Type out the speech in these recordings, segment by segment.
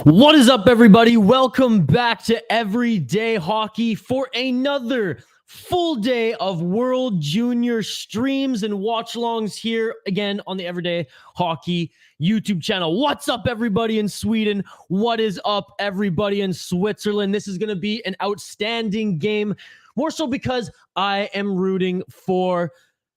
What is up, everybody? Welcome back to Everyday Hockey for another full day of World Junior streams and watchalongs here again on the Everyday Hockey YouTube channel. What's up, everybody in Sweden? What is up, everybody in Switzerland? This is going to be an outstanding game, more so because I am rooting for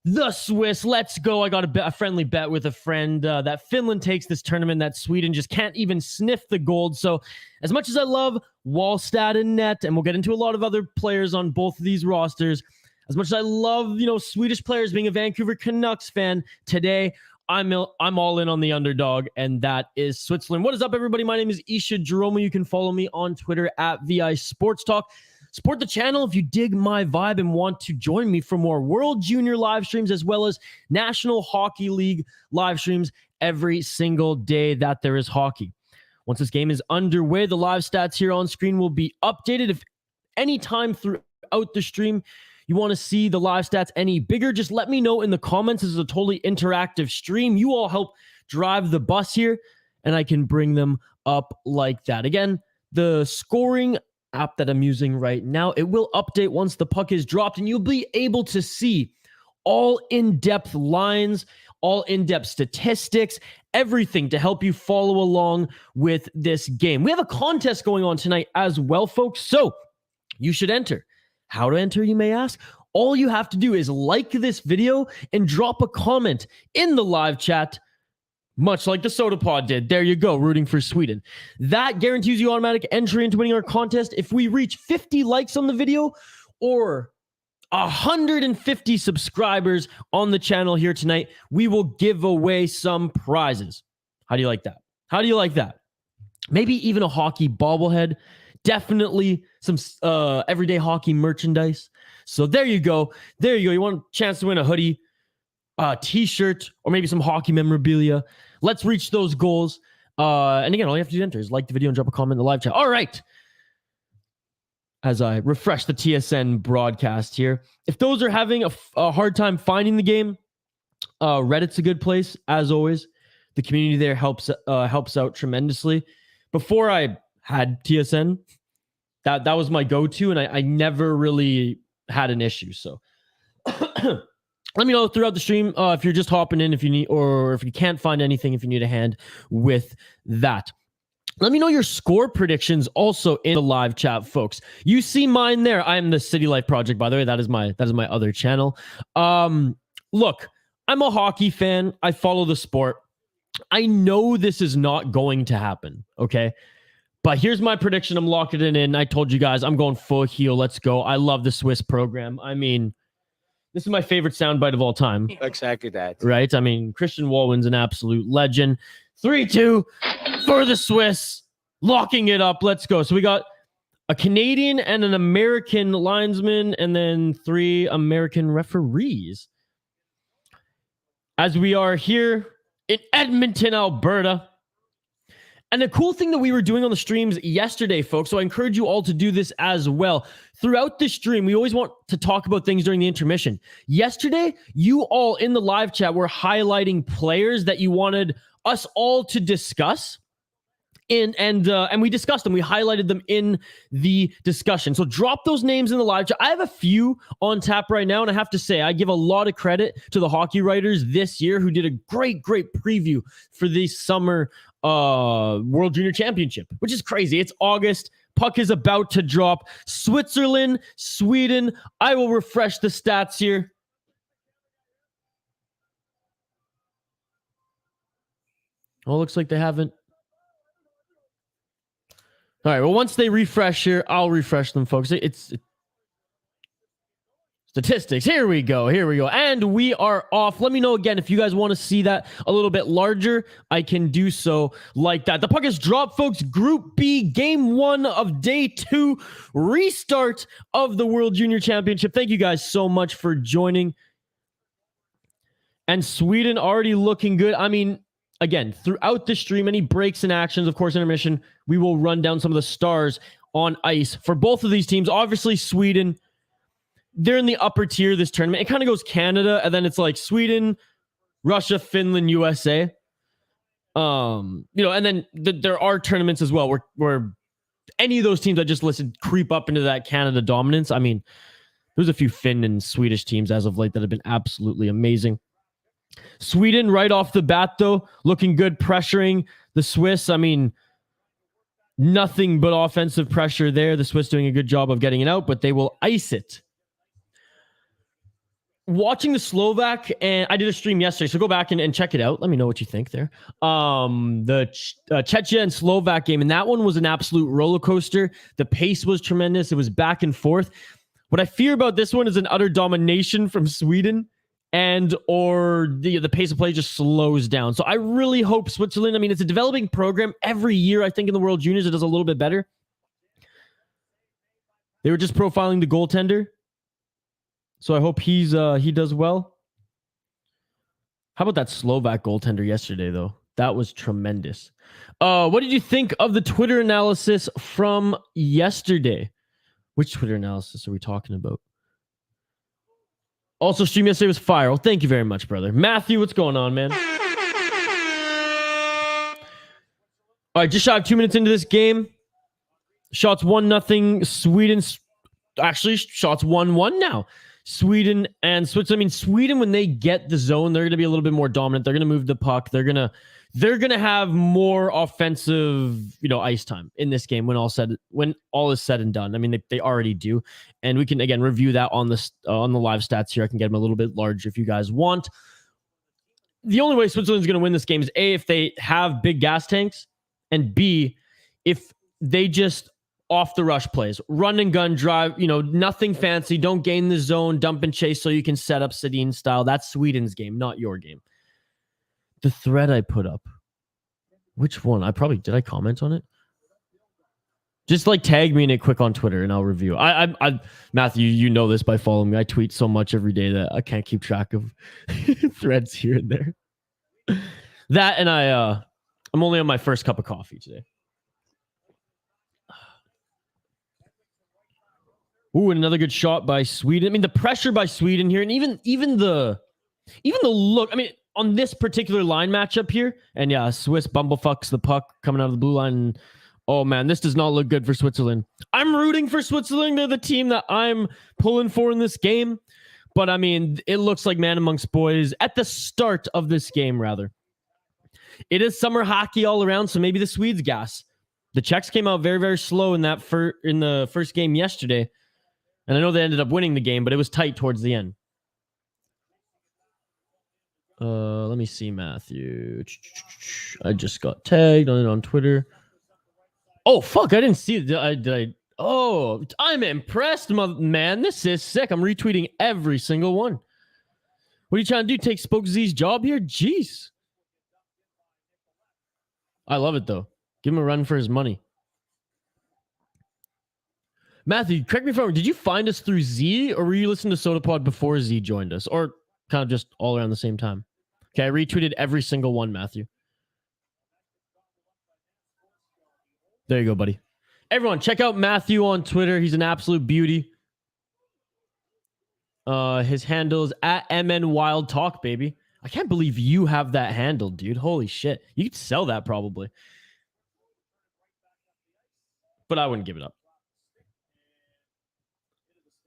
the Swiss. Let's go. I got a friendly bet with a friend that Finland takes this tournament, that Sweden just can't even sniff the gold. So as much as I love Wallstad and net, and we'll get into a lot of other players on both of these rosters, as much as I love, Swedish players, being a Vancouver Canucks fan, today I'm all in on the underdog, and that is Switzerland. What is up, everybody? My name is Isha Jerome. You can follow me on Twitter at VI Sports Talk. Support the channel if you dig my vibe and want to join me for more World Junior live streams as well as National Hockey League live streams every single day that there is hockey. Once this game is underway, the live stats here on screen will be updated. If any time throughout the stream you want to see the live stats any bigger, just let me know in the comments. This is a totally interactive stream. You all help drive the bus here, and I can bring them up like that. Again, the scoring app that I'm using right now, it will update once the puck is dropped, and you'll be able to see all in-depth lines, all in-depth statistics, everything to help you follow along with this game. We have a contest going on tonight as well, folks, so you should enter. How to enter, you may ask? All you have to do is like this video and drop a comment in the live chat, much like the Soda Pod did. There you go, rooting for Sweden. That guarantees you automatic entry into winning our contest. If we reach 50 likes on the video or 150 subscribers on the channel here tonight, we will give away some prizes. How do you like that? How do you like that? Maybe even a hockey bobblehead. Definitely some everyday hockey merchandise. So there you go. There you go. You want a chance to win a hoodie, a t-shirt, or maybe some hockey memorabilia. Let's reach those goals. And again, all you have to do is enter is like the video and drop a comment in the live chat. All right. As I refresh the TSN broadcast here, if those are having a hard time finding the game, Reddit's a good place, as always. The community there helps out tremendously. Before I had TSN, that was my go-to, and I never really had an issue. So let me know throughout the stream if you're just hopping in, if you need, or if you can't find anything, if you need a hand with that. Let me know your score predictions also in the live chat, folks. You see mine there. I'm the City Life Project, by the way. That is my other channel. Look, I'm a hockey fan. I follow the sport. I know this is not going to happen, okay? But here's my prediction. I'm locking it in. I told you guys I'm going full heel. Let's go. I love the Swiss program. I mean, this is my favorite soundbite of all time. Exactly that. Right? I mean, Christian Walwyn's an absolute legend. 3-2 for the Swiss. Locking it up. Let's go. So we got a Canadian and an American linesman, and then 3 American referees. As we are here in Edmonton, Alberta. And the cool thing that we were doing on the streams yesterday, folks, so I encourage you all to do this as well. Throughout the stream, we always want to talk about things during the intermission. Yesterday, you all in the live chat were highlighting players that you wanted us all to discuss. And we discussed them. We highlighted them in the discussion. So drop those names in the live chat. I have a few on tap right now, and I have to say, I give a lot of credit to the hockey writers this year who did a great preview for the summer World Junior Championship, which is crazy. It's August. Puck is about to drop. Switzerland, Sweden. I will refresh the stats here. Oh, looks like they haven't. All right, well, once they refresh here, I'll refresh them, folks. It's statistics. Here we go. And we are off. Let me know again if you guys want to see that a little bit larger. I can do so like that. The puck is dropped, folks. Group B, game 1 of day 2, restart of the World Junior Championship. Thank you guys so much for joining. And Sweden already looking good. I mean, again, throughout the stream, any breaks and actions, of course, intermission, we will run down some of the stars on ice for both of these teams. Obviously, Sweden, they're in the upper tier of this tournament. It kind of goes Canada, and then it's like Sweden, Russia, Finland, USA. And then there are tournaments as well where any of those teams I just listed creep up into that Canada dominance. I mean, there's a few Finn and Swedish teams as of late that have been absolutely amazing. Sweden, right off the bat, though, looking good, pressuring the Swiss. I mean, nothing but offensive pressure there. The Swiss doing a good job of getting it out, but they will ice it. Watching the Slovak, and I did a stream yesterday, so go back and check it out. Let me know what you think there. The Czechia and Slovak game, and that one was an absolute roller coaster. The pace was tremendous. It was back and forth. What I fear about this one is an utter domination from Sweden, or the pace of play just slows down. So I really hope Switzerland, I mean, it's a developing program. Every year, I think in the World Juniors, it does a little bit better. They were just profiling the goaltender. So I hope he does well. How about that Slovak goaltender yesterday, though? That was tremendous. What did you think of the Twitter analysis from yesterday? Which Twitter analysis are we talking about? Also, stream yesterday was fire. Well, thank you very much, brother. Matthew, what's going on, man? All right, just shy of 2 minutes into this game. Shots 1-0. Sweden, actually, shots 1-1 now. Sweden and Switzerland. I mean, Sweden, when they get the zone, they're going to be a little bit more dominant. They're going to move the puck. They're going to have more offensive, ice time in this game when all is said and done. I mean, they already do, and we can again review that on the live stats here. I can get them a little bit larger if you guys want. The only way Switzerland's going to win this game is A, if they have big gas tanks, and B, if they just off the rush plays, run and gun drive, nothing fancy. Don't gain the zone, dump and chase so you can set up Sedin style. That's Sweden's game, not your game. The thread I put up, which one? Did I comment on it? Just tag me in it quick on Twitter and I'll review. I Matthew, you know this by following me. I tweet so much every day that I can't keep track of threads here and there. That and I'm only on my first cup of coffee today. Ooh, another good shot by Sweden. I mean, the pressure by Sweden here, and even the look. I mean, on this particular line matchup here, and yeah, Swiss bumblefucks the puck coming out of the blue line. And, oh man, this does not look good for Switzerland. I'm rooting for Switzerland. They're the team that I'm pulling for in this game. But I mean, it looks like man amongst boys at the start of this game, rather. It is summer hockey all around, so maybe the Swedes gas. The Czechs came out very, very slow in the first game yesterday. And I know they ended up winning the game, but it was tight towards the end. Let me see, Matthew. I just got tagged on it on Twitter. Oh, fuck. I didn't see it. Did I? Oh, I'm impressed, man. This is sick. I'm retweeting every single one. What are you trying to do? Take Spoke Z's job here? Jeez. I love it, though. Give him a run for his money. Matthew, correct me if I'm wrong. Did you find us through Z, or were you listening to SodaPod before Z joined us, or kind of just all around the same time? Okay, I retweeted every single one, Matthew. There you go, buddy. Everyone, check out Matthew on Twitter. He's an absolute beauty. His handle is at MNWildTalk, baby. I can't believe you have that handle, dude. Holy shit. You could sell that probably. But I wouldn't give it up.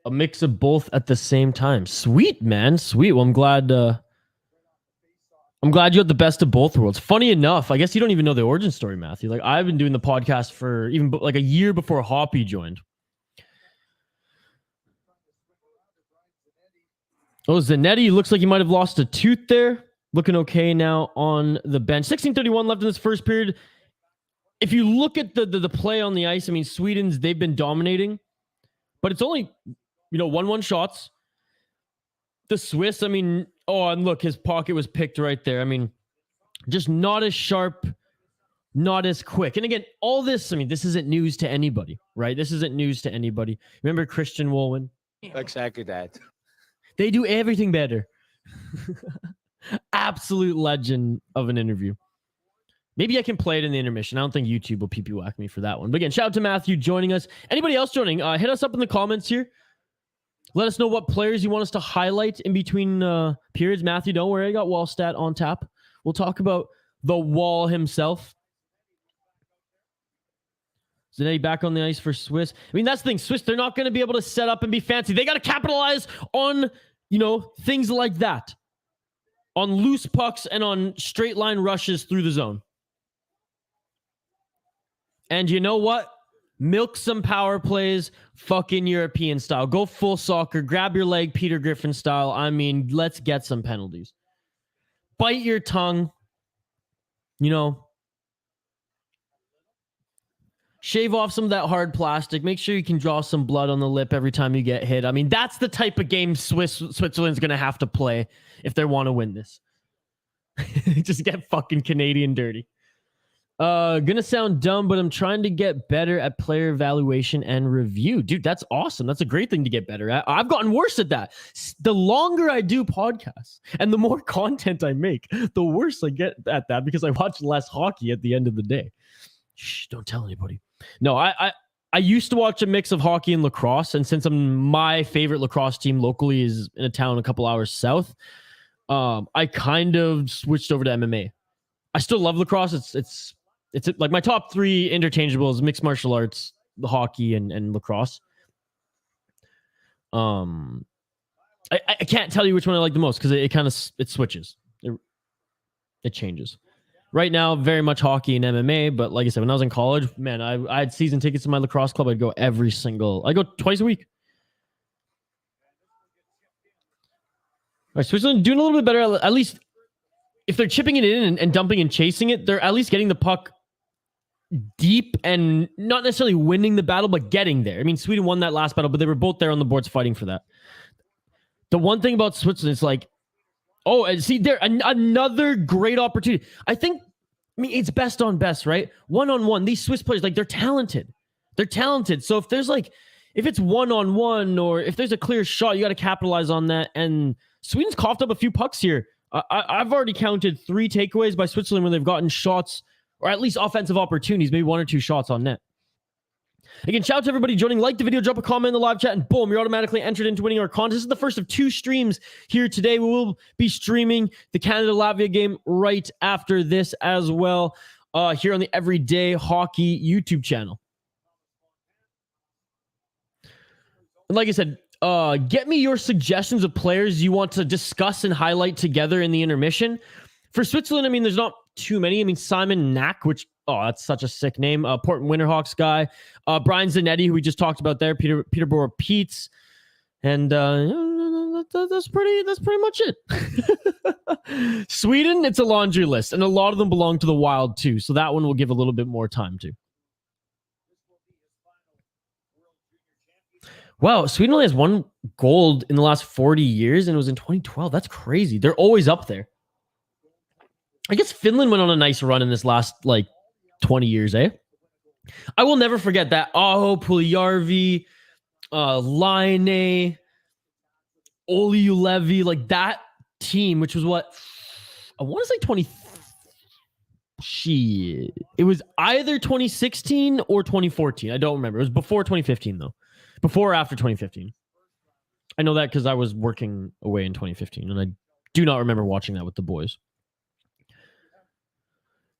A mix of both at the same time. Sweet, man. Sweet. Well, I'm glad you had the best of both worlds. Funny enough, I guess you don't even know the origin story, Matthew. I've been doing the podcast for even a year before Hoppy joined. Oh, Zanetti looks like he might have lost a tooth there. Looking okay now on the bench. 16:31 left in this first period. If you look at the play on the ice, I mean, they've been dominating, but it's only 1-1 shots. The Swiss, I mean, oh, and look, his pocket was picked right there. I mean, just not as sharp, not as quick. And again, all this, I mean, this isn't news to anybody, right? This isn't news to anybody. Remember Christian Woolman? Exactly that. They do everything better. Absolute legend of an interview. Maybe I can play it in the intermission. I don't think YouTube will PP whack me for that one. But again, shout out to Matthew joining us. Anybody else joining? Hit us up in the comments here. Let us know what players you want us to highlight in between periods. Matthew, don't worry. I got Wallstat on tap. We'll talk about the wall himself. Zanetti back on the ice for Swiss. I mean, that's the thing. Swiss, they're not going to be able to set up and be fancy. They got to capitalize on, things like that. On loose pucks and on straight line rushes through the zone. And you know what? Milk some power plays, fucking European style. Go full soccer. Grab your leg, Peter Griffin style. I mean, let's get some penalties. Bite your tongue. Shave off some of that hard plastic. Make sure you can draw some blood on the lip every time you get hit. I mean, that's the type of game Switzerland's going to have to play if they want to win this. Just get fucking Canadian dirty. Gonna sound dumb, but I'm trying to get better at player evaluation and review. Dude, that's awesome. That's a great thing to get better at. I've gotten worse at that. The longer I do podcasts and the more content I make, the worse I get at that because I watch less hockey at the end of the day. Shh, don't tell anybody. No, I used to watch a mix of hockey and lacrosse, and since my favorite lacrosse team locally is in a town a couple hours south, I kind of switched over to MMA. I still love lacrosse. It's like my top 3 interchangeables: mixed martial arts, the hockey, and lacrosse. I can't tell you which one I like the most because it kind of switches. It changes. Right now, very much hockey and MMA, but like I said, when I was in college, man, I had season tickets to my lacrosse club. I'd go twice a week. All right, Switzerland doing a little bit better. At least if they're chipping it in and dumping and chasing it, they're at least getting the puck deep and not necessarily winning the battle, but getting there. I mean, Sweden won that last battle, but they were both there on the boards fighting for that. The one thing about Switzerland is like, see, there another great opportunity. I mean, it's best on best, right? One-on-one. These Swiss players, like, they're talented. They're talented. So if it's one-on-one or if there's a clear shot, you got to capitalize on that. And Sweden's coughed up a few pucks here. I've already counted 3 takeaways by Switzerland when they've gotten shots or at least offensive opportunities, maybe 1 or 2 shots on net. Again, shout out to everybody joining. Like the video, drop a comment in the live chat, and boom, you're automatically entered into winning our contest. This is the first of 2 streams here today. We will be streaming the Canada-Latvia game right after this as well here on the Everyday Hockey YouTube channel. And like I said, get me your suggestions of players you want to discuss and highlight together in the intermission. For Switzerland, I mean, there's not too many. I mean, Simon Knack, that's such a sick name. Portland Winterhawks guy. Brian Zanetti, who we just talked about there. Peterborough Pete's. And that's pretty much it. Sweden, it's a laundry list. And a lot of them belong to the Wild too. So that one will give a little bit more time to. Wow, Sweden only has 1 gold in the last 40 years, and it was in 2012. That's crazy. They're always up there. I guess Finland went on a nice run in this last, 20 years, eh? I will never forget that. Aho, Puljujärvi, Laine, Oljujärvi, that team, which was what? I want to say 20... It was either 2016 or 2014. I don't remember. It was before 2015, though. Before or after 2015. I know that because I was working away in 2015, and I do not remember watching that with the boys.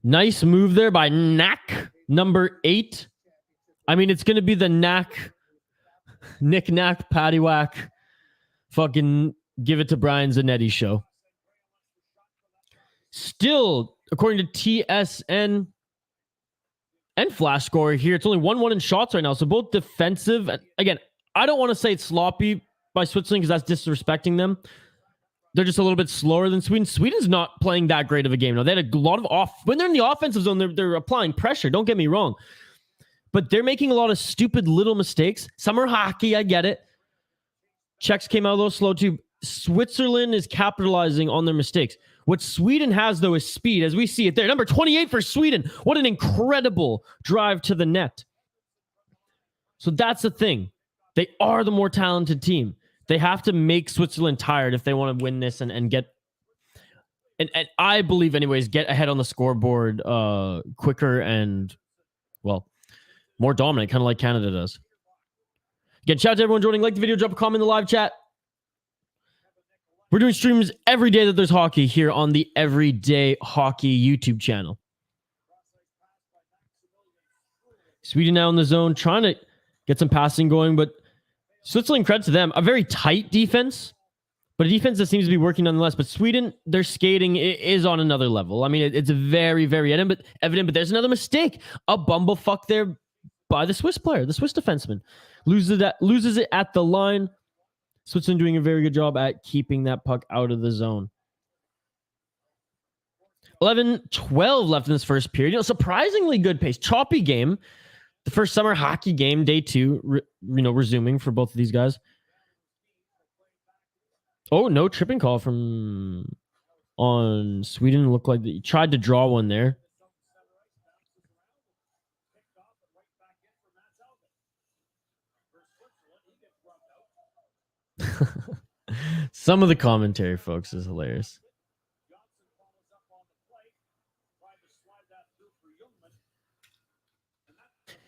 Nice move there by Knack, number 8. I mean, it's going to be the Knack, Nick Knack, paddywhack, fucking give it to Brian Zanetti show. Still, according to TSN and Flash Score here, it's only 1-1 in shots right now. So both defensive. Again, I don't want to say it's sloppy by Switzerland because that's disrespecting them. They're just a little bit slower than Sweden. Sweden's not playing that great of a game. No, they had a lot of when they're in the offensive zone, they're applying pressure. Don't get me wrong. But they're making a lot of stupid little mistakes. Summer hockey, I get it. Czechs came out a little slow too. Switzerland is capitalizing on their mistakes. What Sweden has, though, is speed, as we see it there. Number 28 for Sweden. What an incredible drive to the net. So that's the thing. They are the more talented team. They have to make Switzerland tired if they want to win this and get... And I believe, anyways, get ahead on the scoreboard quicker and, well, more dominant, kind of like Canada does. Again, shout out to everyone joining. Like the video, drop a comment in the live chat. We're doing streams every day that there's hockey here on the Everyday Hockey YouTube channel. Sweden now in the zone, trying to get some passing going, but Switzerland, credit to them, a very tight defense, but a defense that seems to be working nonetheless. But Sweden, their skating is on another level. I mean, it's very, very evident, but there's another mistake. A bumblefuck there by the Swiss player, the Swiss defenseman. Loses it at the line. Switzerland doing a very good job at keeping that puck out of the zone. 11-12 left in this first period. Surprisingly good pace. Choppy game. The first summer hockey game, day 2, resuming for both of these guys. Oh, no tripping call on Sweden. Looked like he tried to draw one there. Some of the commentary, folks, is hilarious.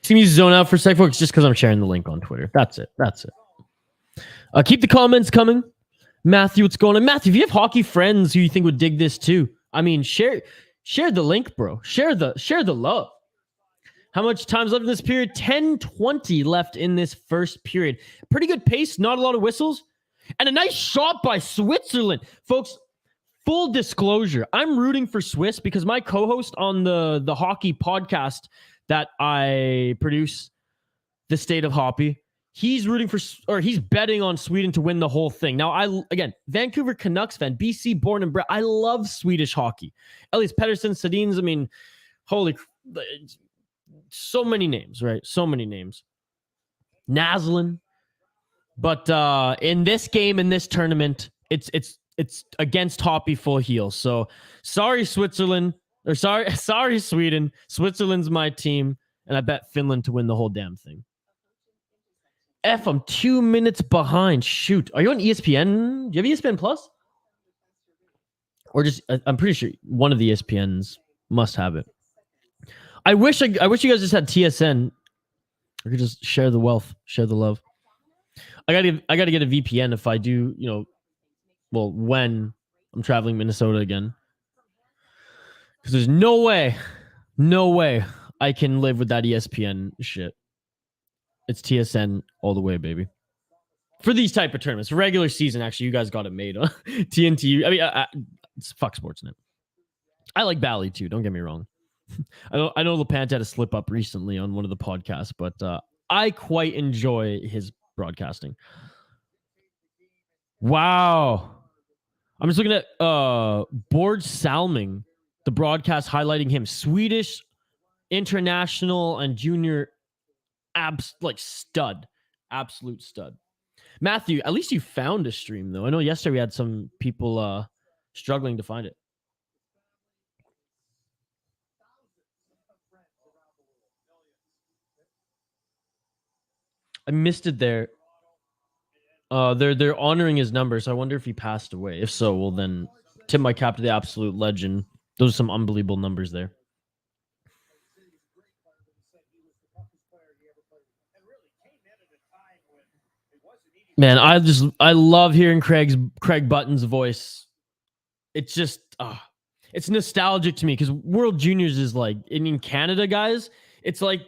See me zone out for a sec, folks, just because I'm sharing the link on Twitter. That's it. Keep the comments coming. Matthew, what's going on? Matthew, if you have hockey friends who you think would dig this too, I mean, share the link, bro. Share the love. How much time's left in this period? 10:20 left in this first period. Pretty good pace, not a lot of whistles. And a nice shot by Switzerland. Folks, full disclosure, I'm rooting for Swiss because my co-host on the hockey podcast that I produce, The State of Hockey, he's betting on Sweden to win the whole thing. Now, Vancouver Canucks fan, BC born and bred. I love Swedish hockey. Elias Pettersson, Sedins, I mean, so many names, right? So many names. Naslin. But in this game, in this tournament, it's against Hoppy full heel. So sorry, Switzerland. Or sorry, Sweden. Switzerland's my team. And I bet Finland to win the whole damn thing. I'm 2 minutes behind. Shoot. Are you on ESPN? Do you have ESPN Plus? Or just, I'm pretty sure one of the ESPNs must have it. I wish you guys just had TSN. I could just share the wealth, share the love. I gotta get a VPN if I do, when I'm traveling Minnesota again. Because there's no way I can live with that ESPN shit. It's TSN all the way, baby. For these type of tournaments, regular season, actually, you guys got it made. TNT. I mean, it's fuck Sportsnet. I like Bally too. Don't get me wrong. I know LePant had a slip up recently on one of the podcasts, but I quite enjoy his broadcasting. Wow. I'm just looking at Board Salming, the broadcast highlighting him. Swedish international and junior stud. Absolute stud. Matthew, at least you found a stream, though. I know yesterday we had some people struggling to find it. I missed it there. They're honoring his number, so I wonder if he passed away. If so, well then tip my cap to the absolute legend. Those are some unbelievable numbers there. Man, I love hearing Craig Button's voice. It's just it's nostalgic to me because World Juniors is like in Canada, guys. It's like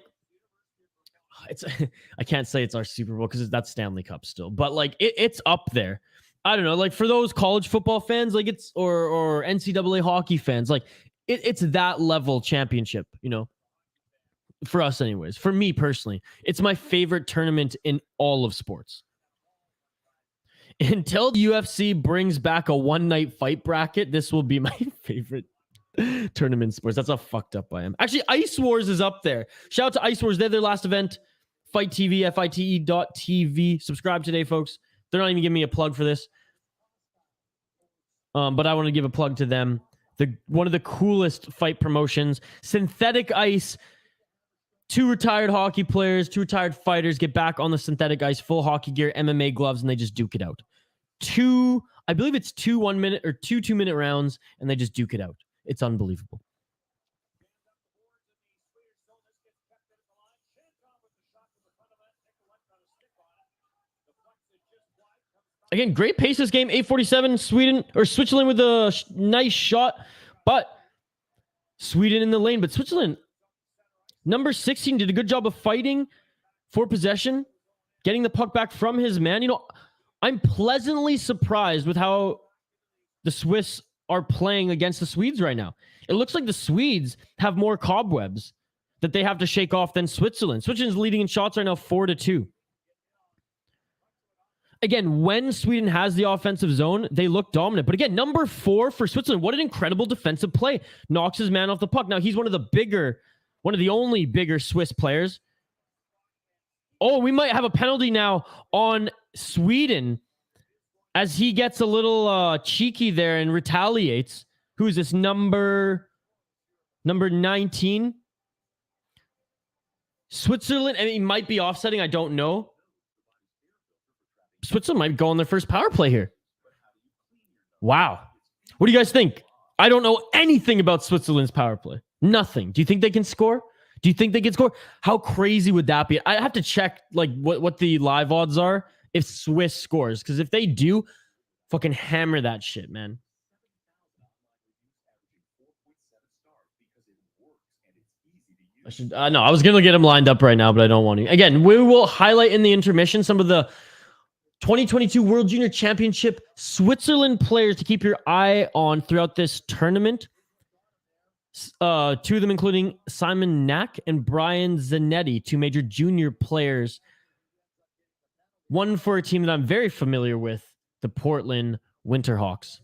I can't say it's our Super Bowl because that's Stanley Cup still, but like it's up there. I don't know, like for those college football fans, like it's or NCAA hockey fans, like it's that level championship, for us anyways. For me personally, it's my favorite tournament in all of sports. Until the UFC brings back a one-night fight bracket, this will be my favorite tournament in sports. That's how fucked up I am. Actually, Ice Wars is up there. Shout out to Ice Wars. They're their last event. Fight TV, FITE.tv. Subscribe today, folks. They're not even giving me a plug for this. But I want to give a plug to them. One of the coolest fight promotions. Synthetic ice. 2 retired hockey players, 2 retired fighters get back on the synthetic ice, full hockey gear, MMA gloves, and they just duke it out. I believe it's 2 1-minute or 2 2-minute rounds, and they just duke it out. It's unbelievable. Again, great pace this game. 8:47. Sweden or Switzerland with a nice shot, but Sweden in the lane. But Switzerland, number 16, did a good job of fighting for possession, getting the puck back from his man. You know, I'm pleasantly surprised with how the Swiss are playing against the Swedes right now. It looks like the Swedes have more cobwebs that they have to shake off than Switzerland. Switzerland's leading in shots right now 4-2. Again, when Sweden has the offensive zone, they look dominant. But again, number 4 for Switzerland, what an incredible defensive play. Knocks his man off the puck. Now, he's one of the only bigger Swiss players. Oh, we might have a penalty now on Sweden as he gets a little cheeky there and retaliates. Who is this? Number 19? Switzerland, I mean, he might be offsetting. I don't know. Switzerland might go on their first power play here. Wow. What do you guys think? I don't know anything about Switzerland's power play. Nothing. Do you think they can score? Do you think they can score? How crazy would that be? I have to check like what the live odds are if Swiss scores. Because if they do, fucking hammer that shit, man. I was going to get him lined up right now, but I don't want to. Again, we will highlight in the intermission some of the 2022 World Junior Championship Switzerland players to keep your eye on throughout this tournament. 2 of them including Simon Knack and Brian Zanetti, 2 major junior players. One for a team that I'm very familiar with, the Portland Winterhawks.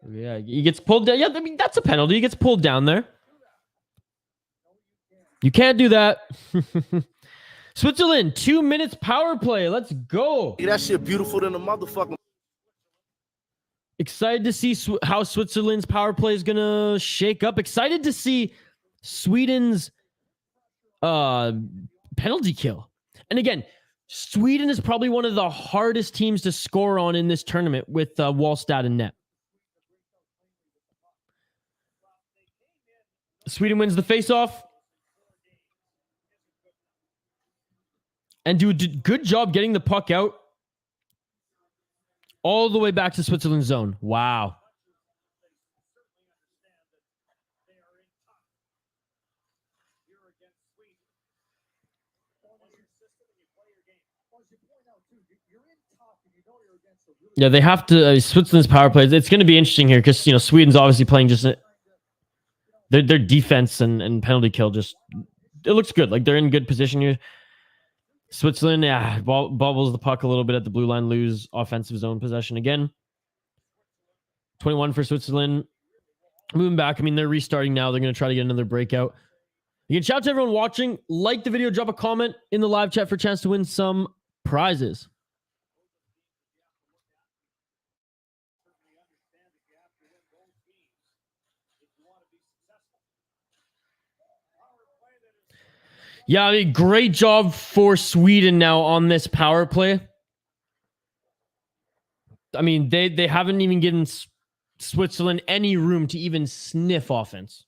Yeah, he gets pulled down. Yeah, I mean, that's a penalty. He gets pulled down there. You can't do that. Switzerland, 2 minutes power play. Let's go. That shit beautiful than a motherfucker. Excited to see how Switzerland's power play is going to shake up. Excited to see Sweden's penalty kill. And again, Sweden is probably one of the hardest teams to score on in this tournament with Wallstad and net. Sweden wins the faceoff. And do a good job getting the puck out all the way back to Switzerland's zone. Wow. Yeah, they have to Switzerland's power play. It's going to be interesting here because Sweden's obviously playing just their defense and penalty kill. Just it looks good. Like they're in good position here. Switzerland, bobbles the puck a little bit at the blue line, lose offensive zone possession again. 21 for Switzerland. Moving back. I mean, they're restarting now. They're going to try to get another breakout. You can shout out to everyone watching. Like the video. Drop a comment in the live chat for a chance to win some prizes. Yeah, I mean, great job for Sweden now on this power play. I mean, they haven't even given Switzerland any room to even sniff offense.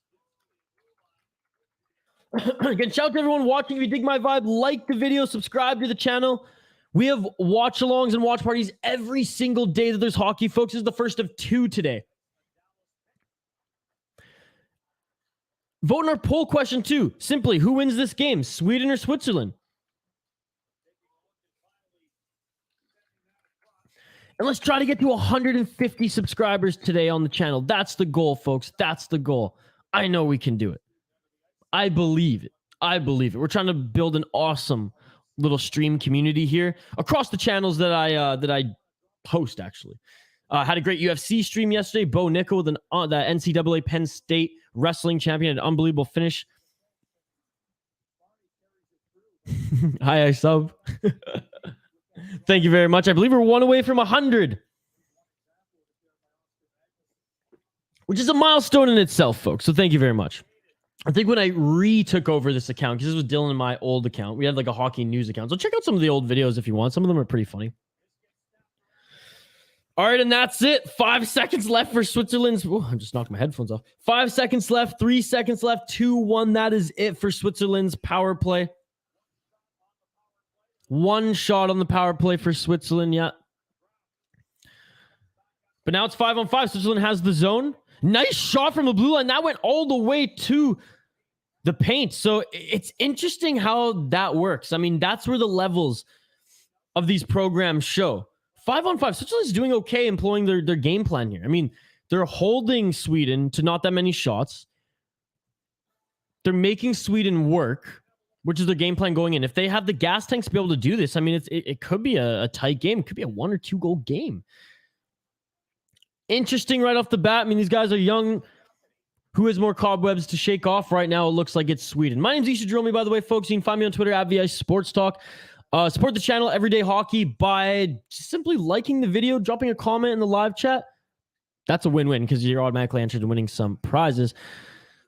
Again, shout out to everyone watching. If you dig my vibe, like the video, subscribe to the channel. We have watch-alongs and watch parties every single day that there's hockey, folks. This is the first of 2 today. Vote in our poll question too. Simply, who wins this game, Sweden or Switzerland? And let's try to get to 150 subscribers today on the channel. That's the goal, folks. That's the goal. I know we can do it. I believe it. I believe it. We're trying to build an awesome little stream community here across the channels that I host, actually. Had a great UFC stream yesterday. Bo Nickel, the NCAA Penn State wrestling champion, an unbelievable finish. Hi, I sub. Thank you very much. I believe we're 1 away from 100, which is a milestone in itself, folks. So thank you very much. I think when I took over this account, because this was Dylan and my old account, we had like a hockey news account. So check out some of the old videos if you want. Some of them are pretty funny. All right, and that's it. 5 seconds left for Switzerland's. Oh, I just knocked my headphones off. 5 seconds left. 3 seconds left. 2-1. That is it for Switzerland's power play. One shot on the power play for Switzerland, yeah. But now it's 5-on-5. Switzerland has the zone. Nice shot from the blue line. That went all the way to the paint. So it's interesting how that works. I mean, that's where the levels of these programs show. 5-on-5. Switzerland's doing okay employing their game plan here. I mean, they're holding Sweden to not that many shots. They're making Sweden work, which is their game plan going in. If they have the gas tanks to be able to do this, I mean, it could be a tight game. It could be a 1 or 2 goal game. Interesting right off the bat. I mean, these guys are young. Who has more cobwebs to shake off right now? It looks like it's Sweden. My name's Isha Dromi, by the way, folks. You can find me on Twitter at VI Sports Talk. Support the channel Everyday Hockey by simply liking the video, dropping a comment in the live chat. That's a win-win because you're automatically entered in winning some prizes.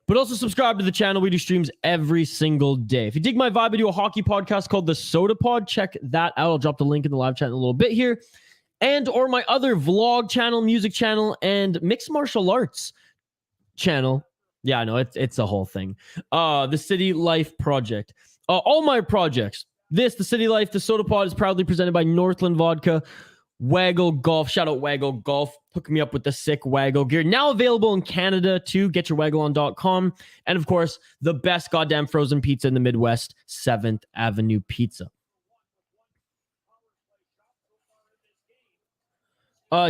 But also subscribe to the channel. We do streams every single day. If you dig my vibe, I do a hockey podcast called The Soda Pod. Check that out. I'll drop the link in the live chat in a little bit here. And or my other vlog channel, music channel, and mixed martial arts channel. Yeah, I know it's a whole thing. The City Life Project. All my projects. The City Life, the Soda Pod is proudly presented by Northland Vodka, Waggle Golf. Shout out Waggle Golf. Hook me up with the sick Waggle gear. Now available in Canada too. Get your waggleon.com. And of course, the best goddamn frozen pizza in the Midwest, 7th Avenue Pizza.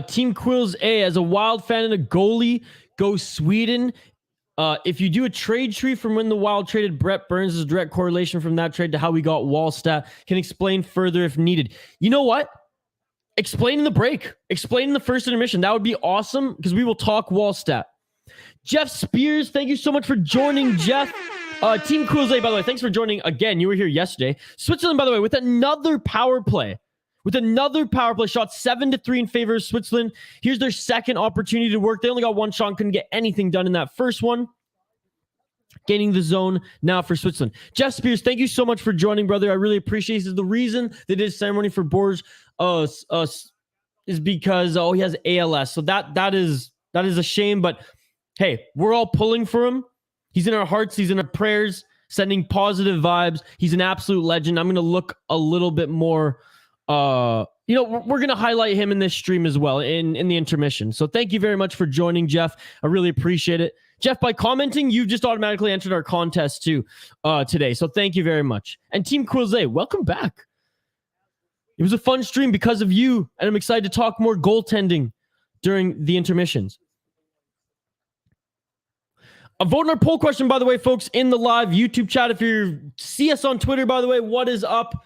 Team Quills A, as a Wild fan and a goalie, go Sweden. If you do a trade tree from when the Wild traded Brett Burns, is a direct correlation from that trade to how we got Wallstat. Can explain further if needed. You know what? Explain in the break. Explain in the first intermission. That would be awesome because we will talk Wallstat. Jeff Spears, thank you so much for joining, Jeff. Team Quills A, by the way, thanks for joining again. You were here yesterday. Switzerland, by the way, with another power play. Shot 7-3 in favor of Switzerland. Here's their second opportunity to work. They only got one shot, couldn't get anything done in that first one. Gaining the zone now for Switzerland. Jeff Spears, thank you so much for joining, brother. I really appreciate it. This is the reason they did a ceremony for Borges is because he has ALS. So that is a shame. But hey, we're all pulling for him. He's in our hearts. He's in our prayers. Sending positive vibes. He's an absolute legend. I'm going to look a little bit more. We're going to highlight him in this stream as well in the intermission. So thank you very much for joining, Jeff. I really appreciate it. Jeff, by commenting, you just automatically entered our contest too today. So thank you very much. And Team Quilze, welcome back. It was a fun stream because of you, and I'm excited to talk more goaltending during the intermissions. A vote in our poll question, by the way, folks, in the live YouTube chat. If you see us on Twitter, by the way, what is up?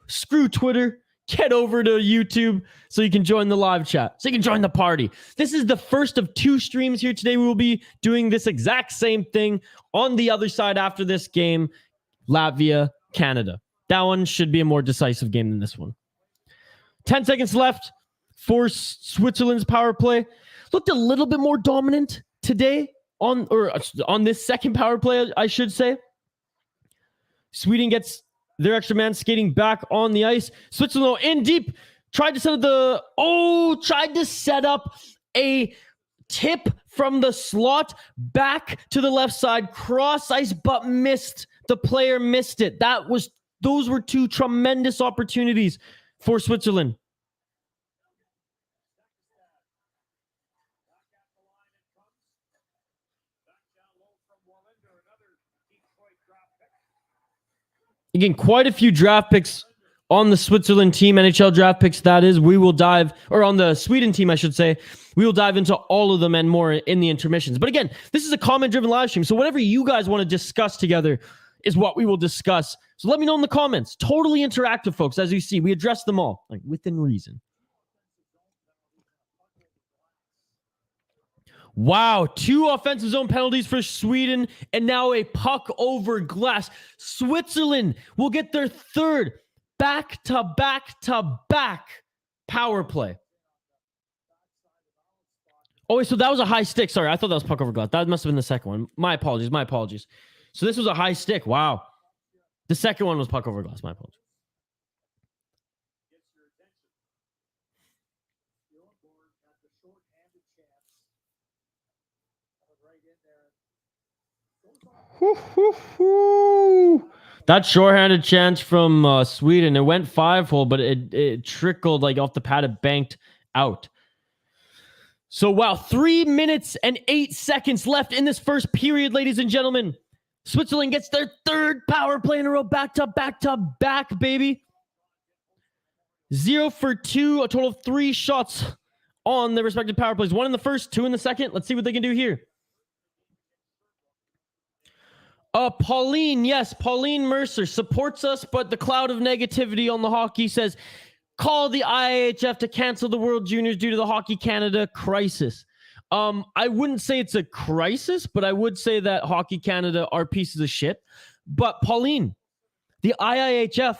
Screw Twitter. Get over to YouTube so you can join the live chat, so you can join the party. This is the first of 2 streams here today. We will be doing this exact same thing on the other side after this game, Latvia, Canada. That one should be a more decisive game than this one. 10 seconds left for Switzerland's power play. Looked a little bit more dominant today on this second power play, I should say. Sweden gets their extra man skating back on the ice. Switzerland in deep. Tried to set up a tip from the slot back to the left side. Cross ice, but missed. The player missed it. Those were 2 tremendous opportunities for Switzerland. Again, quite a few draft picks on the Switzerland team, NHL draft picks, that is. We will dive, or on the Sweden team, I should say. We will dive into all of them and more in the intermissions. But again, this is a comment-driven live stream, so whatever you guys want to discuss together is what we will discuss. So let me know in the comments. Totally interactive, folks. As you see, we address them all, within reason. Wow, 2 offensive zone penalties for Sweden, and now a puck over glass. Switzerland will get their 3rd back-to-back-to-back power play. Oh, wait, so that was a high stick. Sorry, I thought that was puck over glass. That must have been the second one. My apologies. So this was a high stick. Wow. The second one was puck over glass. My apologies. That shorthanded chance from Sweden, it went 5-hole, but it trickled like off the pad, it banked out. So, wow, 3 minutes and 8 seconds left in this first period, ladies and gentlemen. Switzerland gets their third power play in a row, back to back, baby. 0 for 2, a total of 3 shots on their respective power plays. 1 in the first, 2 in the second. Let's see what they can do here. Pauline Mercer supports us, but the cloud of negativity on the hockey says, call the IIHF to cancel the World Juniors due to the Hockey Canada crisis. I wouldn't say it's a crisis, but I would say that Hockey Canada are pieces of shit. But Pauline, the IIHF,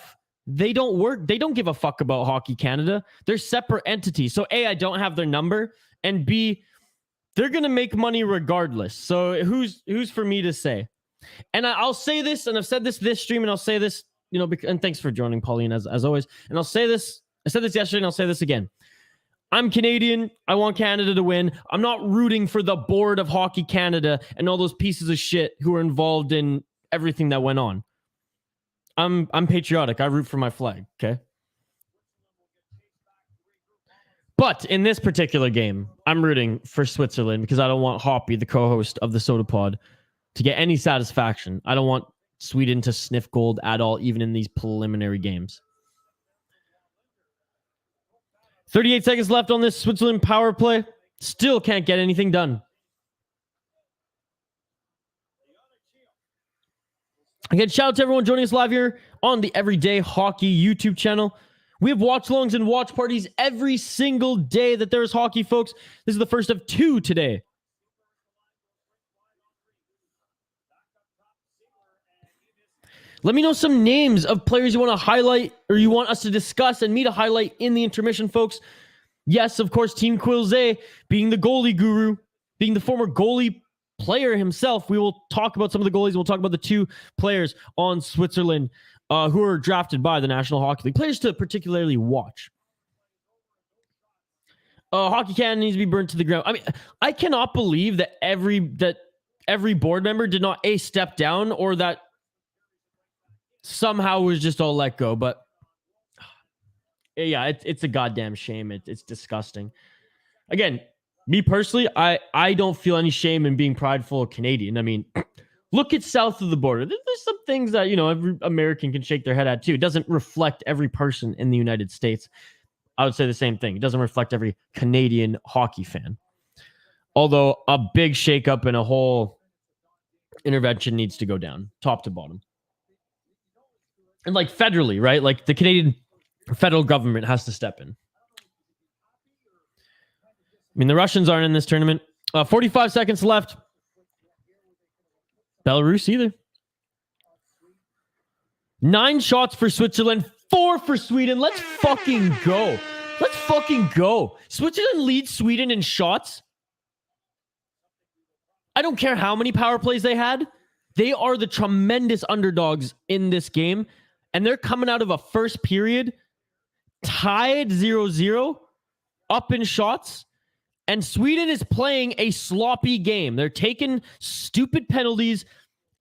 they don't give a fuck about Hockey Canada. They're separate entities. So A, I don't have their number, and B, they're going to make money regardless. So who's for me to say? And I'll say this, and I've said this stream, and I'll say this, and thanks for joining, Pauline, as always. And I'll say this, I said this yesterday, and I'll say this again. I'm Canadian. I want Canada to win. I'm not rooting for the board of Hockey Canada and all those pieces of shit who are involved in everything that went on. I'm patriotic. I root for my flag, okay? But in this particular game, I'm rooting for Switzerland because I don't want Hoppy, the co-host of the Soda Pod, to get any satisfaction. I don't want Sweden to sniff gold at all, even in these preliminary games. 38 seconds left on this Switzerland power play. Still can't get anything done. Again, shout out to everyone joining us live here on the Everyday Hockey YouTube channel. We have watch-alongs and watch parties every single day that there's hockey, folks. This is the first of 2 today. Let me know some names of players you want to highlight or you want us to discuss and me to highlight in the intermission, folks. Yes, of course, Team Quilze being the goalie guru, being the former goalie player himself. We will talk about some of the goalies. We'll talk about the 2 players on Switzerland who are drafted by the National Hockey League. Players to particularly watch. Hockey Canada needs to be burnt to the ground. I mean, I cannot believe that every board member did not step down or that somehow was just all let go. But yeah, it's a goddamn shame. It's disgusting. Again, me personally, I don't feel any shame in being prideful Canadian. I mean, look at south of the border. There's some things that, every American can shake their head at too. It doesn't reflect every person in the United States. I would say the same thing. It doesn't reflect every Canadian hockey fan. Although a big shakeup and a whole intervention needs to go down, top to bottom. And like federally, right? Like the Canadian federal government has to step in. I mean, the Russians aren't in this tournament. 45 seconds left. Belarus either. 9 shots for Switzerland, 4 for Sweden. Let's fucking go. Let's fucking go. Switzerland leads Sweden in shots. I don't care how many power plays they had. They are the tremendous underdogs in this game. And they're coming out of a first period tied 0-0, up in shots. And Sweden is playing a sloppy game. They're taking stupid penalties.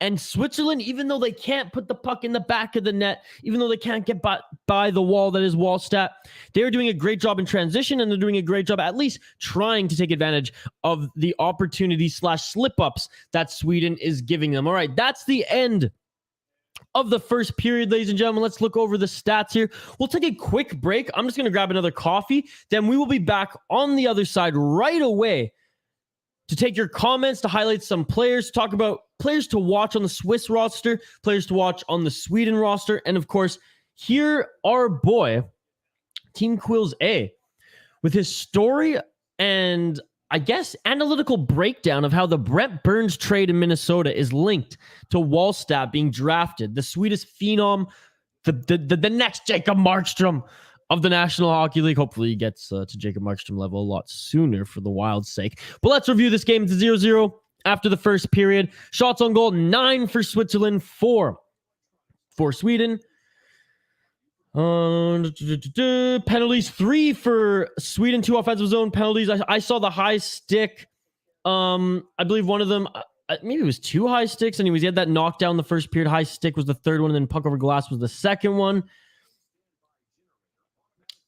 And Switzerland, even though they can't put the puck in the back of the net, even though they can't get by the wall that is Wallstat, they're doing a great job in transition, and they're doing a great job at least trying to take advantage of the opportunity/slip-ups that Sweden is giving them. All right, that's the end of the first period, ladies and gentlemen. Let's look over the stats here. We'll take a quick break. I'm just going to grab another coffee. Then we will be back on the other side right away to take your comments, to highlight some players, talk about players to watch on the Swiss roster, players to watch on the Sweden roster, and of course, hear our boy, Team Quilze, with his story and, I guess, analytical breakdown of how the Brent Burns trade in Minnesota is linked to Wallstat being drafted, the Swedish phenom, the next Jacob Markstrom of the National Hockey League. Hopefully he gets to Jacob Markstrom level a lot sooner for the Wild's sake. But let's review this game. It's 0-0 after the first period. Shots on goal, 9 for Switzerland, 4 for Sweden. Penalties, 3 for Sweden, 2 offensive zone penalties. I saw the high stick. I believe one of them, maybe it was 2 high sticks. Anyways, he had that knockdown the first period. High stick was the third one, and then puck over glass was the second one.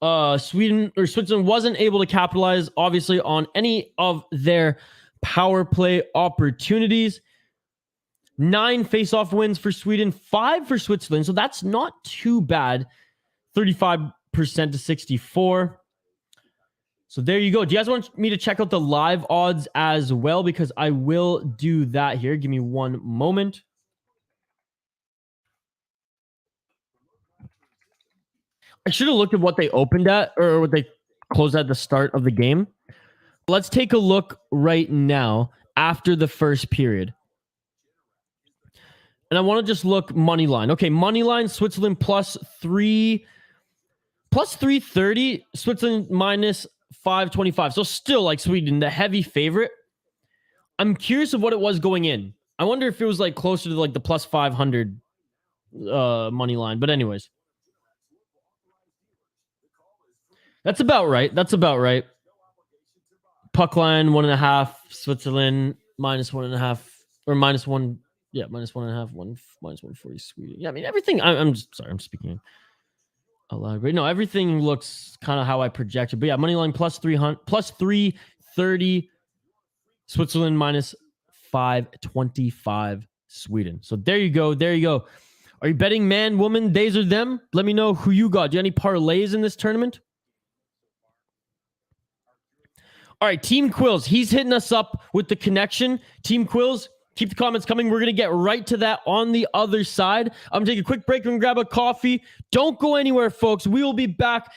Switzerland wasn't able to capitalize, obviously, on any of their power play opportunities. 9 face-off wins for Sweden, 5 for Switzerland. So that's not too bad. 35% to 64. So there you go. Do you guys want me to check out the live odds as well? Because I will do that here. Give me one moment. I should have looked at what they opened at or what they closed at the start of the game. Let's take a look right now after the first period. And I want to just look money line. Okay, money line, Switzerland plus 330, Switzerland minus 525. So still like Sweden, the heavy favorite. I'm curious of what it was going in. I wonder if it was like closer to like the plus 500 money line. But anyways. That's about right. Puck line 1.5, Switzerland minus 1.5 or minus 1. Yeah, minus 1.5, minus 140 Sweden. Yeah, I mean everything. I'm just sorry, I'm speaking a lot. But no, everything looks kind of how I projected. But yeah, money line plus 330, Switzerland minus 525 Sweden. So there you go. Are you betting man, woman, theys or them? Let me know who you got. Do you have any parlays in this tournament? All right, Team Quills. He's hitting us up with the connection. Team Quills, keep the comments coming. We're going to get right to that on the other side. I'm going to take a quick break and grab a coffee. Don't go anywhere, folks. We will be back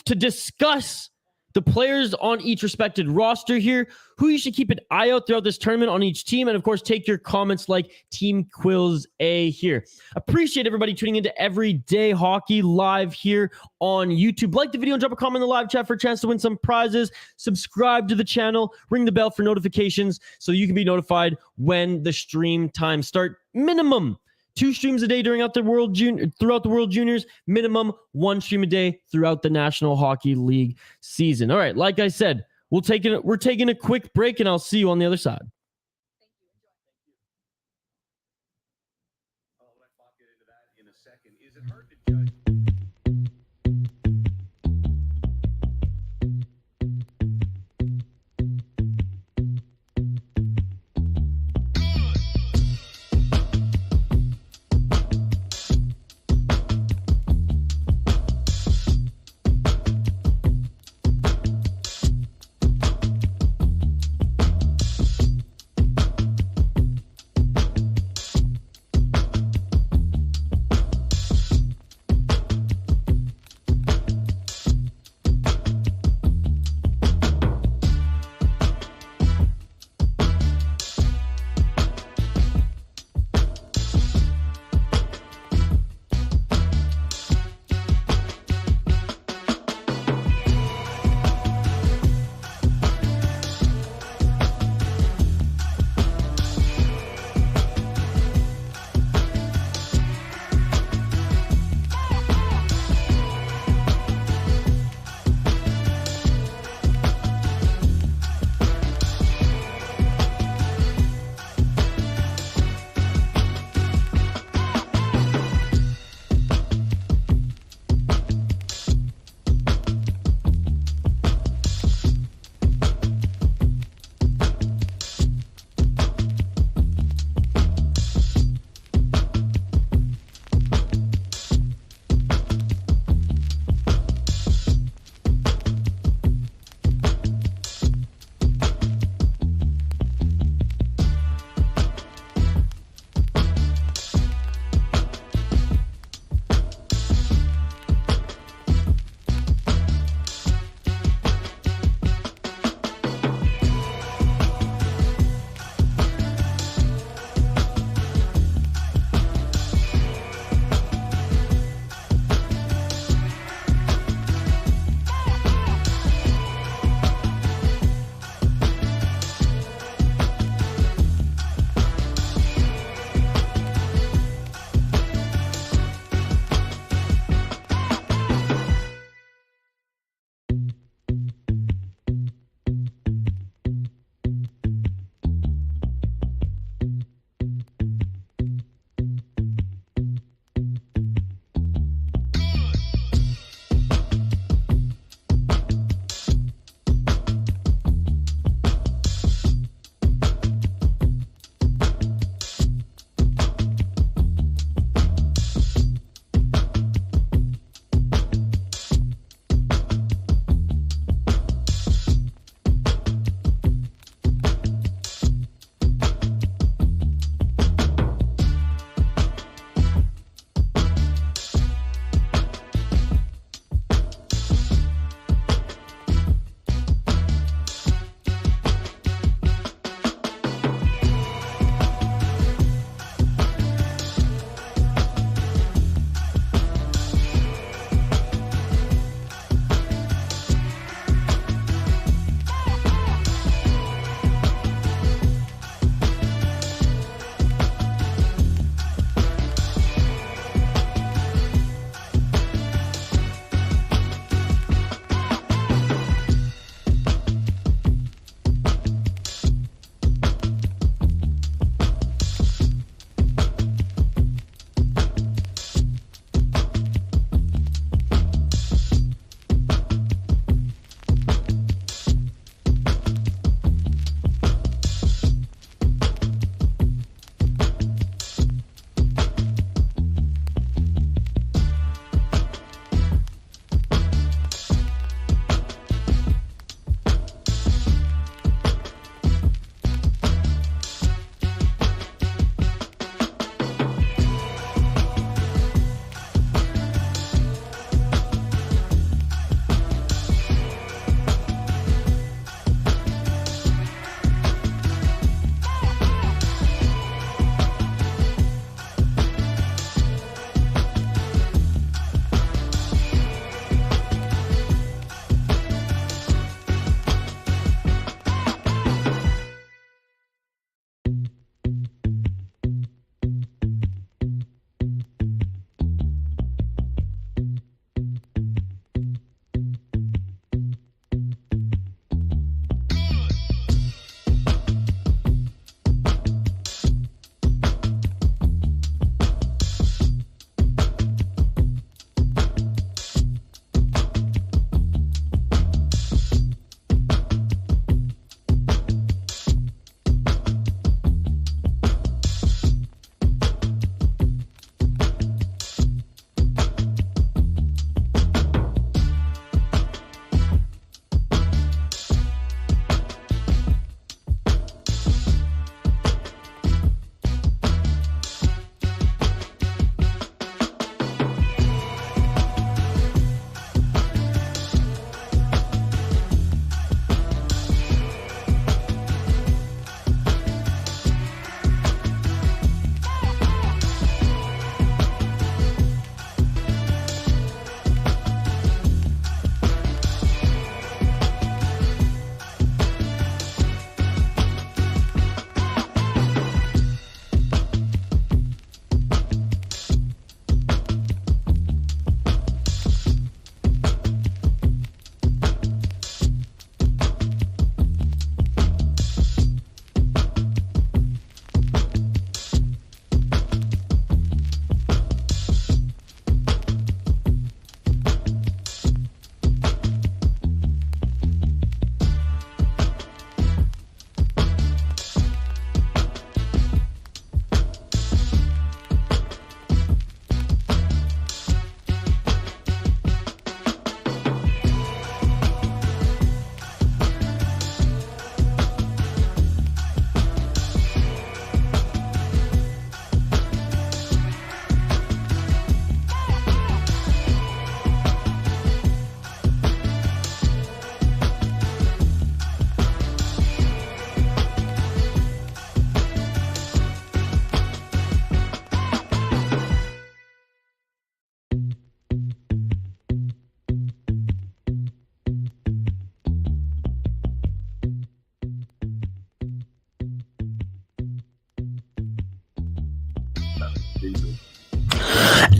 to discuss the players on each respected roster here, who you should keep an eye out throughout this tournament on each team, and of course, take your comments like Team Quills A here. Appreciate everybody tuning into Everyday Hockey live here on YouTube. Like the video and drop a comment in the live chat for a chance to win some prizes. Subscribe to the channel, ring the bell for notifications so you can be notified when the stream times start. Minimum 2 streams a day throughout the World Juniors, minimum 1 stream a day throughout the National Hockey League season. All right, like I said, we're taking a quick break, and I'll see you on the other side.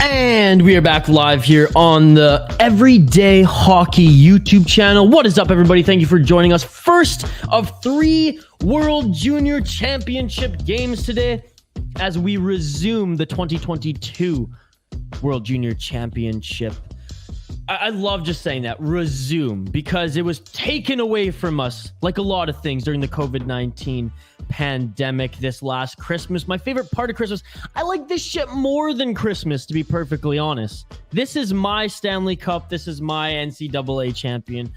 And we are back live here on the Everyday Hockey YouTube channel. What is up, everybody? Thank you for joining us. First of 3 World Junior Championship games today as we resume the 2022 World Junior Championship. I love just saying that, resume, because it was taken away from us like a lot of things during the COVID-19 pandemic this last Christmas. My favorite part of Christmas, I like this shit more than Christmas, to be perfectly honest. This is my Stanley Cup. This is my NCAA champion.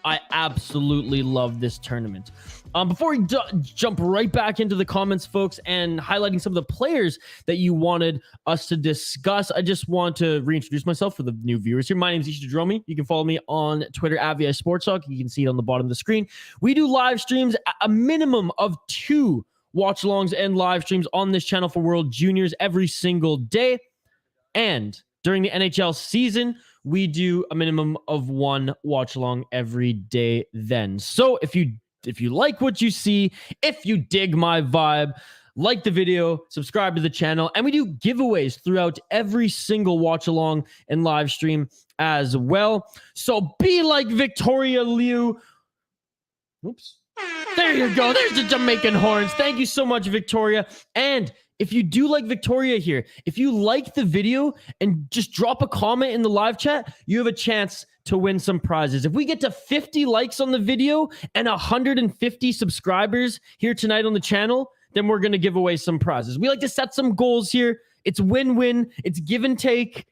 I absolutely love this tournament. Before we jump right back into the comments, folks, and highlighting some of the players that you wanted us to discuss, I just want to reintroduce myself for the new viewers here. My name is Isha Dromi. You can follow me on Twitter at VI Sports Talk. You can see it on the bottom of the screen. We do live streams, a minimum of 2 watch-alongs and live streams on this channel for World Juniors every single day. And during the NHL season, we do a minimum of 1 watch-along every day then. So if you like what you see, if you dig my vibe, like the video, subscribe to the channel, and we do giveaways throughout every single watch-along and live stream as well. So be like Victoria Liu. Whoops. There you go. There's the Jamaican horns. Thank you so much, Victoria. And if you do like Victoria here, if you like the video and just drop a comment in the live chat, you have a chance to win some prizes. If we get to 50 likes on the video and 150 subscribers here tonight on the channel, then we're going to give away some prizes. We like to set some goals here. It's win-win. It's give and take.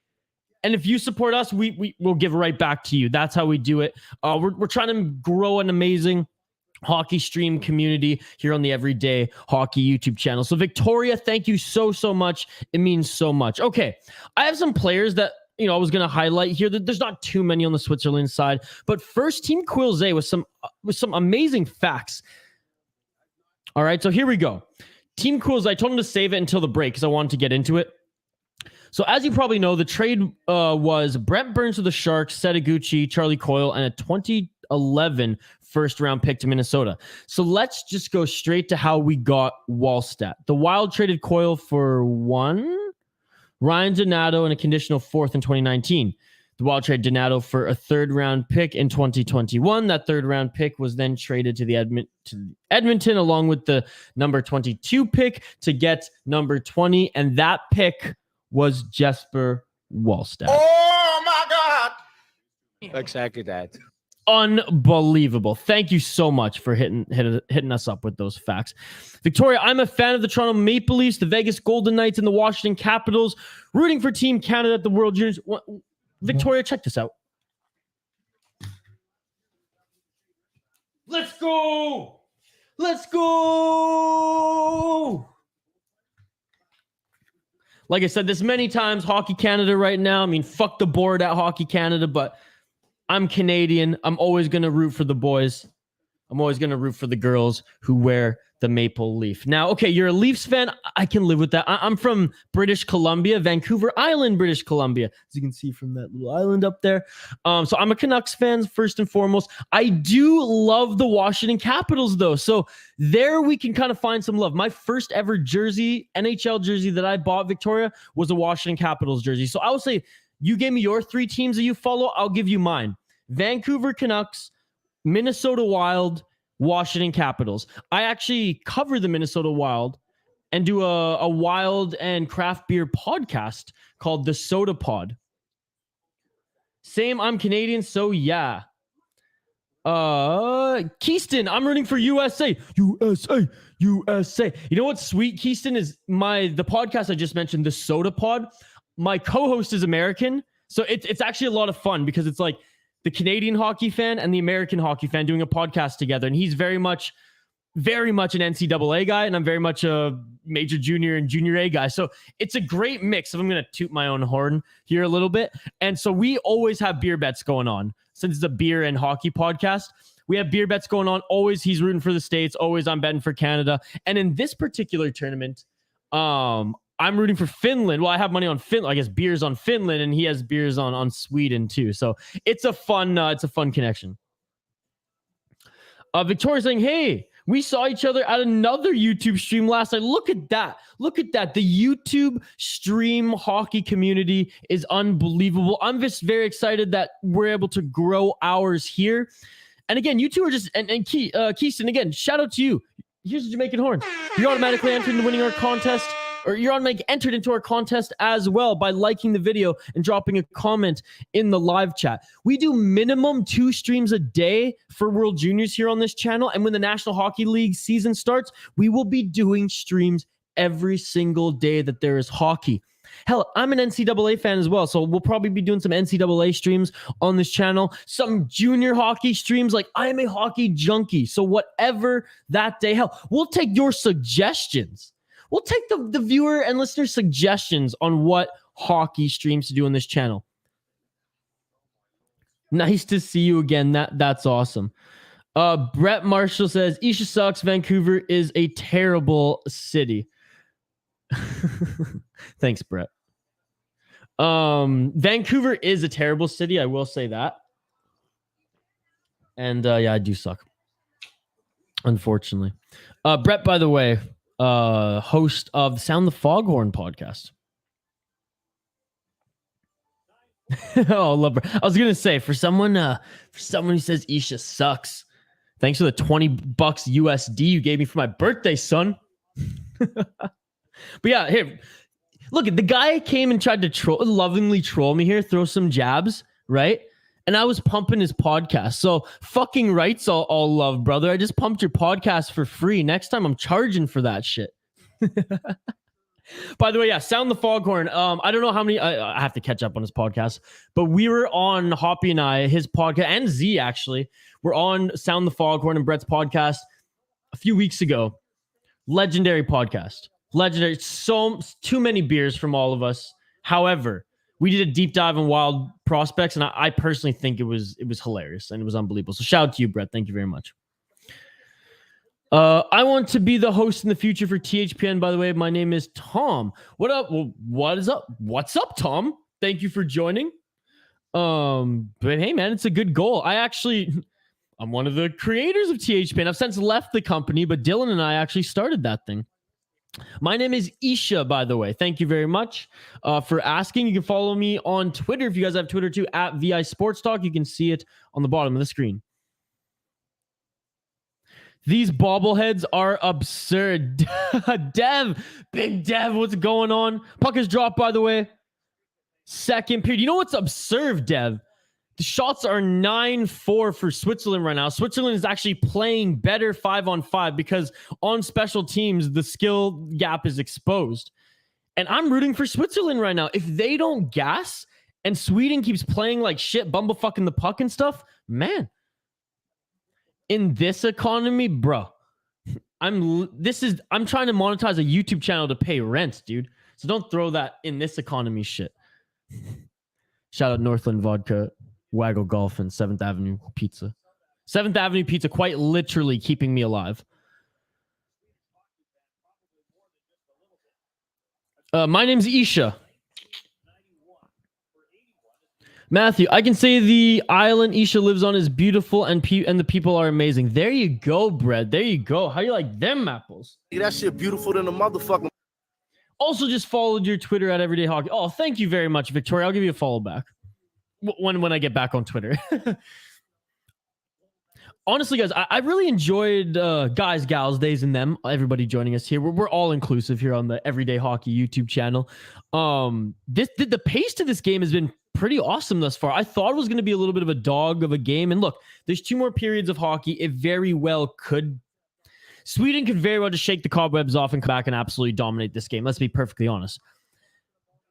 And if you support us, we'll give right back to you. That's how we do it. We're trying to grow an amazing hockey stream community here on the Everyday Hockey YouTube channel. So Victoria, thank you so much. It means so much. Okay, I have some players that I was going to highlight here. There's not too many on the Switzerland side, but first, Team Quilze with some amazing facts. All right, so here we go. Team Quilze, I told him to save it until the break because I wanted to get into it. So as you probably know, the trade was Brent Burns to the Sharks, Setaguchi, Charlie Coyle, and a 2011 first-round pick to Minnesota. So let's just go straight to how we got Wallstat. The Wild traded Coyle for 1 Ryan Donato and a conditional 4th in 2019. The Wild traded Donato for a 3rd-round pick in 2021. That 3rd-round pick was then traded to Edmonton along with the number 22 pick to get number 20, and that pick was Jesper Wallstat. Oh my God! Exactly that. Unbelievable. Thank you so much for hitting us up with those facts. Victoria, I'm a fan of the Toronto Maple Leafs, the Vegas Golden Knights, and the Washington Capitals, rooting for Team Canada at the World Juniors. Victoria, check this out. Let's go! Let's go! Like I said this many times, Hockey Canada right now. I mean, fuck the board at Hockey Canada, but I'm Canadian. I'm always going to root for the boys. I'm always going to root for the girls who wear the maple leaf. Now, okay, you're a Leafs fan. I can live with that. I'm from British Columbia, Vancouver Island, British Columbia, as you can see from that little island up there. So I'm a Canucks fan first and foremost. I do love the Washington Capitals, though. So there we can kind of find some love. My first ever jersey, NHL jersey that I bought, Victoria, was a Washington Capitals jersey. So I would say you gave me your 3 teams that you follow. I'll give you mine. Vancouver Canucks, Minnesota Wild, Washington Capitals. I actually cover the Minnesota Wild and do a wild and craft beer podcast called The Soda Pod. Same, I'm Canadian, so yeah. Keyston, I'm rooting for USA. USA. You know what's sweet, Keyston, is the podcast I just mentioned, The Soda Pod. My co-host is American, so it's actually a lot of fun because it's like the Canadian hockey fan and the American hockey fan doing a podcast together. And he's very much an NCAA guy, and I'm very much a major junior and junior A guy. So it's a great mix. If I'm going to toot my own horn here a little bit. And so we always have beer bets going on. Since it's a beer and hockey podcast, we have beer bets going on. Always he's rooting for the States. Always I'm betting for Canada. And in this particular tournament, I'm rooting for Finland. Well, I have money on Finland. I guess beers on Finland, and he has beers on Sweden too. So it's a fun connection. Victoria's saying, hey, We saw each other at another YouTube stream last night. Look at that. Look at that. The YouTube stream hockey community is unbelievable. I'm just very excited that we're able to grow ours here. And again, you two are just, and Keiston, again, shout out to you. Here's the Jamaican horn. You're automatically entered into winning our contest, or you're automatically entered into our contest as well by liking the video and dropping a comment in the live chat. We do minimum 2 streams a day for World Juniors here on this channel. And when the National Hockey League season starts, we will be doing streams every single day that there is hockey. Hell, I'm an NCAA fan as well, so we'll probably be doing some NCAA streams on this channel, some junior hockey streams. Like, I am a hockey junkie, so whatever that day, hell, we'll take your suggestions. We'll take the viewer and listener suggestions on what hockey streams to do on this channel. Nice to see you again. That's awesome. Brett Marshall says, Isha sucks. Vancouver is a terrible city. Thanks, Brett. Vancouver is a terrible city. I will say that. And yeah, I do suck. Unfortunately. Brett, by the way, host of the Sound the Foghorn podcast. Oh, love Brett. I was gonna say for someone who says Isha sucks, thanks for the $20 USD you gave me for my birthday, son. But yeah, here, look, the guy came and tried to lovingly troll me here, throw some jabs, right? And I was pumping his podcast. So fucking rights, all love, brother. I just pumped your podcast for free. Next time I'm charging for that shit. By the way, yeah, Sound the Foghorn. I don't know how many, I have to catch up on his podcast, but we were on Hoppy and I, his podcast, and Z actually, we're on Sound the Foghorn and Brett's podcast a few weeks ago. Legendary podcast. Legendary. So too many beers from all of us. However, we did a deep dive on wild prospects, and I personally think it was hilarious and it was unbelievable. So shout out to you, Brett. Thank you very much. I want to be the host in the future for THPN. By the way, my name is Tom. What up? Well, what is up? What's up, Tom? Thank you for joining. But hey, man, it's a good goal. I'm one of the creators of THPN. I've since left the company, but Dylan and I actually started that thing. My name is Isha, by the way. Thank you very much for asking. You can follow me on Twitter if you guys have Twitter too, at VI Sports Talk. You can see it on the bottom of the screen. These bobbleheads are absurd. Big Dev, what's going on? Puck is dropped, by the way. Second period. You know what's absurd, Dev? The shots are 9-4 for Switzerland right now. Switzerland is actually playing better 5-on-5 because on special teams, the skill gap is exposed. And I'm rooting for Switzerland right now. If they don't gas and Sweden keeps playing like shit, bumblefucking the puck and stuff, man. In this economy, bro, I'm trying to monetize a YouTube channel to pay rent, dude. So don't throw that in this economy shit. Shout out Northland Vodka, Waggle Golf, and 7th Avenue Pizza. 7th Avenue Pizza quite literally keeping me alive. My name's Isha. Matthew, I can say the island Isha lives on is beautiful and the people are amazing. There you go, Brett. There you go. How you like them apples? That shit beautiful than a motherfucker. Also just followed your Twitter at Everyday Hockey. Oh, thank you very much, Victoria. I'll give you a follow back when I get back on Twitter. Honestly, guys, I really enjoyed guys, gals, days, and them. Everybody joining us here. We're all inclusive here on the Everyday Hockey YouTube channel. The pace to this game has been pretty awesome thus far. I thought it was going to be a little bit of a dog of a game. And look, there's 2 more periods of hockey. It very well could. Sweden could very well just shake the cobwebs off and come back and absolutely dominate this game. Let's be perfectly honest.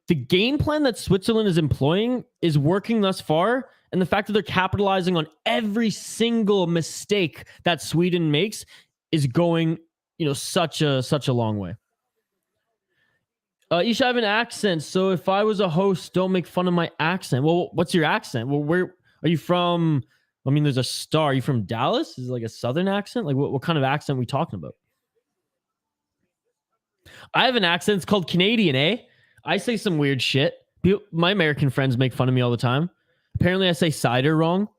The game plan that Switzerland is employing is working thus far. And the fact that they're capitalizing on every single mistake that Sweden makes is going, such a long way. Isha, I have an accent, so if I was a host, don't make fun of my accent. Well, what's your accent? Well, where are you from? I mean, there's a star. Are you from Dallas? Is it like a southern accent? Like, what kind of accent are we talking about? I have an accent. It's called Canadian, eh? I say some weird shit. My American friends make fun of me all the time. Apparently, I say cider wrong.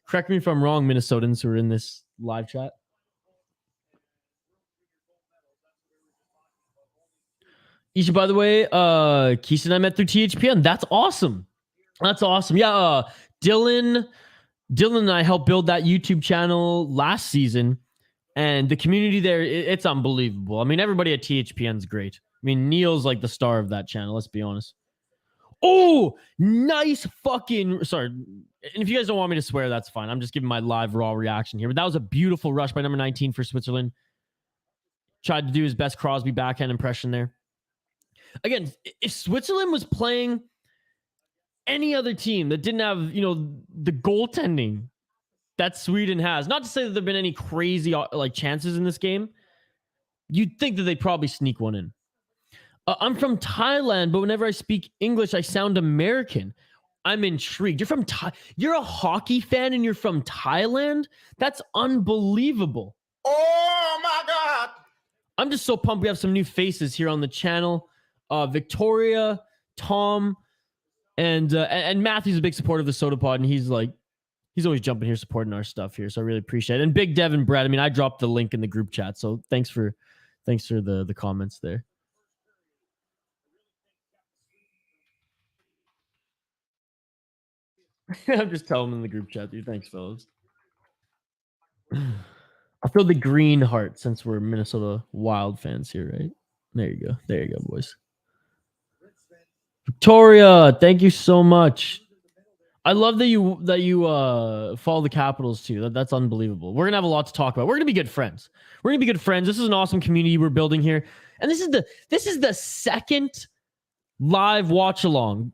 Correct me if I'm wrong, Minnesotans who are in this live chat. Isha, by the way, Keith and I met through THPN. That's awesome. That's awesome. Yeah, Dylan and I helped build that YouTube channel last season, and the community there, it's unbelievable. I mean, everybody at THPN is great. I mean, Neil's like the star of that channel, let's be honest. Oh, nice fucking... Sorry. And if you guys don't want me to swear, that's fine. I'm just giving my live raw reaction here. But that was a beautiful rush by number 19 for Switzerland. Tried to do his best Crosby backhand impression there. Again, if Switzerland was playing any other team that didn't have, the goaltending that Sweden has, not to say that there have been any crazy like chances in this game, you'd think that they'd probably sneak one in. I'm from Thailand, but whenever I speak English, I sound American. I'm intrigued. You're a hockey fan and you're from Thailand? That's unbelievable. Oh my God. I'm just so pumped we have some new faces here on the channel. Victoria, Tom, and Matthew's a big supporter of the Soda Pod, and he's always jumping here supporting our stuff here, so I really appreciate it. And Big Dev and Brett, I mean, I dropped the link in the group chat, so thanks for the comments there. I'm just telling them in the group chat, dude. Thanks, fellas. I feel the green heart since we're Minnesota Wild fans here, right? There you go, boys. Victoria, thank you so much. I love that you follow the Capitals too. That's unbelievable. We're gonna have a lot to talk about. We're gonna be good friends. This is an awesome community we're building here, and this is the second live watch along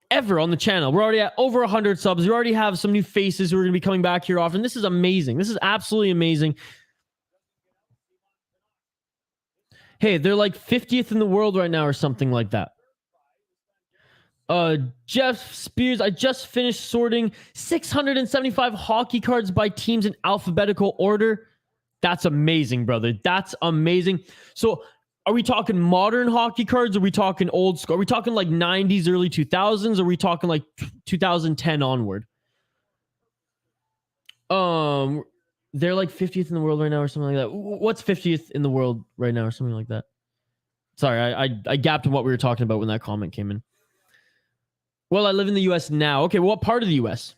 ever on the channel. We're already at over 100 subs. We already have some new faces who are gonna be coming back here often. This is amazing. This is absolutely amazing. Hey, they're like 50th in the world right now or something like that. Jeff Spears, I just finished sorting 675 hockey cards by teams in alphabetical order. That's amazing, brother. That's amazing. So are we talking modern hockey cards? Are we talking old school? Are we talking like 90s, early 2000s? Are we talking like 2010 onward? They're like 50th in the world right now or something like that. What's 50th in the world right now or something like that? Sorry, I gapped in what we were talking about when that comment came in. Well, I live in the U.S. now. Okay, well, what part of the U.S.?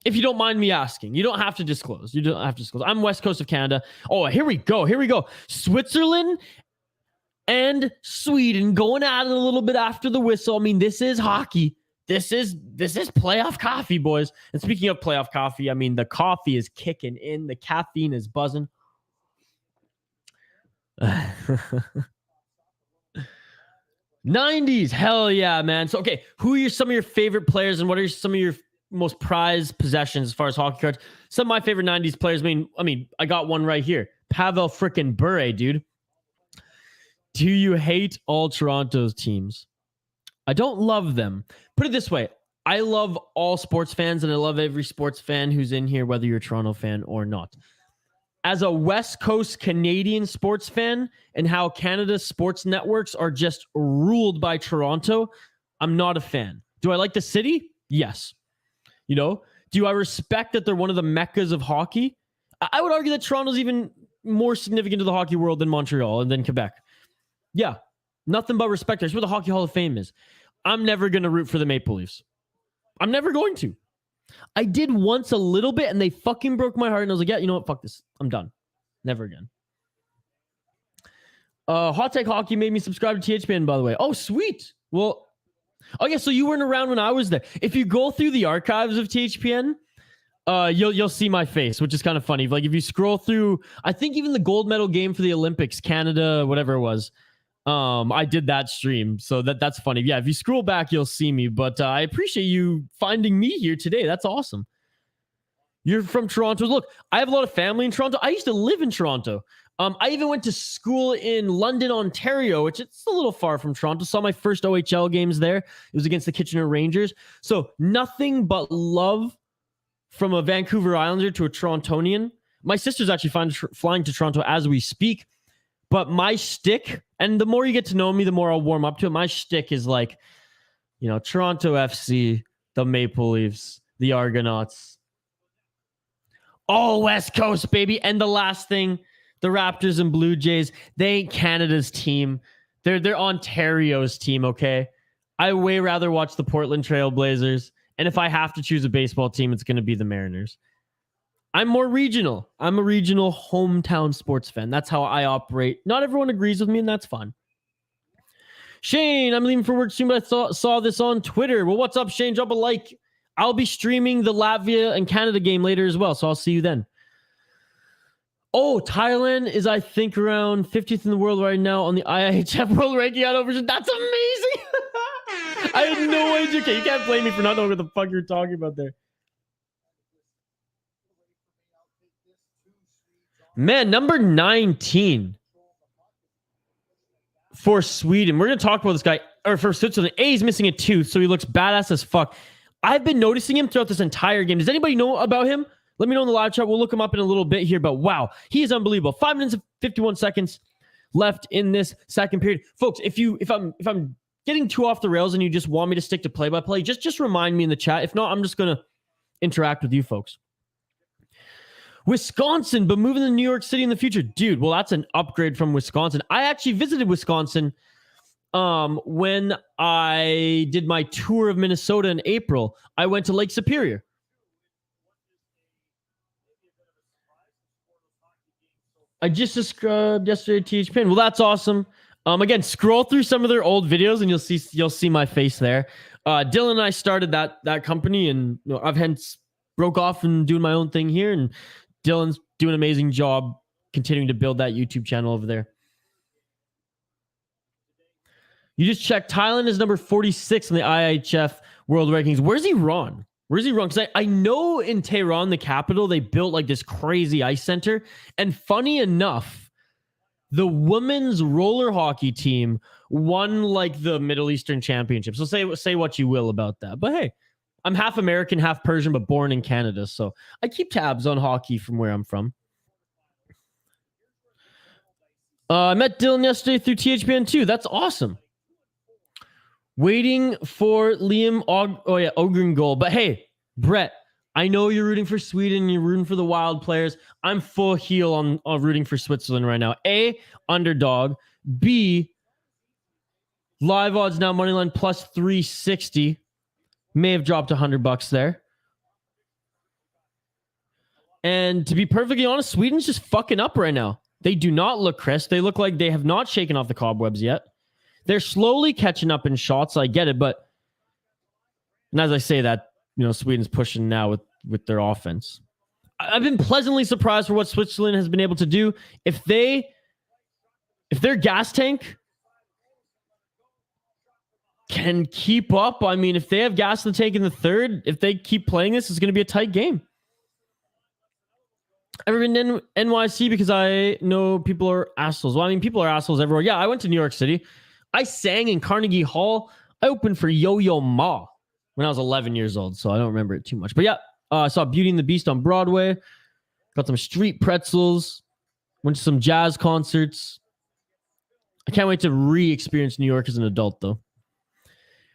If you don't mind me asking. You don't have to disclose. I'm West Coast of Canada. Oh, here we go. Switzerland and Sweden going at it a little bit after the whistle. I mean, this is hockey. This is playoff coffee, boys. And speaking of playoff coffee, I mean, the coffee is kicking in. The caffeine is buzzing. 90s, hell yeah, man. So, okay, who are some of your favorite players and what are some of your most prized possessions as far as hockey cards? Some of my favorite 90s players, I mean, I got one right here. Pavel frickin' Bure, dude. Do you hate all Toronto's teams? I don't love them. Put it this way. I love all sports fans and I love every sports fan who's in here, whether you're a Toronto fan or not. As a West Coast Canadian sports fan and how Canada's sports networks are just ruled by Toronto, I'm not a fan. Do I like the city? Yes. Do I respect that they're one of the meccas of hockey? I would argue that Toronto's even more significant to the hockey world than Montreal and then Quebec. Yeah, nothing but respect. That's where the Hockey Hall of Fame is. I'm never going to root for the Maple Leafs. I'm never going to. I did once a little bit and they fucking broke my heart and I was like, yeah, you know what? Fuck this. I'm done. Never again. Hot Take Hockey made me subscribe to THPN, by the way. Oh, sweet. Well, okay, so you weren't around when I was there. If you go through the archives of THPN, you'll see my face, which is kind of funny. Like if you scroll through, I think even the gold medal game for the Olympics, Canada, whatever it was, I did that stream, so that's funny. Yeah, if you scroll back, you'll see me. But I appreciate you finding me here today. That's awesome. You're from Toronto. Look, I have a lot of family in Toronto. I used to live in Toronto. I even went to school in London, Ontario, which it's a little far from Toronto. Saw my first OHL games there. It was against the Kitchener Rangers. So nothing but love from a Vancouver Islander to a Torontonian. My sister's actually flying to Toronto as we speak. But my shtick, and the more you get to know me, the more I'll warm up to it. My shtick is like, Toronto FC, the Maple Leafs, the Argonauts. All West Coast, baby. And the last thing, the Raptors and Blue Jays, they ain't Canada's team. They're Ontario's team, okay? I way rather watch the Portland Trail Blazers. And if I have to choose a baseball team, it's going to be the Mariners. I'm more regional. I'm a regional hometown sports fan. That's how I operate. Not everyone agrees with me, and that's fine. Shane, I'm leaving for work soon, but I saw this on Twitter. Well, what's up, Shane? Drop a like. I'll be streaming the Latvia and Canada game later as well, so I'll see you then. Oh, Thailand is, I think, around 50th in the world right now on the IIHF World Ranking Auto version. That's amazing. I had no idea. Okay, you can't blame me for not knowing what the fuck you're talking about there. Man, number 19 for Sweden. We're going to talk about this guy. Or for Switzerland. A, he's missing a tooth, so he looks badass as fuck. I've been noticing him throughout this entire game. Does anybody know about him? Let me know in the live chat. We'll look him up in a little bit here. But wow, he is unbelievable. 5 minutes and 51 seconds left in this second period. Folks, if I'm getting too off the rails and you just want me to stick to play-by-play, just remind me in the chat. If not, I'm just going to interact with you folks. Wisconsin, but moving to New York City in the future. Dude, well, that's an upgrade from Wisconsin. I actually visited Wisconsin when I did my tour of Minnesota in April. I went to Lake Superior. I just described yesterday THPN. Well, that's awesome. Again, scroll through some of their old videos and you'll see my face there. Dylan and I started that company, and I've hence broke off and doing my own thing here. And Dylan's doing an amazing job continuing to build that YouTube channel over there. You just checked. Thailand is number 46 in the IIHF World Rankings. Where's Iran? Because I know in Tehran, the capital, they built like this crazy ice center. And funny enough, the women's roller hockey team won like the Middle Eastern Championship. So say what you will about that. But hey, I'm half American, half Persian, but born in Canada. So I keep tabs on hockey from where I'm from. I met Dylan yesterday through THPN too. That's awesome. Waiting for Liam Ogren goal. But hey, Brett, I know you're rooting for Sweden. You're rooting for the Wild players. I'm full heel on rooting for Switzerland right now. A, underdog. B, live odds now, moneyline plus 360. May have dropped $100 there. And to be perfectly honest, Sweden's just fucking up right now. They do not look crisp. They look like they have not shaken off the cobwebs yet. They're slowly catching up in shots. I get it, but and as I say that, Sweden's pushing now with their offense. I've been pleasantly surprised for what Switzerland has been able to do. If their gas tank can keep up, I mean, if they have gas in the tank in the third, if they keep playing this, it's going to be a tight game. I've ever been in NYC because I know people are assholes. Well, I mean, people are assholes everywhere. Yeah, I went to New York City. I sang in Carnegie Hall. I opened for Yo-Yo Ma when I was 11 years old, so I don't remember it too much. But yeah, I saw Beauty and the Beast on Broadway. Got some street pretzels. Went to some jazz concerts. I can't wait to re-experience New York as an adult, though.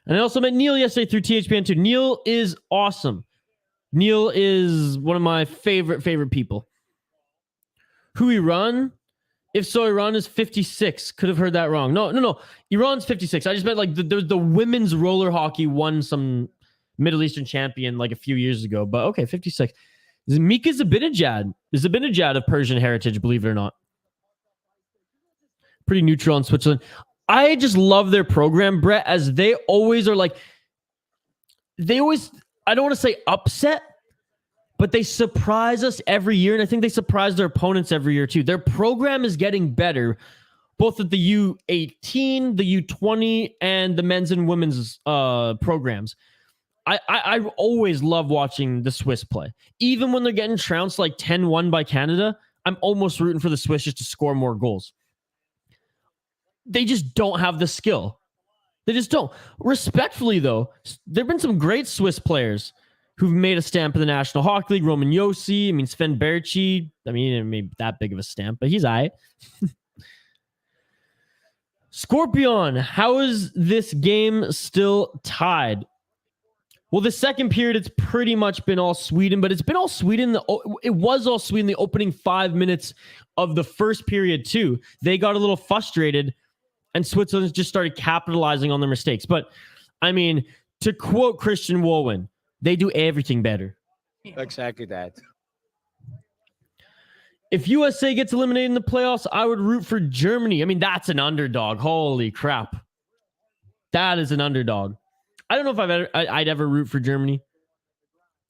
And I also met Neil yesterday through THPN too. Neil is awesome. Neil is one of my favorite people. Who Iran? If so, Iran is 56. Could have heard that wrong. No. Iran's 56. I just meant like the women's roller hockey won some Middle Eastern champion like a few years ago. But okay, 56. Mika Zabinajad is Zabinajad of Persian heritage, believe it or not. Pretty neutral in Switzerland. I just love their program, Brett, as they always are like, I don't want to say upset, but they surprise us every year, and I think they surprise their opponents every year too. Their program is getting better, both at the U18, the U20, and the men's and women's programs. I always love watching the Swiss play. Even when they're getting trounced like 10-1 by Canada, I'm almost rooting for the Swiss just to score more goals. They just don't have the skill. They just don't. Respectfully, though, there have been some great Swiss players who've made a stamp in the National Hockey League. Roman Josi, Sven Berchi. He didn't make that big of a stamp, but he's all right. Scorpion, how is this game still tied? Well, the second period, it's pretty much been all Sweden, but it's been all Sweden. It was all Sweden the opening 5 minutes of the first period, too. They got a little frustrated And Switzerland just started capitalizing on their mistakes. But, I mean, to quote Christian Woolwin, they do everything better. Exactly that. If USA gets eliminated in the playoffs, I would root for Germany. I mean, that's an underdog. Holy crap. That is an underdog. I don't know if I'd ever root for Germany.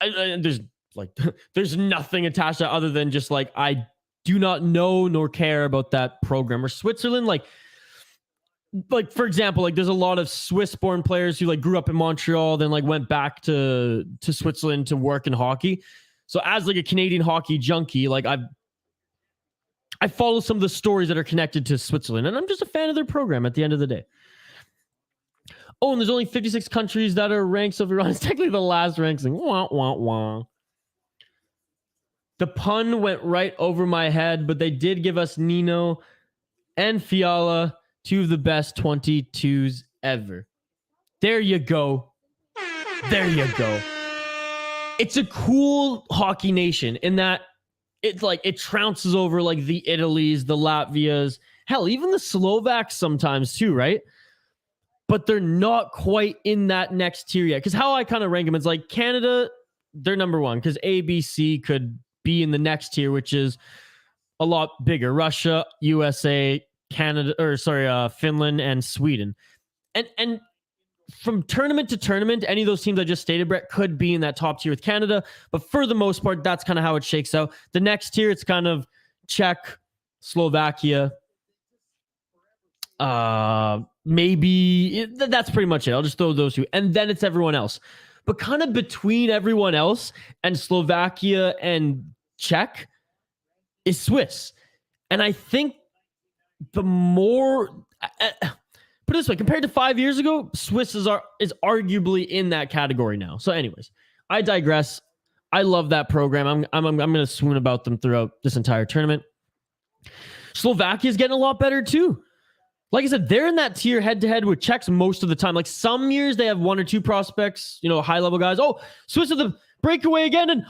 There's nothing attached to that other than just like, I do not know nor care about that program. Or Switzerland, like for example, like there's a lot of Swiss-born players who like grew up in Montreal, then like went back to Switzerland to work in hockey. So as like a Canadian hockey junkie, like I follow some of the stories that are connected to Switzerland, and I'm just a fan of their program at the end of the day. Oh, and there's only 56 countries that are ranked, so if Iran is technically the last ranking. Wah, wah, wah. The pun went right over my head, but they did give us Nino and Fiala, two of the best 22s ever. There you go. There you go. It's a cool hockey nation in that it's like it trounces over like the Italies, the Latvias, hell, even the Slovaks sometimes too, right? But they're not quite in that next tier yet. Because how I kind of rank them, it's like Canada, they're number one because ABC could be in the next tier, which is a lot bigger. Russia, USA, Finland, and Sweden. And from tournament to tournament, any of those teams I just stated, Brett, could be in that top tier with Canada. But for the most part, that's kind of how it shakes out. The next tier, it's kind of Czech, Slovakia. Maybe that's pretty much it. I'll just throw those two. And then it's everyone else. But kind of between everyone else and Slovakia and Czech is Swiss. And I think the more... put it this way, compared to 5 years ago, Swiss is arguably in that category now. So anyways, I digress. I love that program. I'm going to swoon about them throughout this entire tournament. Slovakia is getting a lot better too. Like I said, they're in that tier head-to-head with Czechs most of the time. Like some years they have one or two prospects, high-level guys. Oh, Swiss with the breakaway again, and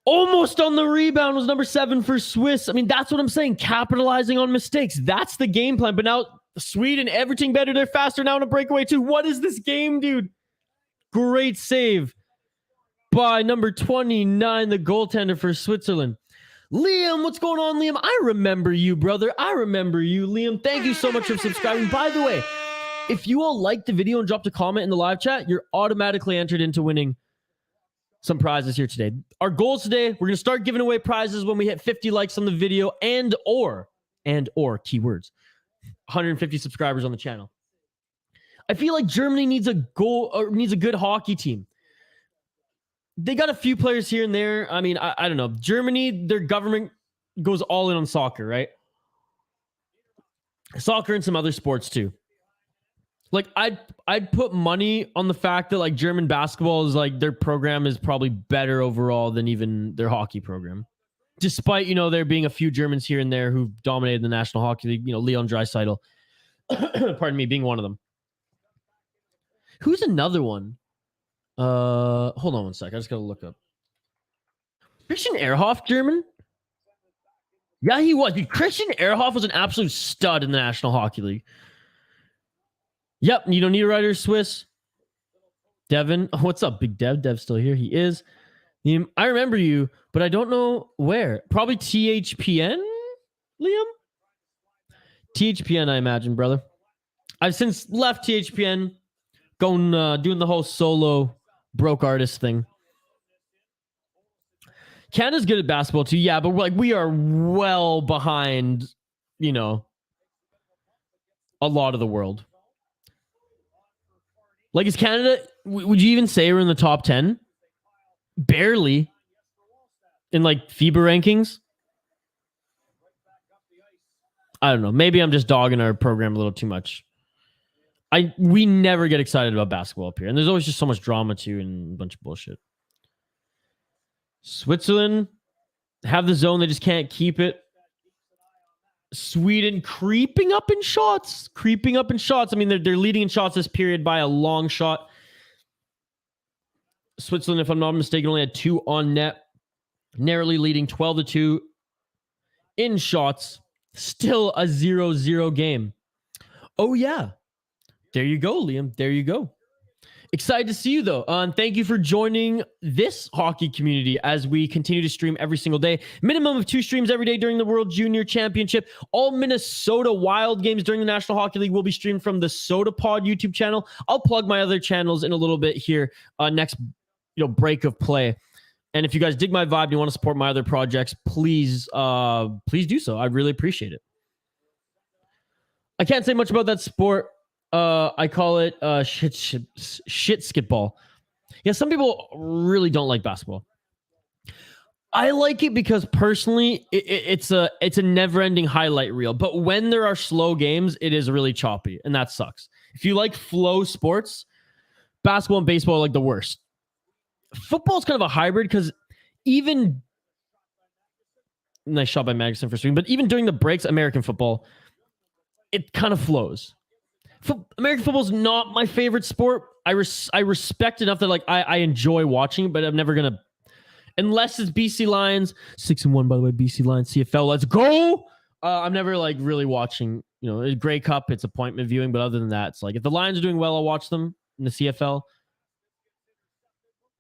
almost on the rebound was number 7 for Swiss. I mean, that's what I'm saying. Capitalizing on mistakes. That's the game plan. But now Sweden, everything better. They're faster now in a breakaway too. What is this game, dude? Great save by number 29, the goaltender for Switzerland. Liam, what's going on, Liam? I remember you, brother. I remember you, Liam. Thank you so much for subscribing. By the way, if you all liked the video and dropped a comment in the live chat, you're automatically entered into winning some prizes here today. Our goals today, we're going to start giving away prizes when we hit 50 likes on the video and or keywords, 150 subscribers on the channel. I feel like Germany needs a good hockey team. They got a few players here and there. I mean, I don't know. Germany, their government goes all in on soccer, right? Soccer and some other sports too. Like I'd put money on the fact that like German basketball is like their program is probably better overall than even their hockey program. Despite, there being a few Germans here and there who've dominated the National Hockey League, Leon Draisaitl, pardon me, being one of them. Who's another one? Hold on one sec. I just gotta look up. Christian Ehrhoff, German? Yeah, he was. Dude, Christian Ehrhoff was an absolute stud in the National Hockey League. Yep, you don't need a writer, Swiss. Devin, what's up, Big Dev? Dev's still here. He is. I remember you, but I don't know where. Probably THPN, Liam? THPN, I imagine, brother. I've since left THPN, going doing the whole solo broke artist thing. Canada's good at basketball too, yeah, but we are well behind, a lot of the world. Like, is Canada, would you even say we're in the top 10? Barely. In FIBA rankings? I don't know. Maybe I'm just dogging our program a little too much. We never get excited about basketball up here. And there's always just so much drama too and a bunch of bullshit. Switzerland have the zone. They just can't keep it. Sweden creeping up in shots. I mean, they're leading in shots this period by a long shot. Switzerland, if I'm not mistaken, only had 2 on net. Narrowly leading 12-2 in shots. Still a 0-0 game. Oh, yeah. There you go, Liam. There you go. Excited to see you, though. And thank you for joining this hockey community as we continue to stream every single day. Minimum of 2 streams every day during the World Junior Championship. All Minnesota Wild games during the National Hockey League will be streamed from the Soda Pod YouTube channel. I'll plug my other channels in a little bit here next break of play. And if you guys dig my vibe and you want to support my other projects, please do so. I'd really appreciate it. I can't say much about that sport. I call it shit skitball. Yeah, some people really don't like basketball. I like it because personally, it's a never-ending highlight reel. But when there are slow games, it is really choppy, and that sucks. If you like flow sports, basketball and baseball are like the worst. Football is kind of a hybrid because even nice shot by Magnuson for swing, but even during the breaks, American football, it kind of flows. American football is not my favorite sport. I respect enough that I enjoy watching, but I'm never gonna, unless it's BC Lions 6-1 by the way. BC Lions CFL, let's go. I'm never really watching. Grey Cup, it's appointment viewing, but other than that, it's if the Lions are doing well, I'll watch them in the CFL.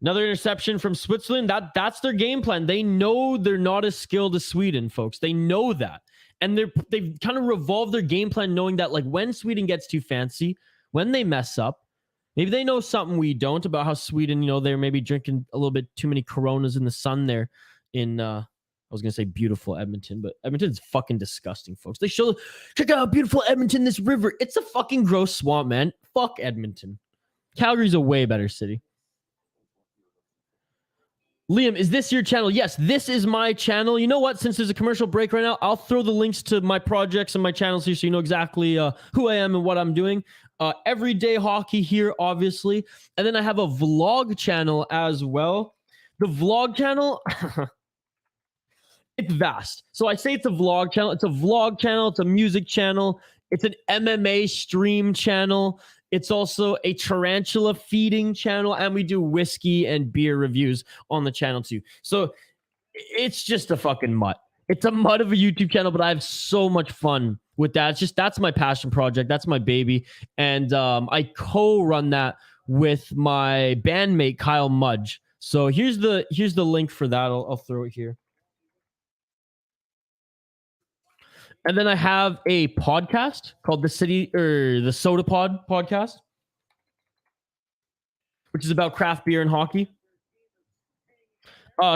Another interception from Switzerland. That's their game plan. They know they're not as skilled as Sweden, folks. They know that. And they've kind of revolved their game plan knowing that when Sweden gets too fancy, when they mess up, maybe they know something we don't about how Sweden, they're maybe drinking a little bit too many Coronas in the sun there in, I was going to say beautiful Edmonton, but Edmonton's fucking disgusting, folks. Check out how beautiful Edmonton, this river. It's a fucking gross swamp, man. Fuck Edmonton. Calgary's a way better city. Liam, is this your channel? Yes, this is my channel. You know what? Since there's a commercial break right now, I'll throw the links to my projects and my channels here so you know exactly who I am and what I'm doing. Everyday hockey here, obviously. And then I have a vlog channel as well. The vlog channel, it's vast. So I say it's a vlog channel. It's a vlog channel. It's a music channel. It's an MMA stream channel. It's also a tarantula feeding channel, and we do whiskey and beer reviews on the channel too. So it's just a fucking mutt. It's a mutt of a YouTube channel, but I have so much fun with that. That's my passion project. That's my baby. And I co-run that with my bandmate, Kyle Mudge. So here's the link for that. I'll throw it here. And then I have a podcast called the Soda Pod podcast, which is about craft beer and hockey.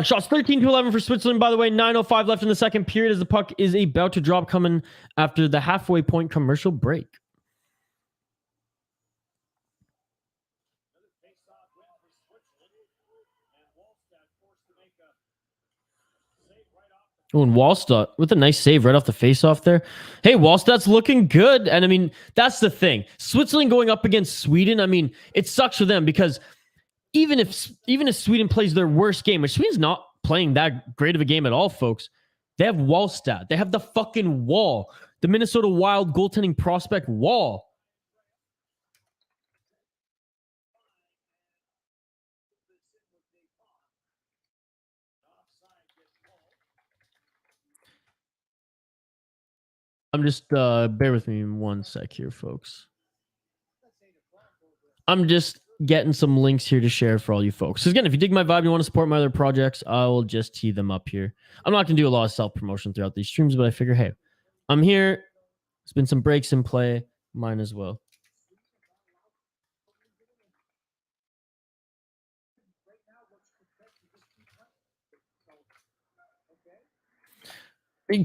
Shots 13-11 for Switzerland, by the way. 9:05 left in the second period as the puck is about to drop, coming after the halfway point commercial break. Oh, and Wallstadt with a nice save right off the face-off there. Hey, Wallstadt's looking good. And I mean, that's the thing. Switzerland going up against Sweden, I mean, it sucks for them because even if Sweden plays their worst game, which Sweden's not playing that great of a game at all, folks, they have Wallstadt. They have the fucking Wall. The Minnesota Wild goaltending prospect Wall. I'm just, bear with me one sec here, folks. I'm just getting some links here to share for all you folks. So again, if you dig my vibe, you want to support my other projects, I will just tee them up here. I'm not going to do a lot of self-promotion throughout these streams, but I figure, hey, I'm here. There's been some breaks in play. Mine as well.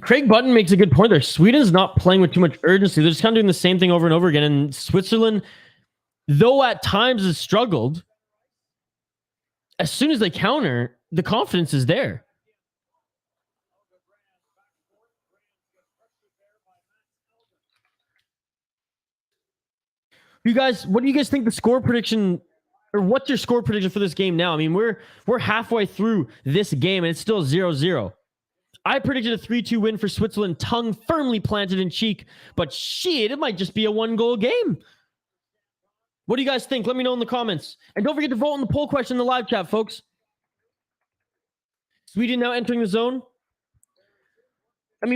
Craig Button makes a good point there. Sweden's not playing with too much urgency. They're just kind of doing the same thing over and over again. And Switzerland, though at times has struggled, as soon as they counter, the confidence is there. You guys, what do you guys think the score prediction, or what's your score prediction for this game now? I mean, we're halfway through this game and it's still 0-0. I predicted a 3-2 win for Switzerland, tongue firmly planted in cheek, but shit, it might just be a 1-goal game. What do you guys think? Let me know in the comments. And don't forget to vote on the poll question in the live chat, folks. Sweden now entering the zone.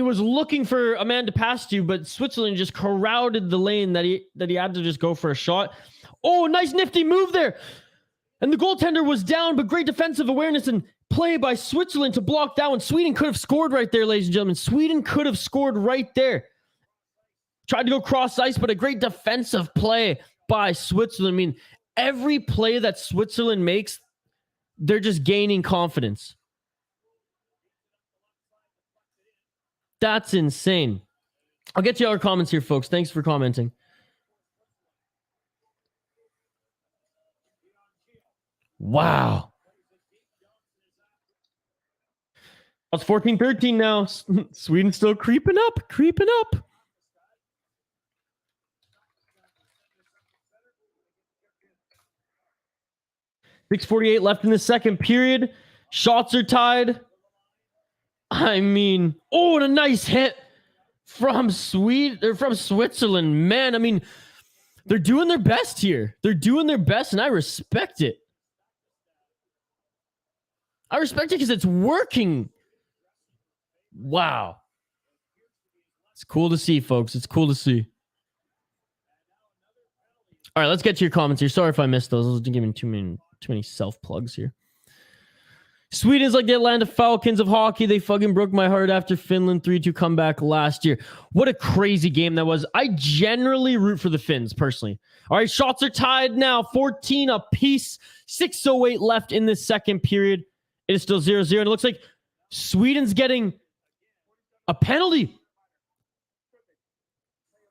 was looking for a man to pass to, but Switzerland just crowded the lane that he had to just go for a shot. Oh, nice nifty move there. And the goaltender was down, but great defensive awareness and play by Switzerland to block that one. Sweden could have scored right there, ladies and gentlemen. Sweden could have scored right there. Tried to go cross ice, but a great defensive play by Switzerland. I mean, every play that Switzerland makes, they're just gaining confidence. That's insane. I'll get to your comments here, folks. Thanks for commenting. Wow. It's 14-13 now. Sweden still creeping up. 6:48 left in the second period. Shots are tied. I mean, oh, and a nice hit from Switzerland. Man, I mean, they're doing their best here. They're doing their best, and I respect it. I respect it because it's working. Wow. It's cool to see, folks. It's cool to see. All right, let's get to your comments here. Sorry if I missed those. I was giving too many self-plugs here. Sweden's like the Atlanta Falcons of hockey. They fucking broke my heart after Finland 3-2 comeback last year. What a crazy game that was. I generally root for the Finns, personally. All right, shots are tied now. 14 apiece. 6:08 left in the second period. It is still 0-0. And it looks like Sweden's getting a penalty.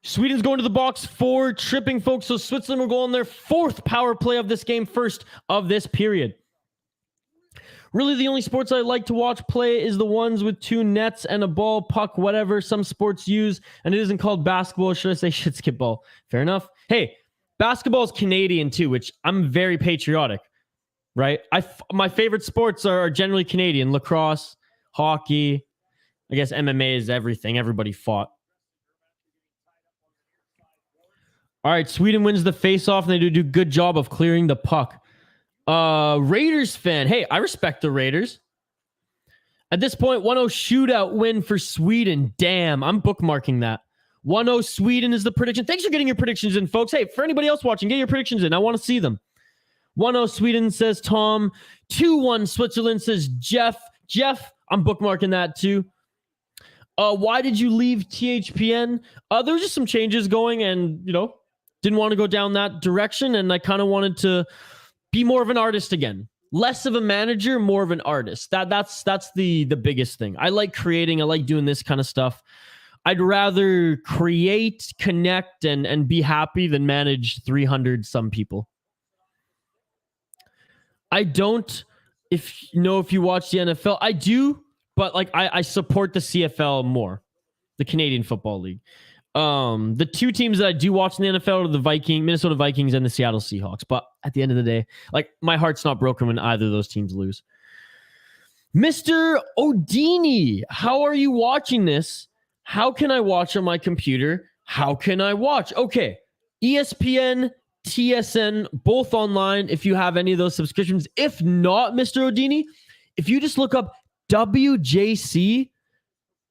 Sweden's going to the box for tripping, folks. So Switzerland will go on their fourth power play of this game, first of this period. Really, the only sports I like to watch play is the ones with two nets and a ball, puck, whatever some sports use, and it isn't called basketball. Should I say shit skip ball? Fair enough. Hey, basketball is Canadian too, which I'm very patriotic, right? My favorite sports are generally Canadian. Lacrosse, hockey, I guess MMA is everything. Everybody fought. All right, Sweden wins the face-off, and they do a good job of clearing the puck. Raiders fan. Hey, I respect the Raiders. At this point, 1-0 shootout win for Sweden. Damn, I'm bookmarking that. 1-0 Sweden is the prediction. Thanks for getting your predictions in, folks. Hey, for anybody else watching, get your predictions in. I want to see them. 1-0 Sweden, says Tom. 2-1 Switzerland, says Jeff. Jeff, I'm bookmarking that too. Why did you leave THPN? There were just some changes going and, didn't want to go down that direction. And I kind of wanted to be more of an artist again. Less of a manager, more of an artist. That's the biggest thing. I like creating. I like doing this kind of stuff. I'd rather create, connect, and be happy than manage 300 some people. I don't, if you watch the NFL, I do, but I support the CFL more, the Canadian Football League. The two teams that I do watch in the NFL are the Minnesota Vikings and the Seattle Seahawks. But at the end of the day, my heart's not broken when either of those teams lose. Mr. Odini, how are you watching this? How can I watch on my computer? How can I watch? Okay, ESPN, TSN, both online if you have any of those subscriptions. If not, Mr. Odini, if you just look up WJC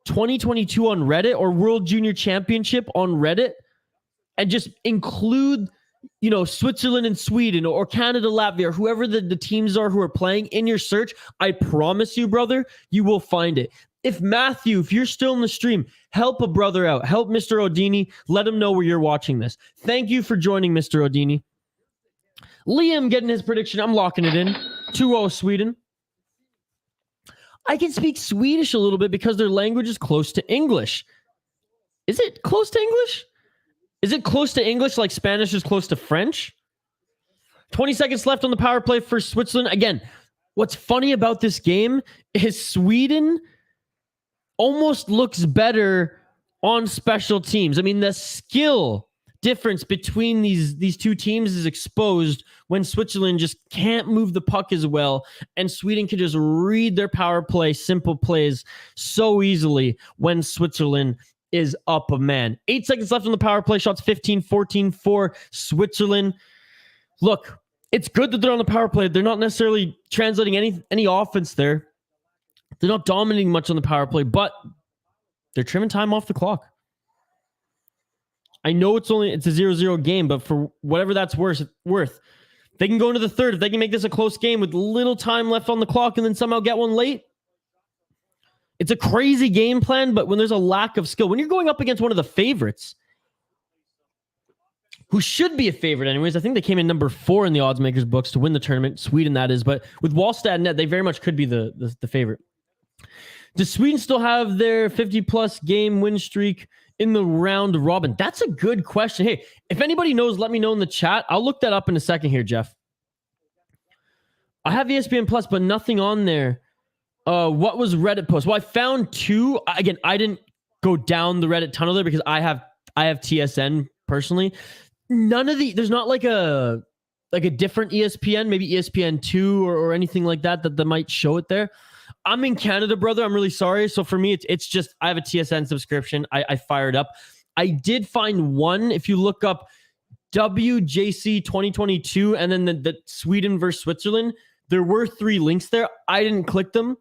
2022 on Reddit or World Junior Championship on Reddit and just include, Switzerland and Sweden or Canada, Latvia, or whoever the teams are who are playing in your search, I promise you, brother, you will find it. If you're still in the stream, help a brother out. Help Mr. Odini. Let him know where you're watching this. Thank you for joining, Mr. Odini. Liam getting his prediction. I'm locking it in. 2-0 Sweden. I can speak Swedish a little bit because their language is close to English. Is it close to English? Is it close to English like Spanish is close to French? 20 seconds left on the power play for Switzerland. Again, what's funny about this game is Sweden almost looks better on special teams. I mean, the skill difference between these two teams is exposed when Switzerland just can't move the puck as well, and Sweden can just read their power play, simple plays so easily when Switzerland is up a man. 8 seconds left on the power play. Shots 15-14 for Switzerland. Look, it's good that they're on the power play. They're not necessarily translating any offense there. They're not dominating much on the power play, but They're trimming time off the clock. I know it's a 0-0 game, but for whatever that's worth, they can go into the third. If they can make this a close game with little time left on the clock and then somehow get one late, it's a crazy game plan, but when there's a lack of skill, when you're going up against one of the favorites, who should be a favorite anyways, I think they came in number 4 in the odds makers books to win the tournament. Sweden, that is. But with Wallstad net, they very much could be the favorite. Does Sweden still have their 50-plus game win streak in the round robin? That's a good question. Hey, if anybody knows, let me know in the chat. I'll look that up in a second here, Jeff. I have ESPN Plus, but nothing on there. What was Reddit post? Well, I found 2. Again, I didn't go down the Reddit tunnel there because I have TSN personally. None of there's not like a different ESPN, maybe ESPN 2 or anything like that might show it there. I'm in Canada, brother. I'm really sorry. So for me, it's just I have a TSN subscription. I fired up. I did find one. If you look up WJC 2022 and then the Sweden versus Switzerland, there were 3 links there. I didn't click them.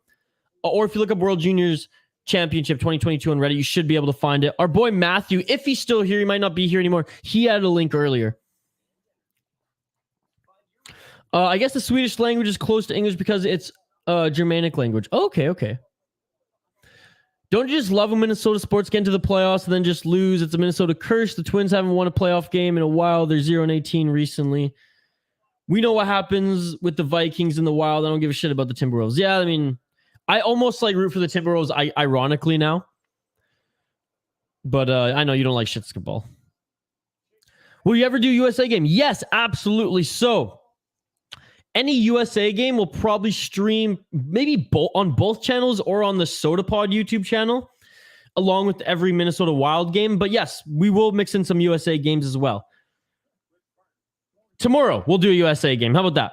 Or if you look up World Juniors Championship 2022 on Reddit, you should be able to find it. Our boy Matthew, if he's still here, he might not be here anymore. He had a link earlier. I guess the Swedish language is close to English because it's Germanic language. Okay. Don't you just love when Minnesota sports get into the playoffs and then just lose? It's a Minnesota curse. The Twins haven't won a playoff game in a while. They're 0-18 recently. We know what happens with the Vikings in the Wild. I don't give a shit about the Timberwolves. Yeah, I mean, I almost like root for the Timberwolves, ironically now. But I know you don't like shit ball. Will you ever do USA game? Yes, absolutely. So any USA game will probably stream maybe on both channels or on the SodaPod YouTube channel, along with every Minnesota Wild game. But yes, we will mix in some USA games as well. Tomorrow, we'll do a USA game. How about that?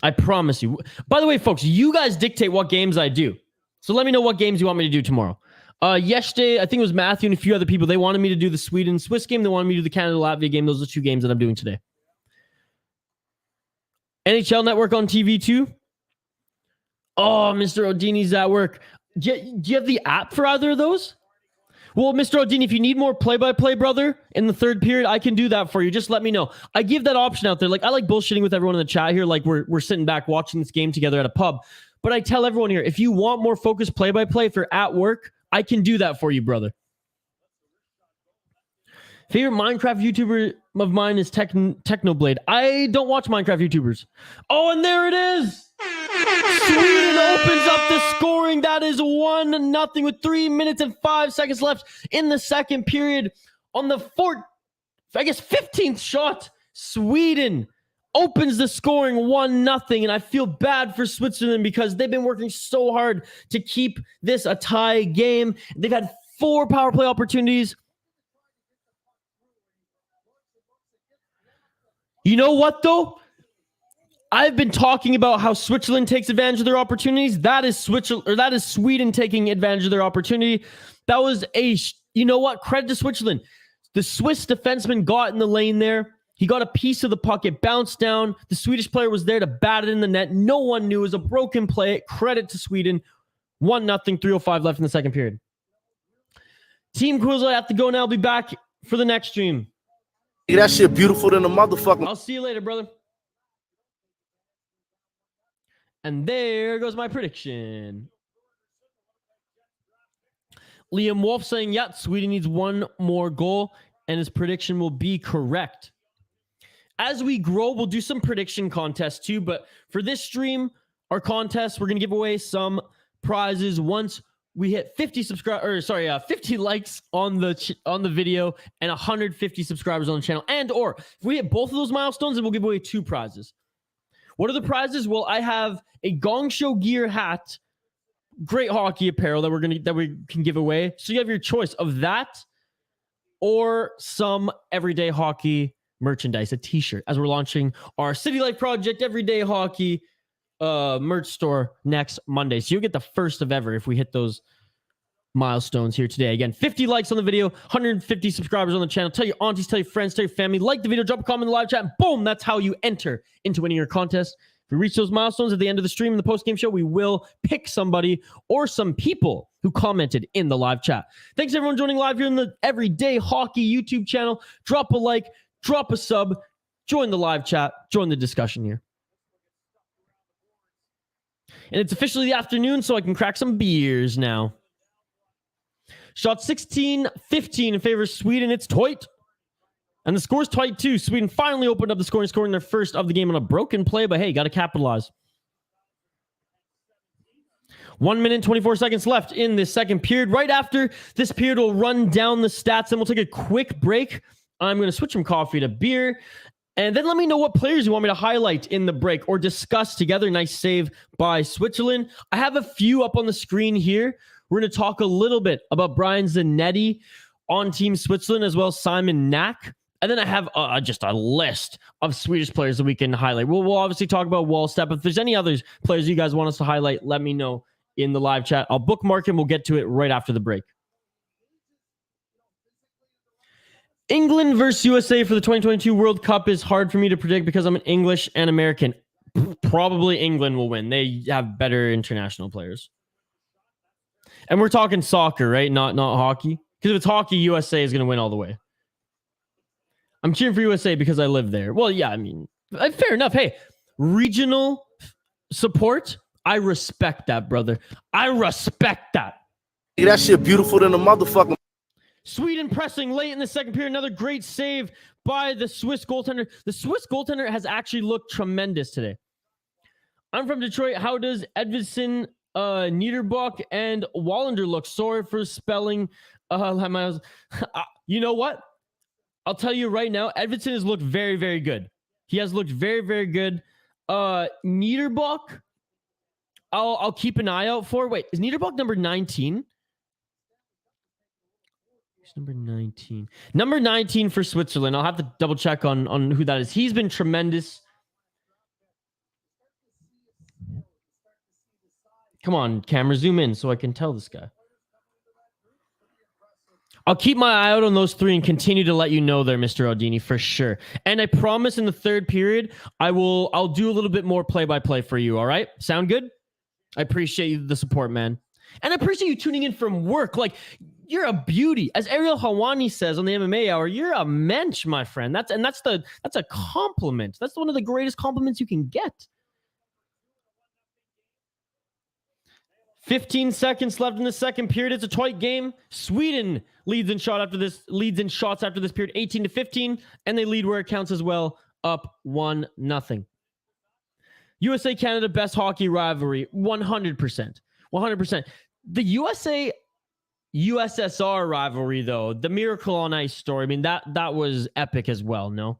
I promise you. By the way, folks, you guys dictate what games I do. So let me know what games you want me to do tomorrow. Yesterday, I think it was Matthew and a few other people. They wanted me to do the Sweden-Swiss game. They wanted me to do the Canada-Latvia game. Those are 2 games that I'm doing today. NHL Network on TV too. Oh, Mr. Odini's at work. Do you have the app for either of those? Well, Mr. Odini, if you need more play-by-play, brother, in the third period, I can do that for you. Just let me know. I give that option out there. Like, I like bullshitting with everyone in the chat here. Like, we're sitting back watching this game together at a pub. But I tell everyone here, if you want more focused play-by-play, if you're at work, I can do that for you, brother. Favorite Minecraft YouTuber of mine is Technoblade. I don't watch Minecraft YouTubers. Oh, and there it is. Sweden opens up the scoring. That is 1-0 with 3 minutes and 5 seconds left in the second period. On the 15th shot, Sweden opens the scoring 1-0. And I feel bad for Switzerland because they've been working so hard to keep this a tie game. They've had 4 power play opportunities. You know what, though? I've been talking about how Switzerland takes advantage of their opportunities. That is Sweden taking advantage of their opportunity. That was you know what? Credit to Switzerland. The Swiss defenseman got in the lane there. He got a piece of the puck. It bounced down. The Swedish player was there to bat it in the net. No one knew it was a broken play. Credit to Sweden. 1-0, 3:05 left in the second period. Team Quizzo, I have to go now. I'll be back for the next stream. That shit beautiful than a motherfucker. I'll see you later, brother. And there goes my prediction. Liam Wolf saying, yeah, Sweden needs 1 more goal, and his prediction will be correct. As we grow, we'll do some prediction contests too, but for this stream, our contest, we're going to give away some prizes once we hit 50 likes on the video and 150 subscribers on the channel. And or if we hit both of those milestones, then we'll give away 2 prizes. What are the prizes? Well, I have a Gong Show gear hat, great hockey apparel that we can give away. So you have your choice of that or some everyday hockey merchandise, a t-shirt, as we're launching our City Life Project Everyday Hockey merch store next Monday. So you'll get the first of ever if we hit those milestones here today. Again, 50 likes on the video, 150 subscribers on the channel. Tell your aunties, tell your friends, tell your family, like the video, drop a comment in the live chat, and boom, that's how you enter into winning your contest. If we reach those milestones at the end of the stream in the post-game show, we will pick somebody or some people who who commented in the live chat. Thanks everyone joining live here in the Everyday Hockey YouTube channel. Drop a like, drop a sub, join the live chat, join the discussion here. And it's officially the afternoon, so I can crack some beers now. Shot 16-15 in favor of Sweden. It's tight. And the score's tight too. Sweden finally opened up the scoring their first of the game on a broken play, but hey, got to capitalize. 1 minute, 24 seconds left in this second period. Right after this period, we'll run down the stats and we'll take a quick break. I'm going to switch from coffee to beer. And then let me know what players you want me to highlight in the break or discuss together. Nice save by Switzerland. I have a few up on the screen here. We're going to talk a little bit about Brian Zanetti on Team Switzerland, as well as Simon Knack. And then I have just a list of Swedish players that we can highlight. We'll obviously talk about Wallstedt. If there's any other players you guys want us to highlight, let me know in the live chat. I'll bookmark and we'll get to it right after the break. England versus USA for the 2022 World Cup is hard for me to predict because I'm an English and American. Probably England will win. They have better international players. And we're talking soccer, right? Not hockey. Because if it's hockey, USA is going to win all the way. I'm cheering for USA because I live there. Well, yeah, I mean, fair enough. Hey, regional support, I respect that, brother. I respect that. That shit beautiful than a motherfucking. Sweden pressing late in the second period. Another great save by the Swiss goaltender. The Swiss goaltender has actually looked tremendous today. I'm from Detroit. How does Edmonton, Niederbach, and Wallander look? Sorry for spelling. You know what? I'll tell you right now, Edmonton has looked very, very good. He has looked very, very good. Niederbach, I'll keep an eye out for. Wait, is Niederbach number 19? He's number 19. Number 19 for Switzerland. I'll have to double check on who that is. He's been tremendous. Come on, camera, zoom in so I can tell this guy. I'll keep my eye out on those three and continue to let you know there, Mr. Aldini, for sure. And I promise in the third period, I'll do a little bit more play-by-play for you, all right? Sound good? I appreciate the support, man. And I appreciate you tuning in from work. Like, you're a beauty. As Ariel Hawani says on the MMA Hour, you're a mensch, my friend. That's a compliment. That's one of the greatest compliments you can get. 15 seconds left in the second period. It's a tight game. Sweden leads in shots after this period, 18-15, and they lead where it counts as well, up 1-0. USA Canada best hockey rivalry, 100%. 100%. The USA USSR rivalry, though, the Miracle on Ice story, I mean, that was epic as well, no?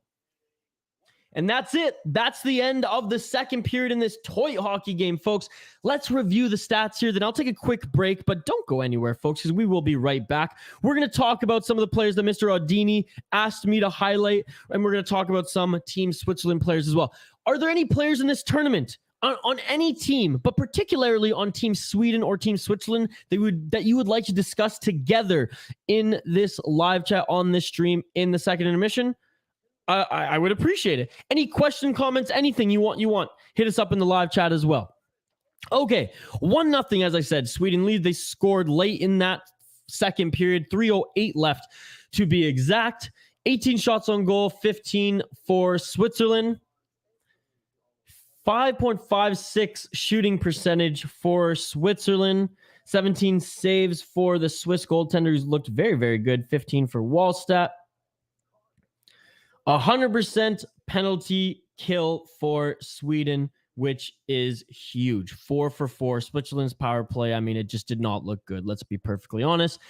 And that's it. That's the end of the second period in this toy hockey game, folks. Let's review the stats here. Then I'll take a quick break, but don't go anywhere, folks, because we will be right back. We're going to talk about some of the players that Mr. Aldini asked me to highlight, and we're going to talk about some Team Switzerland players as well. Are there any players in this tournament on any team, but particularly on Team Sweden or Team Switzerland that you would like to discuss together in this live chat on this stream in the second intermission? I would appreciate it. Any question, comments, anything you want, hit us up in the live chat as well. Okay, 1-0, as I said, Sweden lead. They scored late in that second period, 3:08 left to be exact. 18 shots on goal, 15 for Switzerland. 5.56 shooting percentage for Switzerland. 17 saves for the Swiss goaltender, who's looked very, very good. 15 for Wallstedt. 100% penalty kill for Sweden, which is huge. 4 for 4. Switzerland's power play, I mean, it just did not look good. Let's be perfectly honest.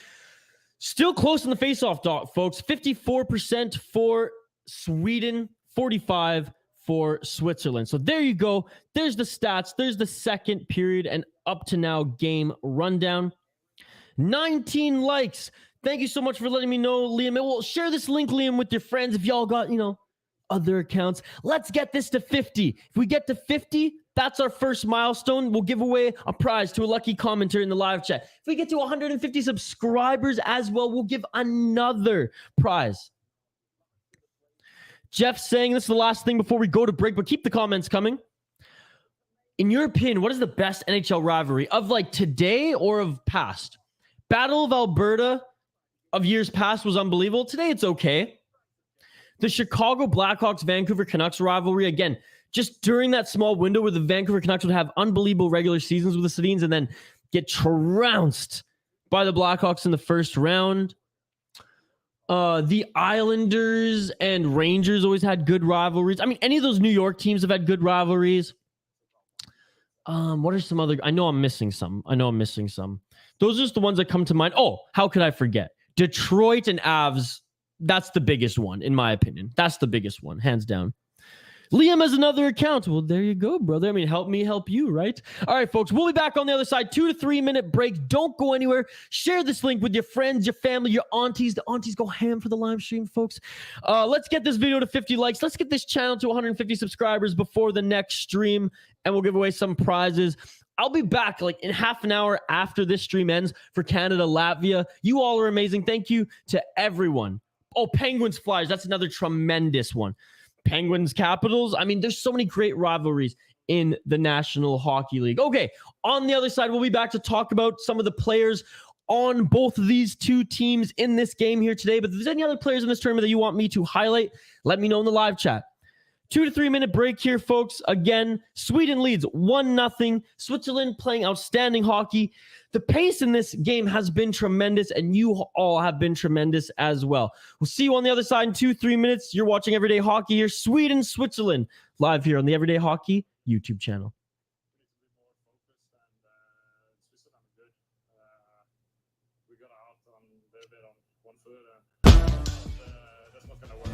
Still close in the faceoff dot, folks. 54% for Sweden, 45 for Switzerland. So there you go. There's the stats. There's the second period and up to now game rundown. 19 likes. Thank you so much for letting me know, Liam. Well, share this link, Liam, with your friends if y'all got, other accounts. Let's get this to 50. If we get to 50, that's our first milestone. We'll give away a prize to a lucky commenter in the live chat. If we get to 150 subscribers as well, we'll give another prize. Jeff saying this is the last thing before we go to break, but keep the comments coming. In your opinion, what is the best NHL rivalry of like today or of past? Battle of Alberta of years past was unbelievable. Today, it's okay. The Chicago Blackhawks Vancouver Canucks rivalry, again, just during that small window where the Vancouver Canucks would have unbelievable regular seasons with the Sedins and then get trounced by the Blackhawks in the first round. The Islanders and Rangers always had good rivalries. I mean, any of those New York teams have had good rivalries. What are some other? I know I'm missing some. Those are just the ones that come to mind. Oh, how could I forget? Detroit and Avs. That's the biggest one, in my opinion. That's the biggest one, hands down. Liam has another account. Well, there you go, brother. I mean, help me help you, right? All right, folks, we'll be back on the other side. 2 to 3 minute break. Don't go anywhere. Share this link with your friends, your family, your aunties. The aunties go ham for the live stream, folks. Let's get this video to 50 likes. Let's get this channel to 150 subscribers before the next stream, and we'll give away some prizes. I'll be back like in half an hour after this stream ends for Canada, Latvia. You all are amazing. Thank you to everyone. Oh, Penguins, Flyers. That's another tremendous one. Penguins, Capitals. I mean, there's so many great rivalries in the National Hockey League. Okay, on the other side, we'll be back to talk about some of the players on both of these two teams in this game here today. But if there's any other players in this tournament that you want me to highlight, let me know in the live chat. 2 to 3 minute break here, folks. Again, Sweden leads 1-0. Switzerland playing outstanding hockey. The pace in this game has been tremendous, and you all have been tremendous as well. We'll see you on the other side in 2-3 minutes. You're watching Everyday Hockey here, Sweden, Switzerland, live here on the Everyday Hockey YouTube channel. We got out on a little bit on one foot, and that's not going to work.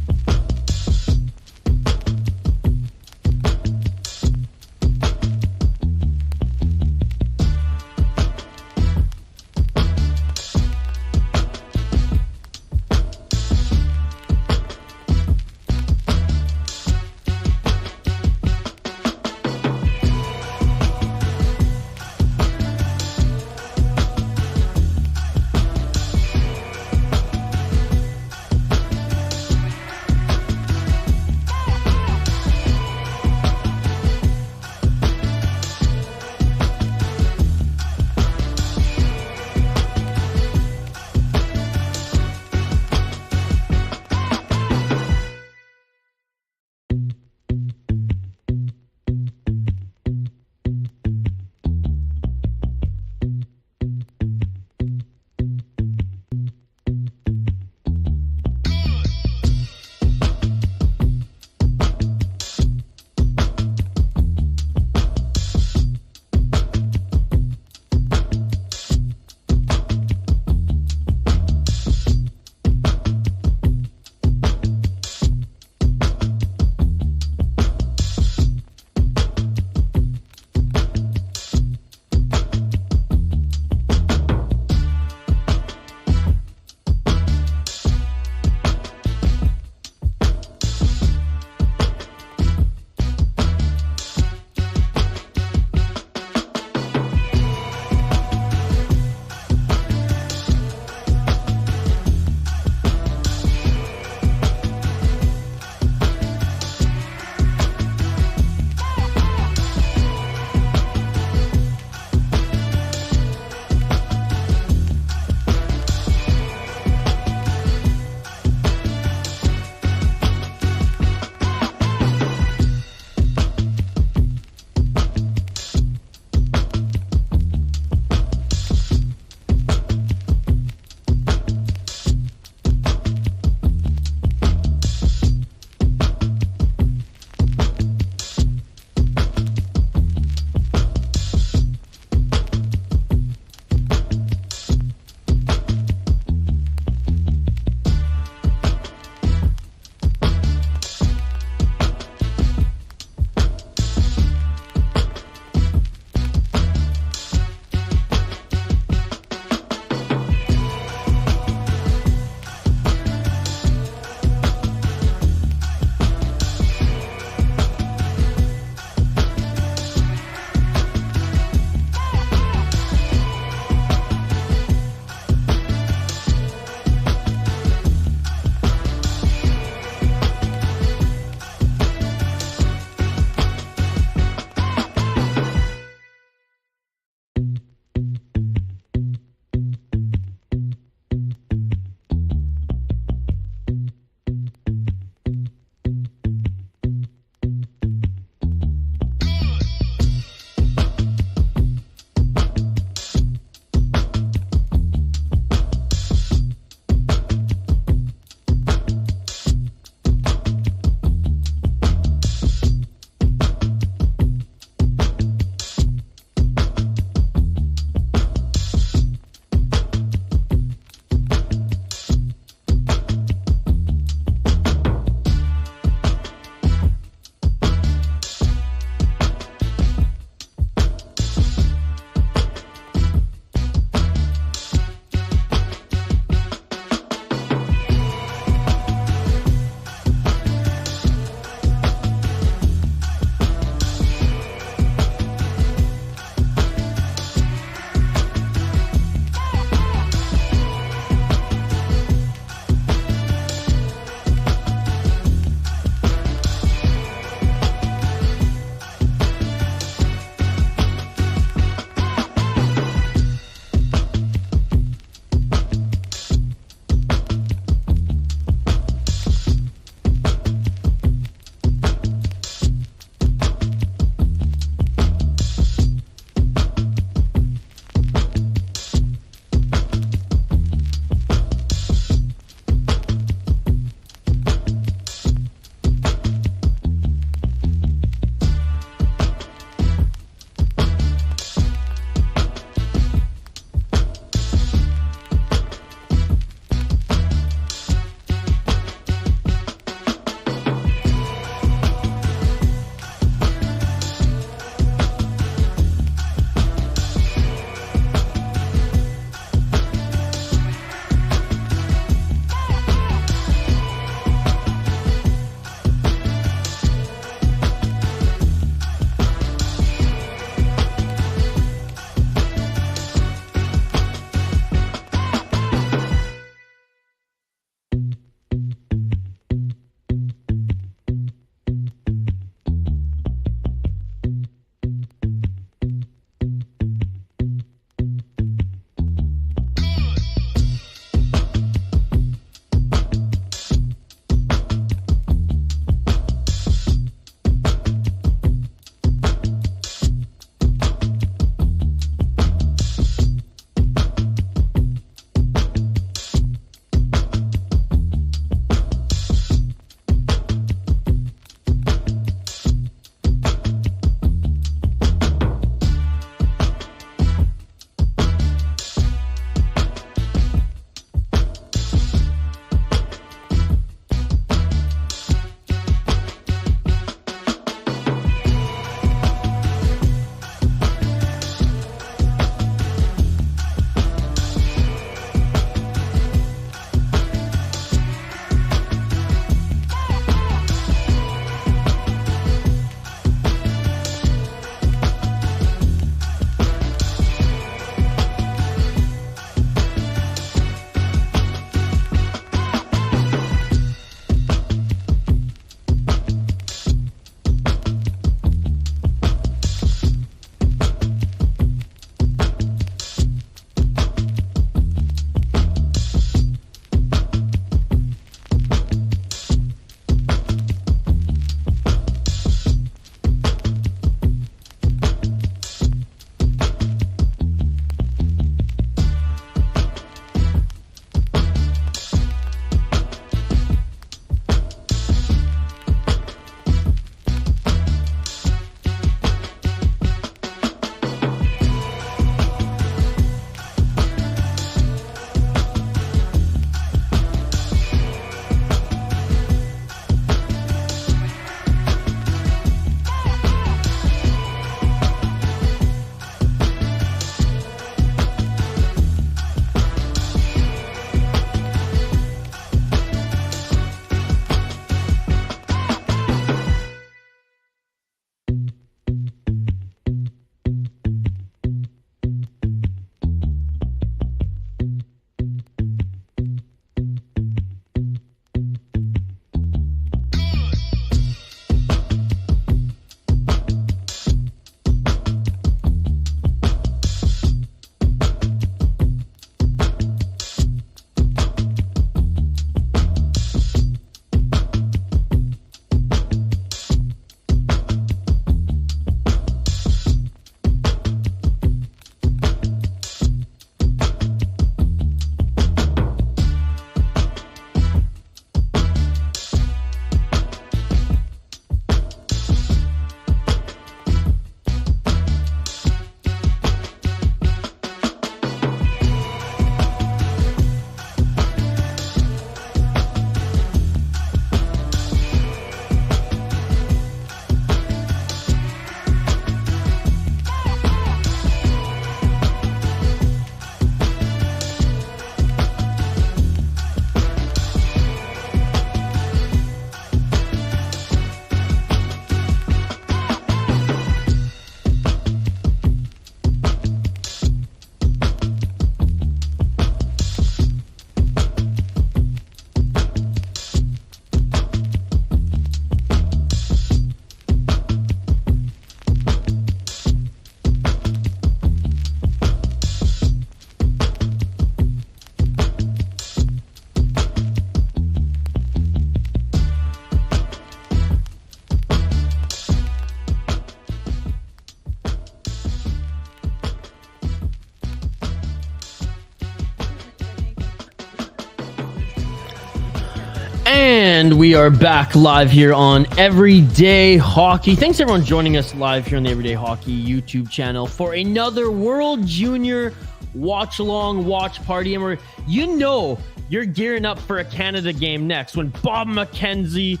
And we are back live here on Everyday Hockey. Thanks everyone joining us live here on the Everyday Hockey YouTube channel for another World Junior watch along watch party. And you're gearing up for a Canada game next when Bob McKenzie,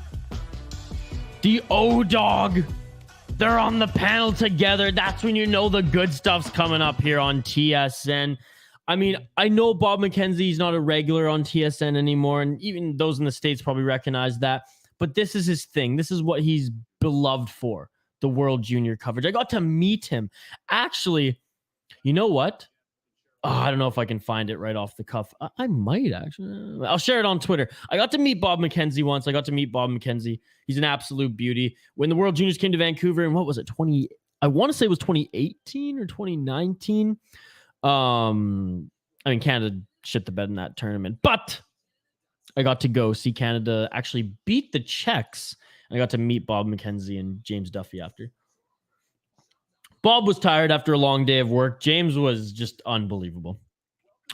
the O-Dog, they're on the panel together. That's when you know the good stuff's coming up here on TSN. I mean, I know Bob McKenzie's not a regular on TSN anymore, and even those in the States probably recognize that. But this is his thing. This is what he's beloved for, the World Junior coverage. I got to meet him. Actually, you know what? Oh, I don't know if I can find it right off the cuff. I might actually. I'll share it on Twitter. I got to meet Bob McKenzie once. He's an absolute beauty. When the World Juniors came to Vancouver, and what was it? I want to say it was 2018 or 2019. I mean, Canada shit the bed in that tournament, but I got to go see Canada actually beat the Czechs. I got to meet Bob McKenzie and James Duffy after. Bob was tired after a long day of work. James was just unbelievable.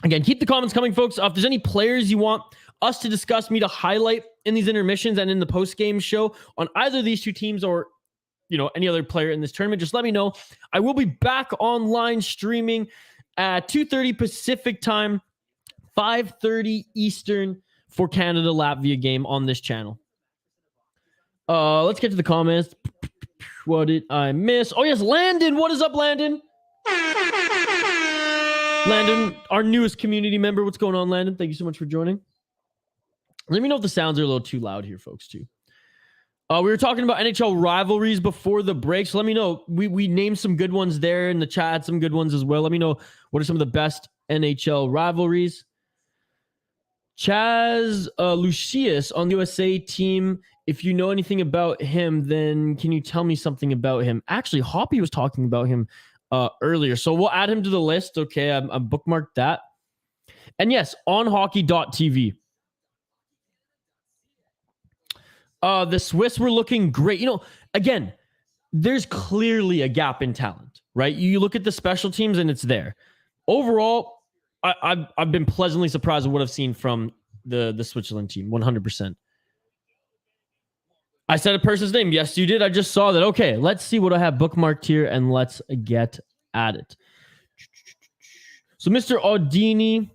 Again, keep the comments coming, folks. If there's any players you want us to discuss, me to highlight in these intermissions and in the post-game show on either of these two teams or, any other player in this tournament, just let me know. I will be back online streaming at 2:30 Pacific time, 5:30 Eastern for Canada-Latvia game on this channel. Let's get to the comments. What did I miss? Oh, yes, Landon. What is up, Landon? Landon, our newest community member. What's going on, Landon? Thank you so much for joining. Let me know if the sounds are a little too loud here, folks, too. We were talking about NHL rivalries before the break, so let me know. We named some good ones there in the chat, some good ones as well. Let me know what are some of the best NHL rivalries. Chaz Lucius on the USA team. If you know anything about him, then can you tell me something about him? Actually, Hoppy was talking about him earlier, so we'll add him to the list. Okay, I bookmarked that. And yes, on hockey.tv. The Swiss were looking great. Again, there's clearly a gap in talent, right? You look at the special teams and it's there. Overall, I've been pleasantly surprised with what I've seen from the Switzerland team, 100%. I said a person's name. Yes, you did. I just saw that. Okay, let's see what I have bookmarked here and let's get at it. So Mr. Audini,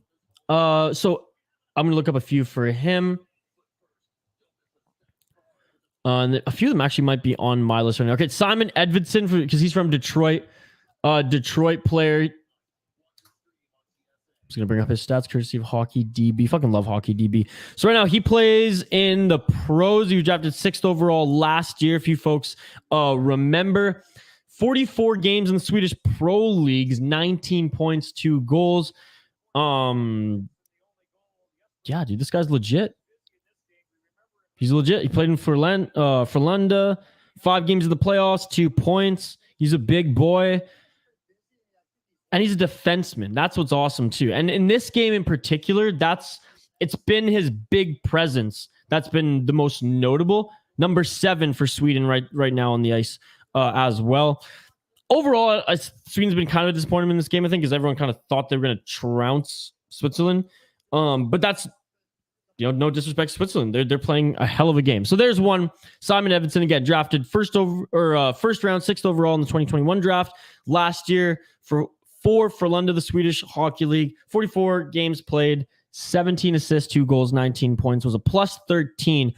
so I'm going to look up a few for him. And a few of them actually might be on my list right now. Okay, Simon Edvidson, because he's from Detroit. Detroit player. I'm just going to bring up his stats, courtesy of Hockey DB. Fucking love Hockey DB. So right now, he plays in the pros. He was drafted 6th overall last year, if you folks remember. 44 games in the Swedish Pro Leagues, 19 points, 2 goals. Yeah, dude, this guy's legit. He's legit. He played in Frölunda, 5 games in the playoffs, 2 points. He's a big boy. And he's a defenseman. That's what's awesome, too. And in this game in particular, it's been his big presence that's been the most notable. Number 7 for Sweden right now on the ice as well. Overall, Sweden's been kind of disappointed in this game, I think, because everyone kind of thought they were going to trounce Switzerland. But that's... no disrespect to Switzerland. They're playing a hell of a game. So there's one. Simon Edvidson, again, drafted first round, 6th overall in the 2021 draft. Last year for Frölunda, the Swedish Hockey League. 44 games played, 17 assists, 2 goals, 19 points. Was a plus 13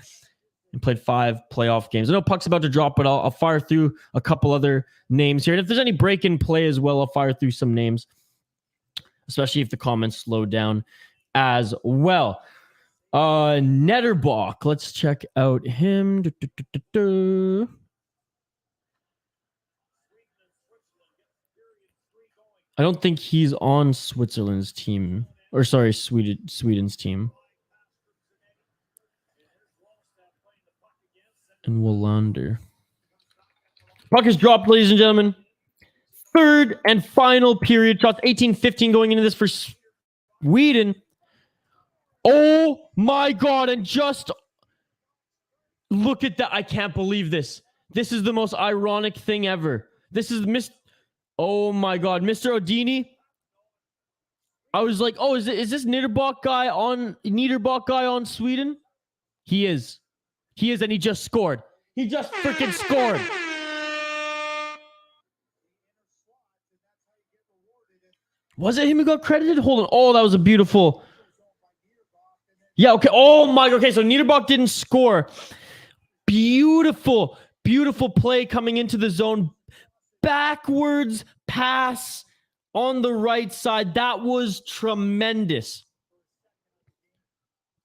and played 5 playoff games. I know puck's about to drop, but I'll fire through a couple other names here. And if there's any break in play as well, I'll fire through some names, especially if the comments slow down as well. Netterbach. Let's check out him. I don't think he's on Switzerland's team. Or sorry, Sweden's team. And Wallander. Puck is dropped, ladies and gentlemen. 3rd and final period. Shots 18-15 going into this for Sweden. Oh my God. And just look at that. I can't believe this. This is the most ironic thing ever. This is oh my God. Mr. Odini. I was like, oh, is this Niederbach guy on Sweden? He is. He is, and he just scored. He just freaking scored. Was it him who got credited? Hold on. Oh, that was a beautiful. Yeah, okay. Oh my God. Okay, so Niederbach didn't score. Beautiful, beautiful play coming into the zone. Backwards pass on the right side. That was tremendous.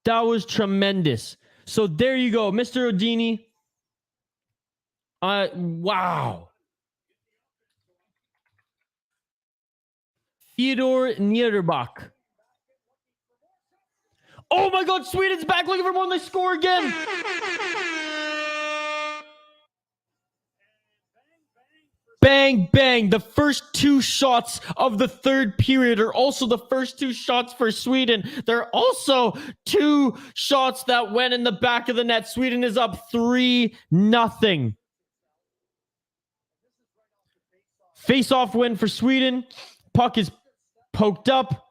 That was tremendous. So there you go, Mr. Odini. Wow. Theodor Niederbach. Oh my God, Sweden's back looking for more and they score again. Bang, bang. The first two shots of the third period are also the first two shots for Sweden. There are also two shots that went in the back of the net. Sweden is up 3-0. Face-off win for Sweden. Puck is poked up.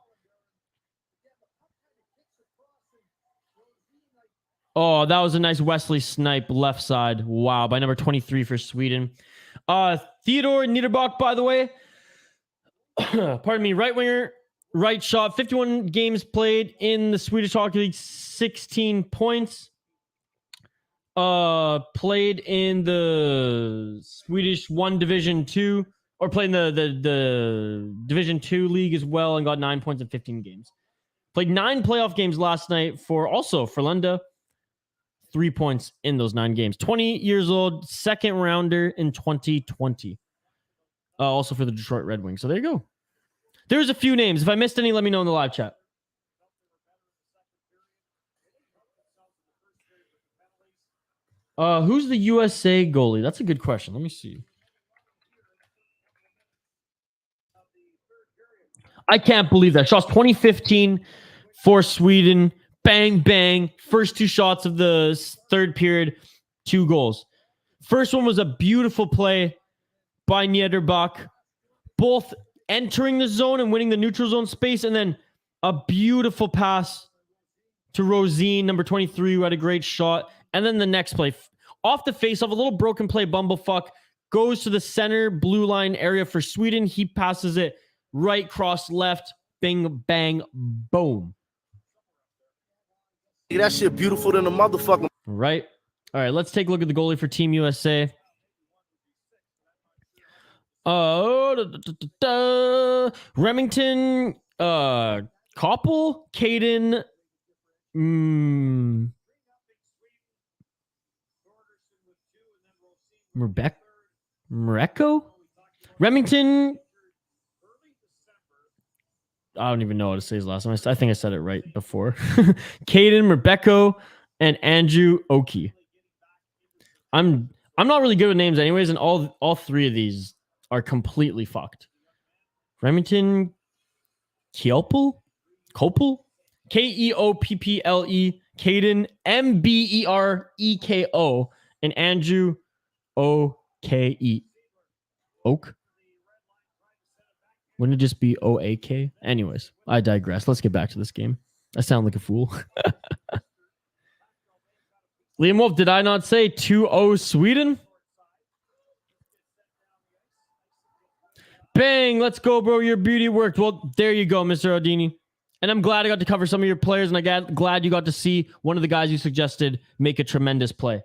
Oh, that was a nice Wesley snipe left side. Wow, by number 23 for Sweden. Theodor Niederbach, by the way, pardon me, right winger, right shot, 51 games played in the Swedish Hockey League, 16 points. Played in the Swedish 1 Division 2, or played in the Division 2 league as well, and got 9 points in 15 games. Played 9 playoff games last night for Frölunda. 3 points in those 9 games. 20 years old, second rounder in 2020. Also for the Detroit Red Wings. So there you go. There's a few names. If I missed any, let me know in the live chat. Who's the USA goalie? That's a good question. Let me see. I can't believe that. Shots 2015 for Sweden. Bang, bang. First 2 shots of the third period, 2 goals. First one was a beautiful play by Niederbach, both entering the zone and winning the neutral zone space, and then a beautiful pass to Rosine, number 23, who had a great shot. And then the next play, off the face-off, a little broken play, bumblefuck, goes to the center blue line area for Sweden. He passes it right, cross, left, bing, bang, boom. That shit beautiful than a motherfucker. Right. All right, let's take a look at the goalie for Team USA. Remington, Koppel, Caden, Moreko, Remington. I don't even know how to say his last name. I think I said it right before. Caden, Rebecco, and Andrew Oki. I'm not really good with names anyways, and all 3 of these are completely fucked. Remington Koppel, Keopple, Caden Mbereko, and Andrew Oke. Oak. Wouldn't it just be OAK? Anyways, I digress. Let's get back to this game. I sound like a fool. Liam Wolf, did I not say 2-0 Sweden? Bang, let's go, bro. Your beauty worked. Well, there you go, Mr. Odini. And I'm glad I got to cover some of your players, and I'm glad you got to see one of the guys you suggested make a tremendous play.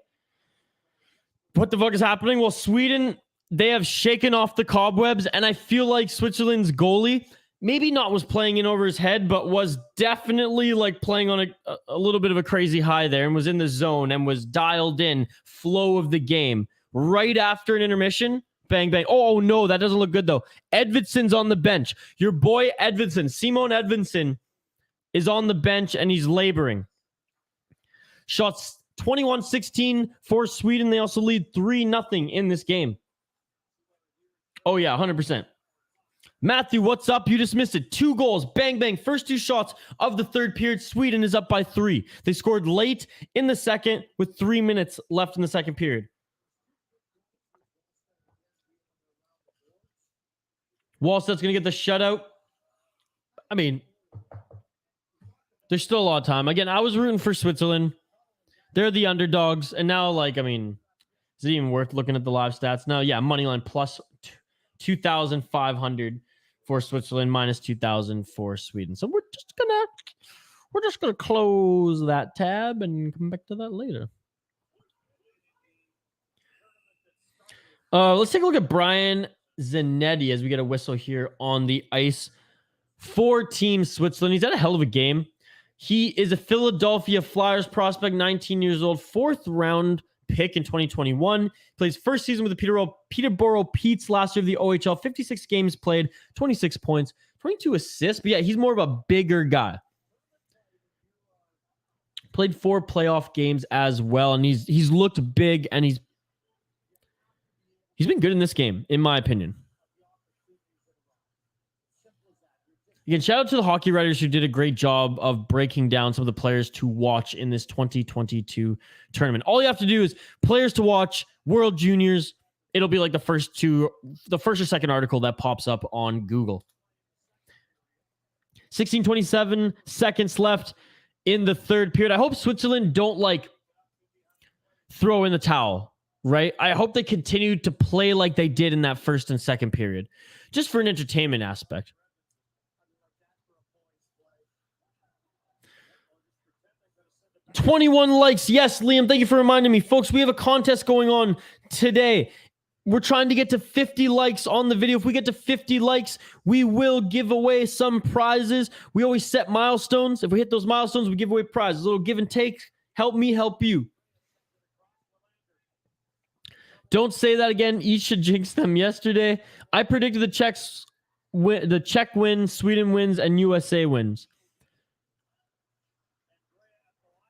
What the fuck is happening? Well, Sweden, they have shaken off the cobwebs, and I feel like Switzerland's goalie maybe not was playing in over his head, but was definitely like playing on a little bit of a crazy high there, and was in the zone and was dialed in, flow of the game. Right after an intermission, bang, bang. Oh, no, that doesn't look good, though. Edvinson's on the bench. Your boy Edvinsson, Simon Edvinsson, is on the bench, and he's laboring. Shots 21-16 for Sweden. They also lead 3-0 in this game. Oh, yeah, 100%. Matthew, what's up? You just missed it. 2 goals. Bang, bang. First 2 shots of the third period. Sweden is up by 3. They scored late in the second with 3 minutes left in the second period. Wallstedt's going to get the shutout. I mean, there's still a lot of time. Again, I was rooting for Switzerland. They're the underdogs. And now, like, I mean, is it even worth looking at the live stats? No, yeah, money line plus 2,500 for Switzerland, minus 2,000 for Sweden. So we're just gonna close that tab and come back to that later. Let's take a look at Brian Zanetti as we get a whistle here on the ice for Team Switzerland. He's had a hell of a game. He is a Philadelphia Flyers prospect, 19 years old, 4th round pick in 2021. Plays first season with the Peterborough Petes last year of the OHL. 56 games played, 26 points, 22 assists. But yeah, he's more of a bigger guy. Played 4 playoff games as well, and he's looked big, and he's been good in this game, in my opinion. Again, shout out to the hockey writers who did a great job of breaking down some of the players to watch in this 2022 tournament. All you have to do is players to watch, World Juniors. It'll be like the first or second article that pops up on Google. 16:27 seconds left in the third period. I hope Switzerland don't like throw in the towel, right? I hope they continue to play like they did in that first and second period, just for an entertainment aspect. $21 likes. Yes, Liam, thank you for reminding me. Folks, we have a contest going on today. We're trying to get to 50 likes on the video. If we get to 50 likes, we will give away some prizes. We always set milestones. If we hit those milestones, we give away prizes. A little give and take. Help me help you. Don't say that again. Each should jinx them yesterday. I predicted the Czech win, Sweden wins, and USA wins.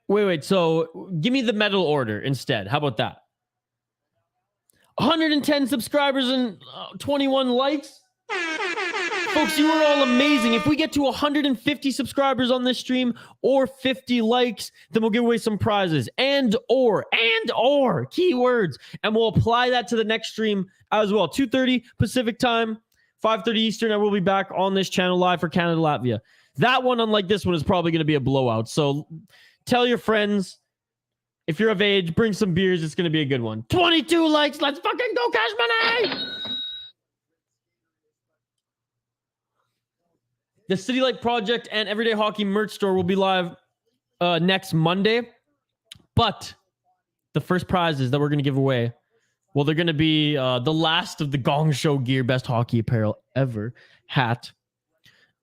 Wait. So give me the medal order instead. How about that? 110 subscribers and 21 likes. Folks, you are all amazing. If we get to 150 subscribers on this stream or 50 likes, then we'll give away some prizes and or keywords. And we'll apply that to the next stream as well. 2:30 Pacific time, 5:30 Eastern. I will be back on this channel live for Canada, Latvia. That one, unlike this one, is probably going to be a blowout. So tell your friends, if you're of age, bring some beers. It's going to be a good one. 22 likes. Let's fucking go, Cash Money! The City Light Project and Everyday Hockey merch store will be live next Monday. But the first prizes that we're going to give away, well, they're going to be the last of the Gong Show gear, best hockey apparel ever, hat,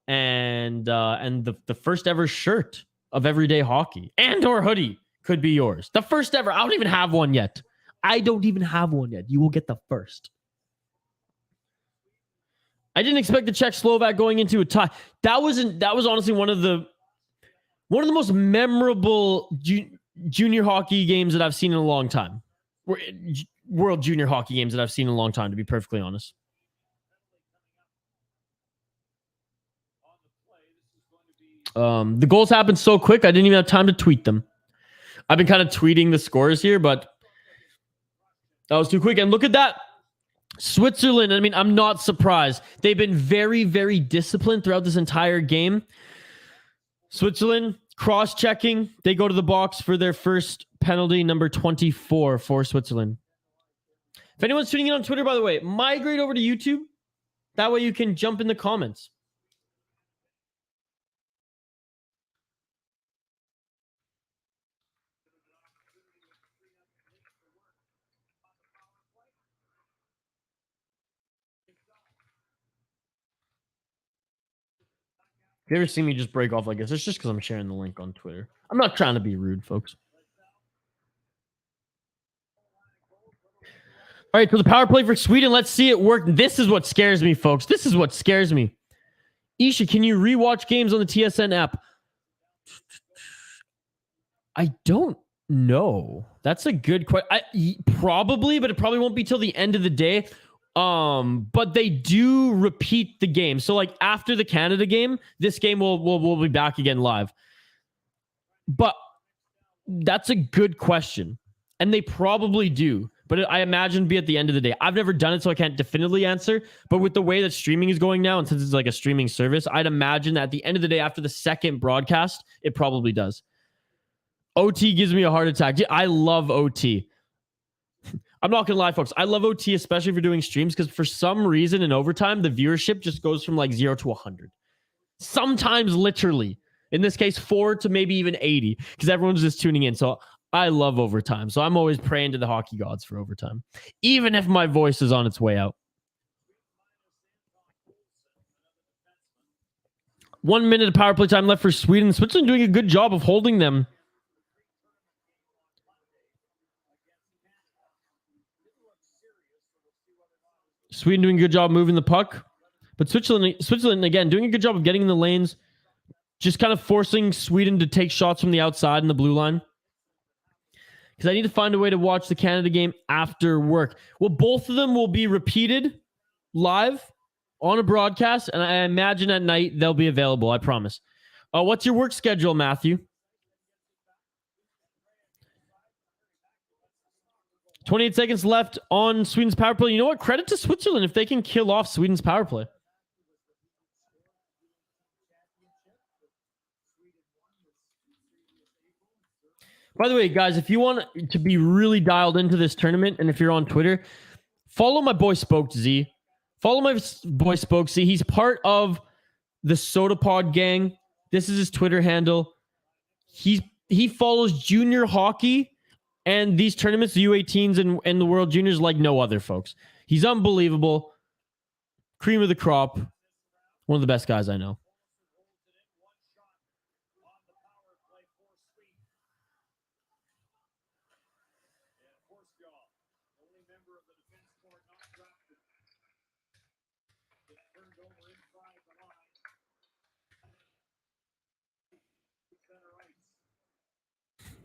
and the first ever shirt of Everyday Hockey and or hoodie could be yours. The first ever. I don't even have one yet. You will get the first. I didn't expect the Czech-Slovak going into a tie. That was honestly one of the most memorable junior hockey games that I've seen in a long time. World junior hockey games that I've seen in a long time, to be perfectly honest. The goals happened so quick, I didn't even have time to tweet them. I've been kind of tweeting the scores here, but that was too quick. And look at that. Switzerland, I mean, I'm not surprised. They've been very, very disciplined throughout this entire game. Switzerland, cross-checking. They go to the box for their first penalty, number 24 for Switzerland. If anyone's tuning in on Twitter, by the way, migrate over to YouTube. That way you can jump in the comments. If you ever see me just break off like this, it's just because I'm sharing the link on Twitter. I'm not trying to be rude, folks. All right, so the power play for Sweden. Let's see it work. This is what scares me, folks. This is what scares me. Isha, can you rewatch games on the TSN app? I don't know. That's a good question. Probably, but it probably won't be till the end of the day. But they do repeat the game. So like after the Canada game, this game will be back again live. But that's a good question. And they probably do. But I imagine it'd be at the end of the day. I've never done it, so I can't definitively answer. But with the way that streaming is going now, and since it's like a streaming service, I'd imagine that at the end of the day, after the second broadcast, it probably does. OT gives me a heart attack. I love OT. I'm not gonna lie, folks. I love OT, especially if you're doing streams, because for some reason in overtime, the viewership just goes from like 0 to 100. Sometimes literally. In this case, 4 to maybe even 80, because everyone's just tuning in. So I love overtime. So I'm always praying to the hockey gods for overtime, even if my voice is on its way out. 1 minute of power play time left for Sweden. Switzerland doing a good job of holding them. Sweden doing a good job moving the puck. But Switzerland, again, doing a good job of getting in the lanes. Just kind of forcing Sweden to take shots from the outside in the blue line. Because I need to find a way to watch the Canada game after work. Well, both of them will be repeated live on a broadcast. And I imagine at night they'll be available. I promise. What's your work schedule, Matthew? 28 seconds left on Sweden's power play. You know what? Credit to Switzerland if they can kill off Sweden's power play. By the way, guys, if you want to be really dialed into this tournament, and if you're on Twitter, follow my boy Spoke Z. Follow my boy Spoke Z. He's part of the SodaPod gang. This is his Twitter handle. He follows junior hockey and these tournaments, the U18s and the World Juniors, like no other, folks. He's unbelievable. Cream of the crop. One of the best guys I know.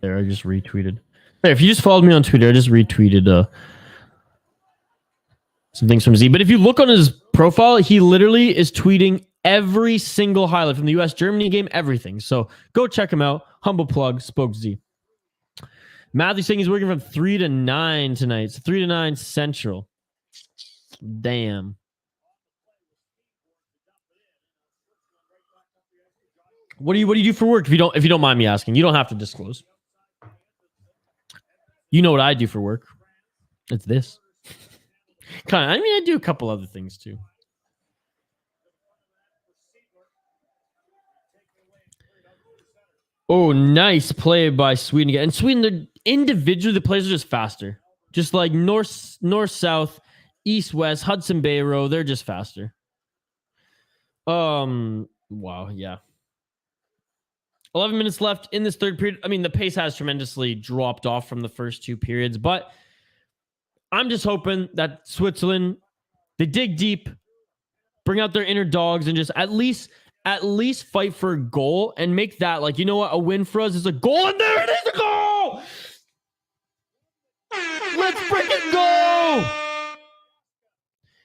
There, I just retweeted. There, if you just followed me on Twitter, I just retweeted some things from Z. But if you look on his profile, he literally is tweeting every single highlight from the US-Germany game, everything. So go check him out. Humble plug, Spoke Z. Matthew's saying he's working from 3 to 9 tonight. So 3 to 9 Central. Damn. What do you do for work? If you don't mind me asking, you don't have to disclose. You know what I do for work. It's this. Kind of. I mean, I do a couple other things too. Oh, nice play by Sweden again. And Sweden, individually, the players are just faster. Just like north, south, east, west, Hudson Bay Row. They're just faster. Wow, yeah. 11 minutes left in this third period. I mean, the pace has tremendously dropped off from the first two periods, but I'm just hoping that Switzerland, they dig deep, bring out their inner dogs, and just at least fight for a goal and make that, like, you know what, a win for us is a goal, and there it is, a goal! Let's freaking go!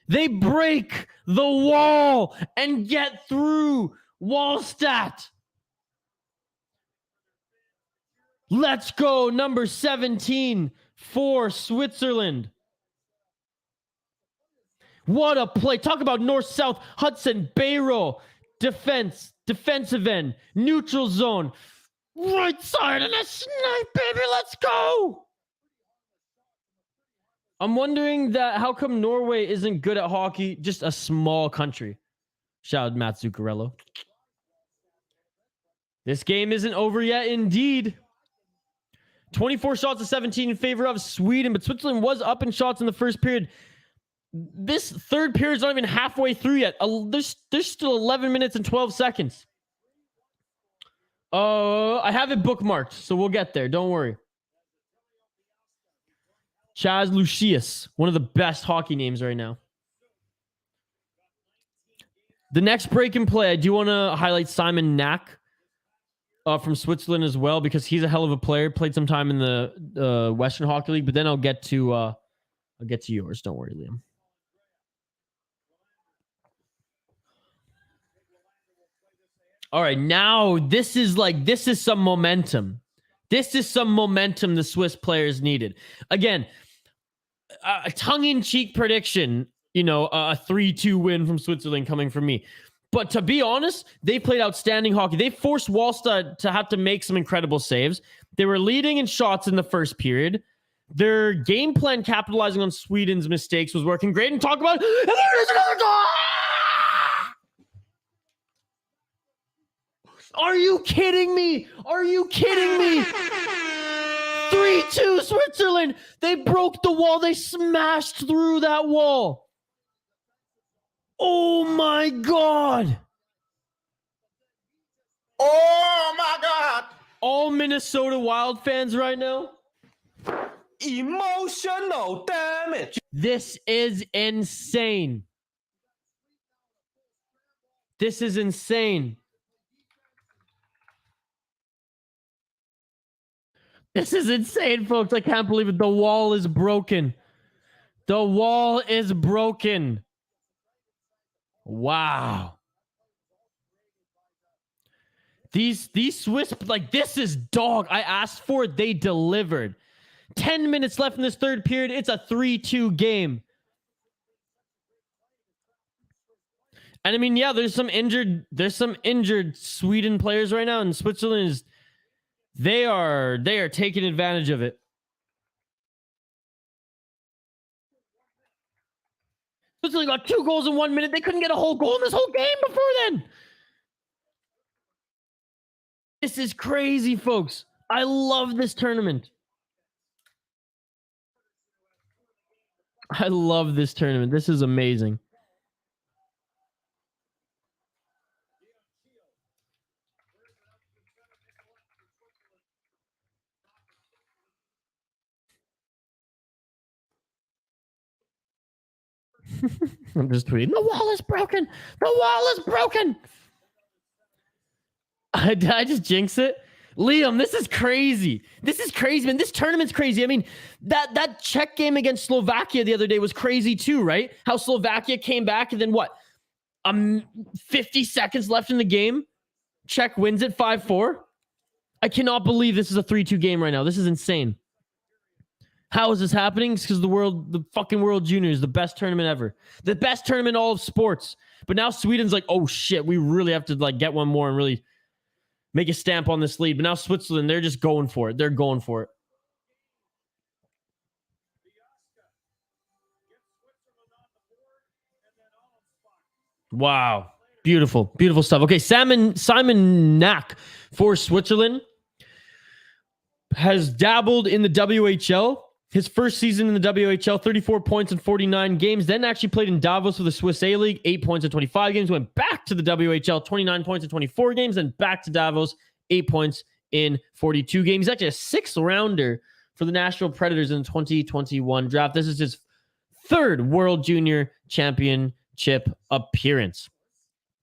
They break the wall and get through Wallstatt. Let's go, number 17 for Switzerland. What a play. Talk about north-south, Hudson, Bayroll, defensive end, neutral zone, right side, and a snipe, baby, let's go. I'm wondering that how come Norway isn't good at hockey, just a small country. Shout out Matt Zuccarello. This game isn't over yet, indeed. 24 shots to 17 in favor of Sweden, but Switzerland was up in shots in the first period. This third period is not even halfway through yet. There's still 11 minutes and 12 seconds. I have it bookmarked, so we'll get there. Don't worry. Chaz Lucius, one of the best hockey names right now. The next break in play, I do want to highlight Simon Knack. From Switzerland as well, because he's a hell of a player. Played some time in the Western Hockey League, but then I'll get to yours. Don't worry, Liam. All right, now this is some momentum. This is some momentum the Swiss players needed. Again, a tongue-in-cheek prediction, a 3-2 win from Switzerland coming from me. But to be honest, they played outstanding hockey. They forced Wallstatt to have to make some incredible saves. They were leading in shots in the first period. Their game plan capitalizing on Sweden's mistakes was working great. And talk about, and there is another goal! Are you kidding me? Are you kidding me? 3-2 Switzerland. They broke the wall. They smashed through that wall. Oh my God. Oh my God! All Minnesota Wild fans right now. Emotional damage. This is insane. This is insane. This is insane, folks. I can't believe it. The wall is broken. The wall is broken. Wow. These Swiss, like, this is dog. I asked for it. They delivered. 10 minutes left in this third period. It's a 3-2 game. And I mean, yeah, there's some injured Sweden players right now, and Switzerland is they are taking advantage of it. Switzerland got 2 goals in 1 minute. They couldn't get a whole goal in this whole game before then. This is crazy, folks. I love this tournament. I love this tournament. This is amazing. I'm just tweeting. The wall is broken. The wall is broken. Did I just jinx it? Liam, this is crazy. This is crazy, man. This tournament's crazy. I mean, that Czech game against Slovakia the other day was crazy too, right? How Slovakia came back and then what? 50 seconds left in the game. Czech wins it 5-4. I cannot believe this is a 3-2 game right now. This is insane. How is this happening? It's because the fucking World Junior is the best tournament ever. The best tournament in all of sports. But now Sweden's like, oh shit, we really have to like get one more and really make a stamp on this lead. But now Switzerland, they're just going for it. They're going for it. Wow. Beautiful. Beautiful stuff. Okay, Simon Knack for Switzerland has dabbled in the WHL. His first season in the WHL, 34 points in 49 games. Then actually played in Davos for the Swiss A-League, 8 points in 25 games. Went back to the WHL, 29 points in 24 games. Then back to Davos, 8 points in 42 games. He's actually a 6th rounder for the Nashville Predators in the 2021 draft. This is his 3rd World Junior Championship appearance.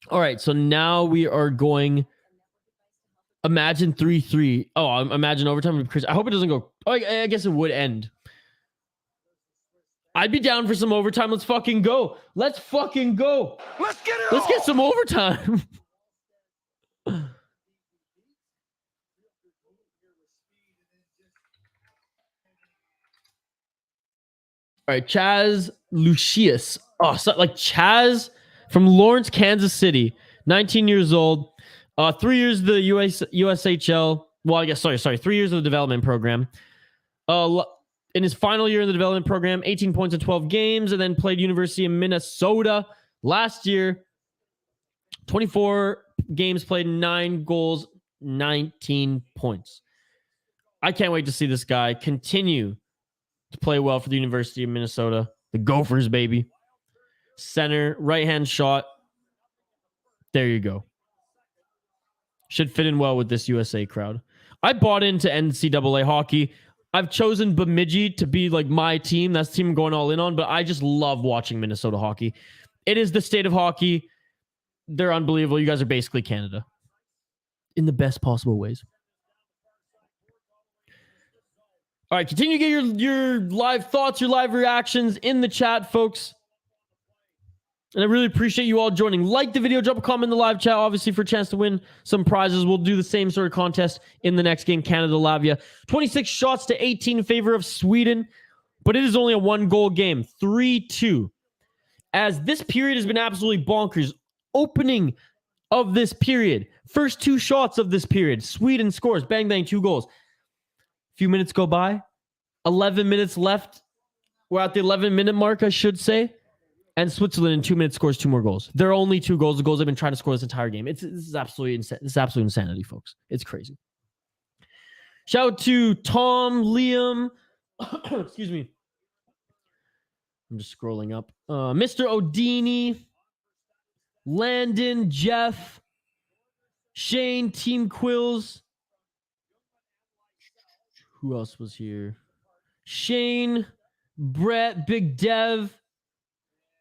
All right, so now we are going... Imagine 3-3. Oh, imagine overtime. I hope it doesn't go... Oh, I guess it would end. I'd be down for some overtime. Let's fucking go. Let's fucking go. Let's get it. Let's get some overtime. All right, Chaz Lucius. Oh, so like Chaz from Lawrence, Kansas City. 19 years old. 3 years of the USHL. Well, I guess, sorry. 3 years of the development program. In his final year in the development program, 18 points in 12 games, and then played University of Minnesota last year. 24 games played, 9 goals, 19 points. I can't wait to see this guy continue to play well for the University of Minnesota. The Gophers, baby. Center, right-hand shot. There you go. Should fit in well with this USA crowd. I bought into NCAA hockey. I've chosen Bemidji to be like my team. That's the team I'm going all in on, but I just love watching Minnesota hockey. It is the state of hockey. They're unbelievable. You guys are basically Canada in the best possible ways. All right, continue to get your live thoughts, your live reactions in the chat, folks. And I really appreciate you all joining. Like the video, drop a comment in the live chat, obviously, for a chance to win some prizes. We'll do the same sort of contest in the next game, Canada-Latvia. 26 shots to 18 in favor of Sweden, but it is only a 1-goal game, 3-2. As this period has been absolutely bonkers. Opening of this period, first 2 shots of this period, Sweden scores, bang, bang, 2 goals. few minutes go by. 11 minutes left. We're at the 11-minute mark, I should say. And Switzerland in 2 minutes scores 2 more goals. There are only 2 goals. The goals they've been trying to score this entire game. This is absolutely insane. This is absolute insanity, folks. It's crazy. Shout out to Tom, Liam. Excuse me. I'm just scrolling up. Mr. Odini, Landon, Jeff, Shane, Team Quills. Who else was here? Shane, Brett, Big Dev,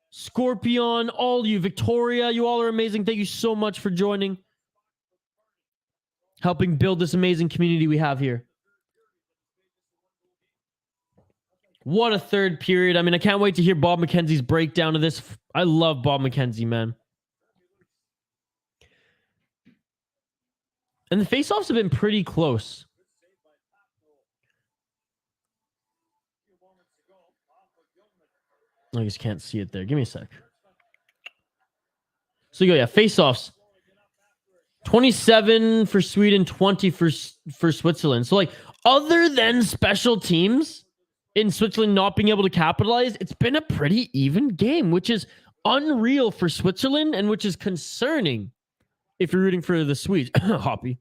Scorpion, all you, Victoria, you all are amazing. Thank you so much for joining. Helping build this amazing community we have here. What a third period. I mean, I can't wait to hear Bob McKenzie's breakdown of this. I love Bob McKenzie, man. And the faceoffs have been pretty close. I just can't see it there. Give me a sec. So you go, yeah, faceoffs. 27 for Sweden, 20 for Switzerland. So, like, other than special teams in Switzerland not being able to capitalize, it's been a pretty even game, which is unreal for Switzerland and which is concerning if you're rooting for the Swedes. Hoppy.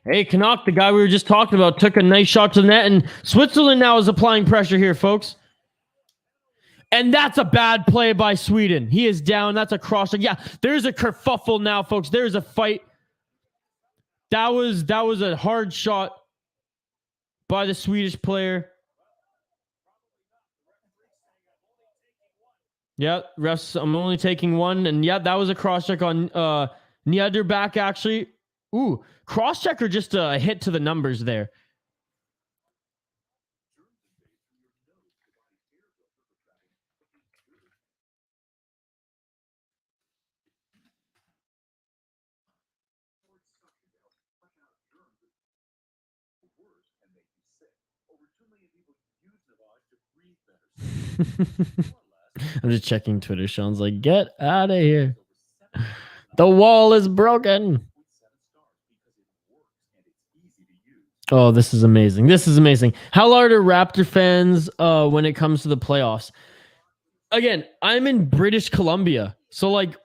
Hey, Canuck, the guy we were just talking about, took a nice shot to the net, and Switzerland now is applying pressure here, folks. And that's a bad play by Sweden. He is down. That's a cross. Yeah, there's a kerfuffle now, folks. There's a fight. That was a hard shot by the Swedish player. Yeah, refs, I'm only taking one. And yeah, that was a cross-check on Niederback, actually. Ooh, cross-check or just a hit to the numbers there? I'm just checking Twitter. Sean's like, get out of here. The wall is broken. Oh, this is amazing. This is amazing. How large are Raptor fans when it comes to the playoffs? Again, I'm in British Columbia. So, like,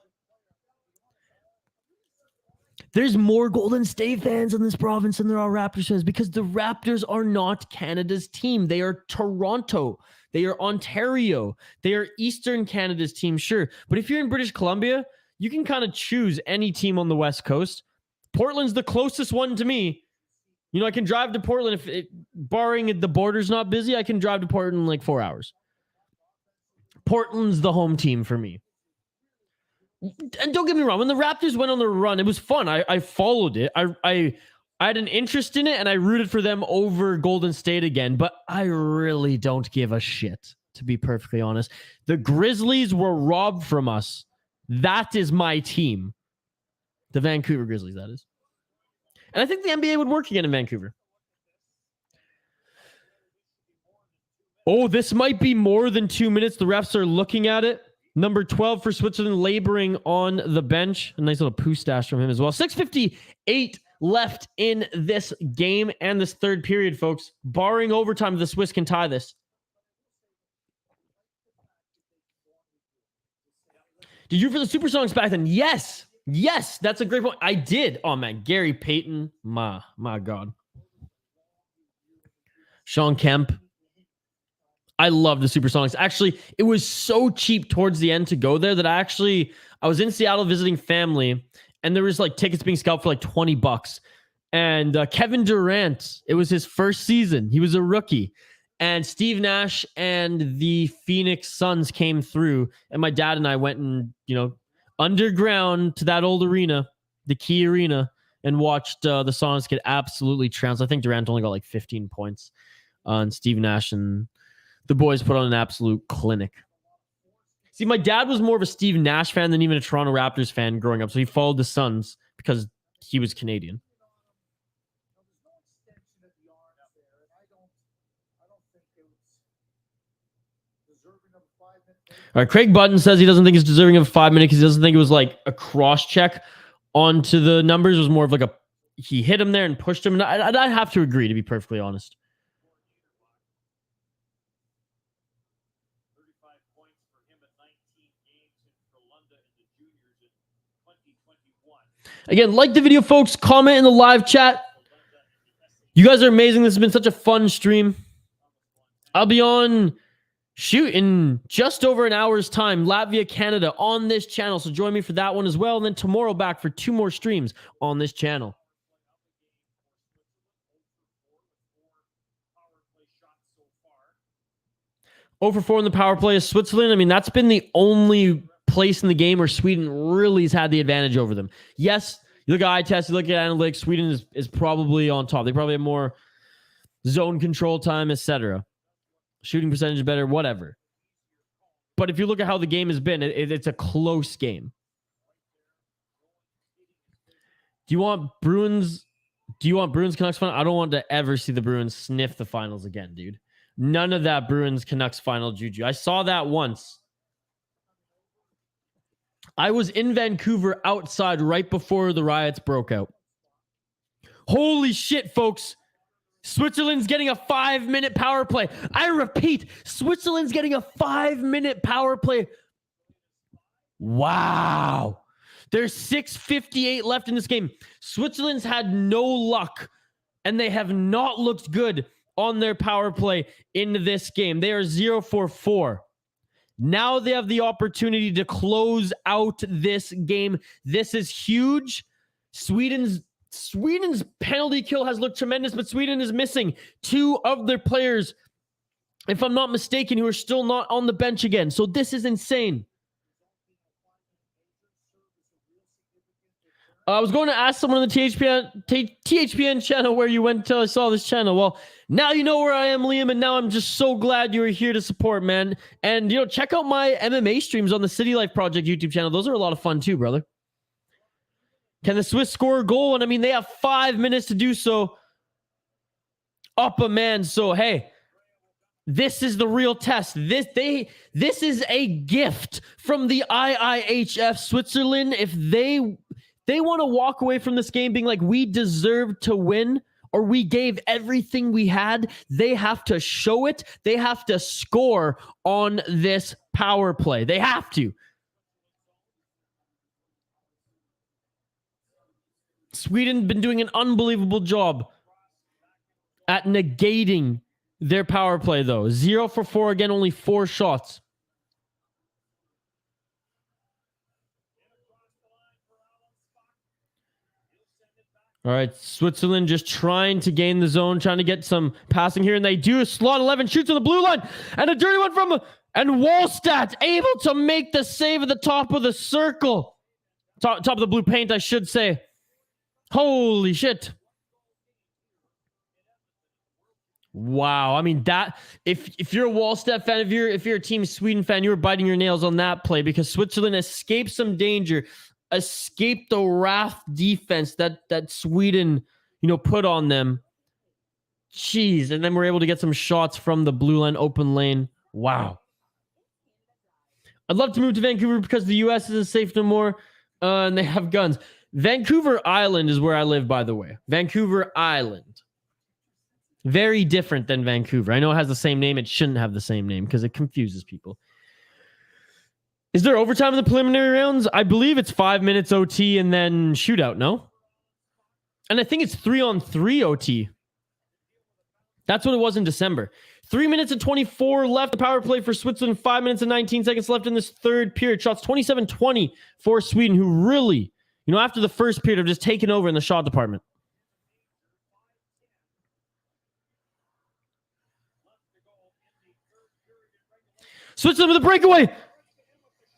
there's more Golden State fans in this province than there are Raptors fans because the Raptors are not Canada's team. They are Toronto. They are Ontario. They are Eastern Canada's team, sure. But if you're in British Columbia, you can kind of choose any team on the West Coast. Portland's the closest one to me. You know, I can drive to Portland barring the border's not busy. I can drive to Portland in like 4 hours. Portland's the home team for me. And don't get me wrong, when the Raptors went on the run, it was fun. I followed it. I had an interest in it, and I rooted for them over Golden State again. But I really don't give a shit, to be perfectly honest. The Grizzlies were robbed from us. That is my team. The Vancouver Grizzlies, that is. And I think the NBA would work again in Vancouver. Oh, this might be more than 2 minutes. The refs are looking at it. Number 12 for Switzerland laboring on the bench. A nice little poo stash from him as well. 6:58 left in this game and this third period, folks. Barring overtime, the Swiss can tie this. Did you for the Super Songs back then? Yes. Yes, that's a great point. I did. Oh, man. Gary Payton. My God. Sean Kemp. I love the Super Songs. Actually, it was so cheap towards the end to go there that I was in Seattle visiting family, and there was like tickets being scalped for like $20. And Kevin Durant, it was his first season. He was a rookie. And Steve Nash and the Phoenix Suns came through, and my dad and I went and, underground to that old arena, the Key Arena, and watched the Sonics get absolutely trounced. I think Durant only got like 15 points. And Steve Nash and the boys put on an absolute clinic. See, my dad was more of a Steve Nash fan than even a Toronto Raptors fan growing up. So he followed the Suns because he was Canadian. All right, Craig Button says he doesn't think it's deserving of a 5 minute because he doesn't think it was like a cross check onto the numbers. It was more of like he hit him there and pushed him. And I'd have to agree, to be perfectly honest. Again, like the video, folks. Comment in the live chat. You guys are amazing. This has been such a fun stream. I'll be on... in just over an hour's time, Latvia, Canada on this channel. So join me for that one as well. And then tomorrow back for 2 more streams on this channel. Over 4 in the power play is Switzerland. I mean, that's been the only place in the game where Sweden really has had the advantage over them. Yes, you look at eye test, you look at analytics, Sweden is probably on top. They probably have more zone control time, etc. Shooting percentage better, whatever. But if you look at how the game has been, it's a close game. Do you want Bruins Canucks final? I don't want to ever see the Bruins sniff the finals again, dude. None of that Bruins Canucks final juju. I saw that once. I was in Vancouver outside right before the riots broke out. Holy shit, folks. Switzerland's getting a 5-minute power play. I repeat, Switzerland's getting a 5-minute power play. Wow. There's 6:58 left in this game. Switzerland's had no luck, and they have not looked good on their power play in this game. They are 0-for-4. Now they have the opportunity to close out this game. This is huge. Sweden's penalty kill has looked tremendous, but Sweden is missing 2 of their players, if I'm not mistaken, who are still not on the bench again. So this is insane. I was going to ask someone on the THPN channel where you went until I saw this channel. Well, now you know where I am, Liam, and now I'm just so glad you were here to support, man. And, check out my MMA streams on the City Life Project YouTube channel. Those are a lot of fun too, brother. Can the Swiss score a goal? And I mean, they have 5 minutes to do so. Up a man. So, hey, this is the real test. This is a gift from the IIHF Switzerland. If they want to walk away from this game being like, we deserve to win, or we gave everything we had, they have to show it. They have to score on this power play. They have to. Sweden's been doing an unbelievable job at negating their power play, though. 0-for-4 again, only 4 shots. All right, Switzerland just trying to gain the zone, trying to get some passing here, and they do. Slot 11 shoots on the blue line, and a dirty one from... And Wallstat able to make the save at the top of the circle. Top of the blue paint, I should say. Holy shit. Wow. I mean, that... If you're a Wallstat fan, if you're a Team Sweden fan, you were biting your nails on that play, because Switzerland escaped some danger, escaped the wrath defense that Sweden, put on them. Jeez. And then we're able to get some shots from the blue line, open lane. Wow. I'd love to move to Vancouver because the U.S. isn't safe no more, and they have guns. Vancouver Island is where I live, by the way. Vancouver Island. Very different than Vancouver. I know it has the same name. It shouldn't have the same name because it confuses people. Is there overtime in the preliminary rounds? I believe it's 5 minutes OT and then shootout, no? And I think it's 3-on-3 OT. That's what it was in December. 3 minutes and 24 left. The power play for Switzerland. 5 minutes and 19 seconds left in this third period. Shots 27-20 for Sweden, who really, after the first period, have just taken over in the shot department. Switzerland with a breakaway.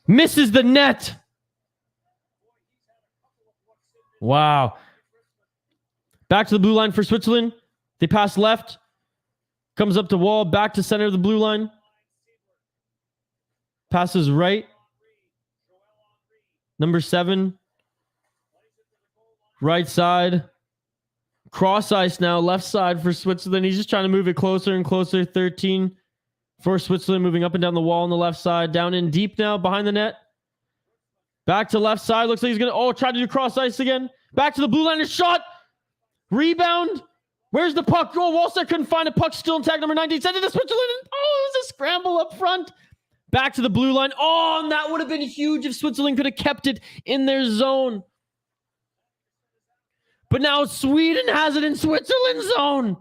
Misses the net. Wow. Back to the blue line for Switzerland. They pass left. Comes up to wall. Back to center of the blue line. Passes right. Number 7. Right side. Cross ice now. Left side for Switzerland. He's just trying to move it closer and closer. 13 for Switzerland, moving up and down the wall on the left side. Down in deep now, behind the net. Back to left side. Looks like he's going to, try to do cross ice again. Back to the blue line. Shot. Rebound. Where's the puck? Wallstead couldn't find a puck. Still in tag number 19. Sent it to Switzerland. It was a scramble up front. Back to the blue line. And that would have been huge if Switzerland could have kept it in their zone. But now Sweden has it in Switzerland's zone.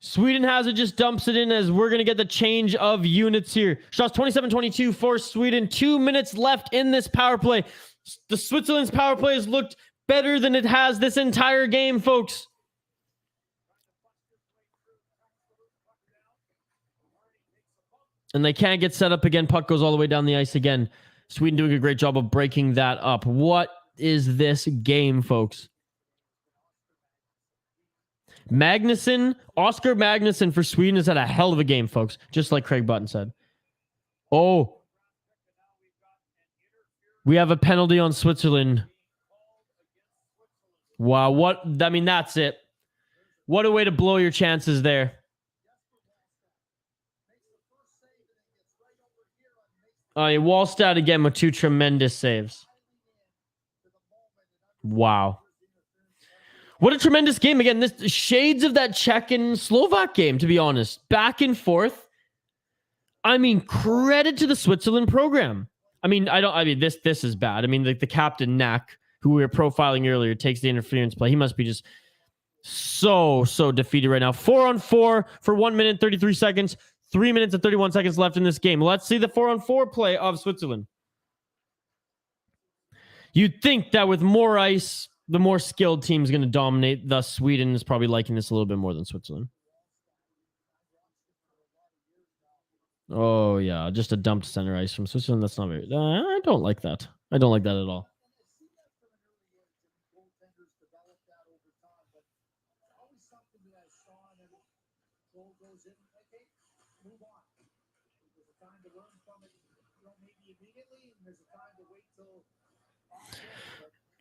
Sweden has it, just dumps it in as we're going to get the change of units here. Shots 27-22 for Sweden. 2 minutes left in this power play. The Switzerland's power play has looked better than it has this entire game, folks. And they can't get set up again. Puck goes all the way down the ice again. Sweden doing a great job of breaking that up. What is this game, folks? Oscar Magnusson for Sweden has had a hell of a game, folks. Just like Craig Button said. We have a penalty on Switzerland. Wow, that's it. What a way to blow your chances there. Wallstad again with 2 tremendous saves. Wow. What a tremendous game. Again, this shades of that Czech and Slovak game, to be honest. Back and forth. Credit to the Switzerland program. This is bad. The captain, Knack, who we were profiling earlier, takes the interference play. He must be just so defeated right now. 4-on-4 for 1 minute, 33 seconds. 3 minutes and 31 seconds left in this game. Let's see the 4-on-4 play of Switzerland. You'd think that with more ice, the more skilled team is going to dominate. Thus, Sweden is probably liking this a little bit more than Switzerland. Oh, yeah. Just a dumped center ice from Switzerland. That's not very... I don't like that. I don't like that at all.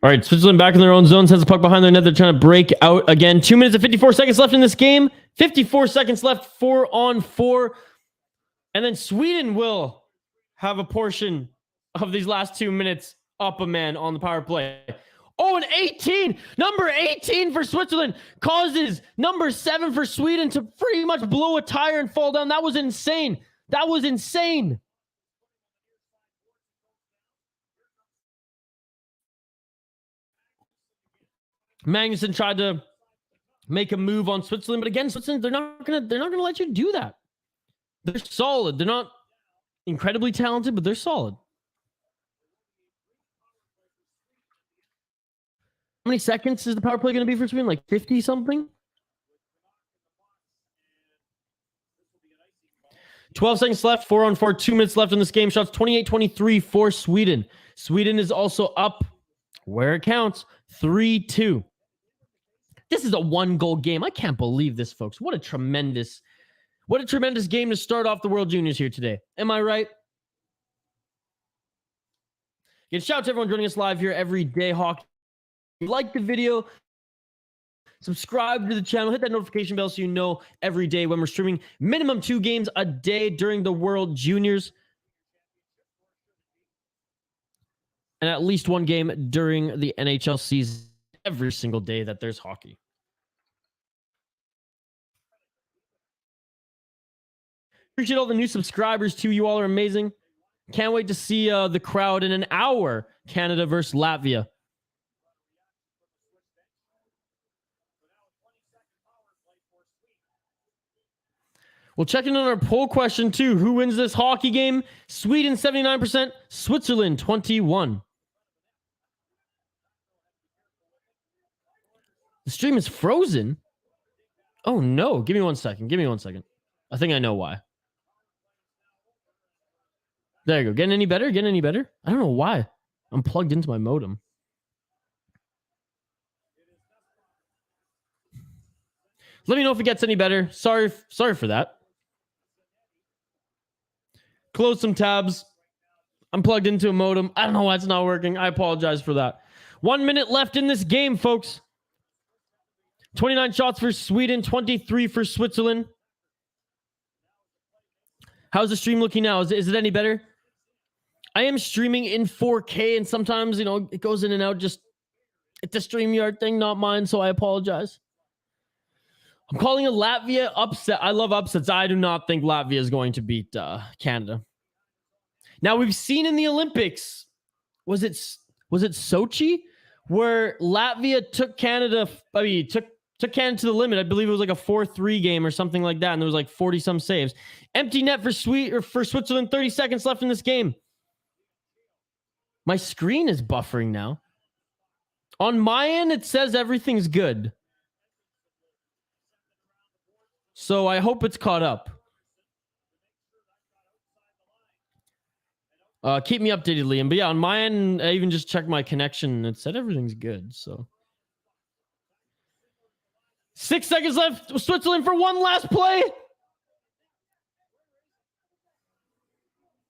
All right, Switzerland back in their own zone, sends the puck behind their net. They're trying to break out again. 2 minutes and 54 seconds left in this game. 54 seconds left, 4-on-4. And then Sweden will have a portion of these last 2 minutes up a man on the power play. And 18, number 18 for Switzerland causes number 7 for Sweden to pretty much blow a tire and fall down. That was insane. That was insane. Magnusson tried to make a move on Switzerland, but again, Switzerland, they're not gonna let you do that. They're solid. They're not incredibly talented, but they're solid. How many seconds is the power play going to be for Sweden? Like 50 something? 12 seconds left, 4-on-4, 2 minutes left in this game. Shots 28-23 for Sweden. Sweden is also up where it counts, 3-2. This is a 1-goal game. I can't believe this, folks. What a tremendous game to start off the World Juniors here today. Am I right? Again, shout out to everyone joining us live here every day. Hockey. If you like the video, subscribe to the channel, hit that notification bell so you know every day when we're streaming minimum 2 games a day during the World Juniors. And at least 1 game during the NHL season every single day that there's hockey. Appreciate all the new subscribers too. You all are amazing. Can't wait to see the crowd in an hour. Canada versus Latvia. We'll check in on our poll question too. Who wins this hockey game? Sweden 79%, Switzerland 21%. The stream is frozen. Oh no, give me 1 second. Give me 1 second. I think I know why. There you go. Getting any better? Getting any better? I don't know why. I'm plugged into my modem. Let me know if it gets any better. Sorry for that. Close some tabs. I'm plugged into a modem. I don't know why it's not working. I apologize for that. 1 minute left in this game, folks. 29 shots for Sweden, 23 for Switzerland. How's the stream looking now? Is it any better? I am streaming in 4K, and sometimes, it goes in and out. Just it's a StreamYard thing, not mine, so I apologize. I'm calling a Latvia upset. I love upsets. I do not think Latvia is going to beat Canada. Now, we've seen in the Olympics, was it Sochi, where Latvia took Canada, took Canada to the limit. I believe it was like a 4-3 game or something like that, and there was like 40-some saves. Empty net for Switzerland, 30 seconds left in this game. My screen is buffering now. On my end, it says everything's good. So I hope it's caught up. Keep me updated, Liam. But yeah, on my end, I even just checked my connection. It said everything's good. So 6 seconds left. Switzerland for one last play.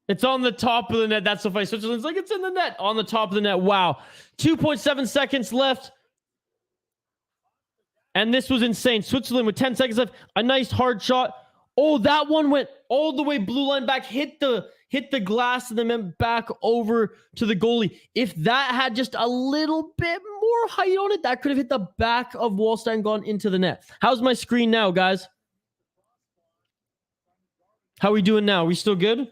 It's on the top of the net. That's so funny. Switzerland's like, it's in the net. On the top of the net. Wow. 2.7 seconds left. And this was insane. Switzerland with 10 seconds left. A nice hard shot. Oh, that one went all the way blue line back. Hit the glass and then went back over to the goalie. If that had just a little bit more height on it, that could have hit the back of Wallstein, gone into the net. How's my screen now, guys? How are we doing now? Are we still good?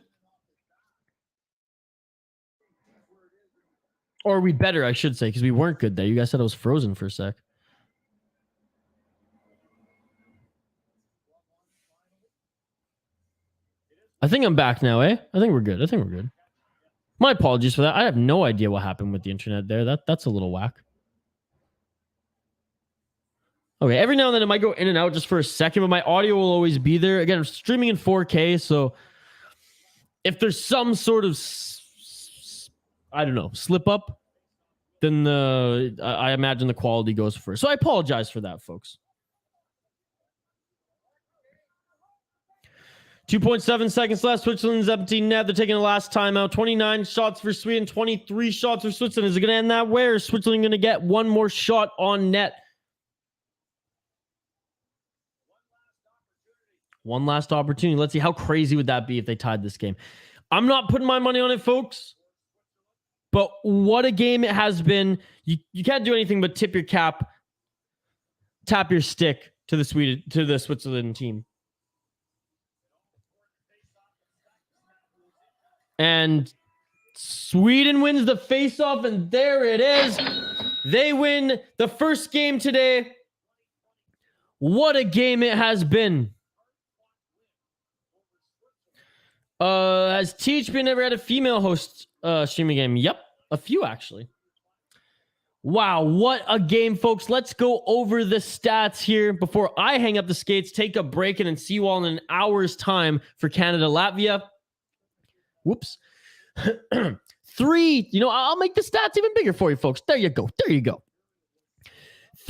Or are we better, I should say, because we weren't good there. You guys said I was frozen for a sec. I think I'm back now, eh? I think we're good. My apologies for that. I have no idea what happened with the internet there. That's a little whack. Okay, every now and then it might go in and out just for a second, but my audio will always be there. Again, I'm streaming in 4K, so if there's some sort of, I don't know, slip up, then I imagine the quality goes first. So I apologize for that, folks. 2.7 seconds left. Switzerland's empty net. They're taking the last timeout. 29 shots for Sweden, 23 shots for Switzerland. Is it going to end that way, or is Switzerland going to get one more shot on net? One last opportunity. Let's see, how crazy would that be if they tied this game? I'm not putting my money on it, folks. But what a game it has been. You can't do anything but tip your cap, tap your stick to the Switzerland team. And Sweden wins the faceoff, and there it is. They win the first game today. What a game it has been. Has THP never had a female host streaming game? Yep, a few actually. Wow, what a game, folks. Let's go over the stats here before I hang up the skates, take a break, and then see you all in an hour's time for Canada-Latvia. Whoops. 3, I'll make the stats even bigger for you, folks. There you go.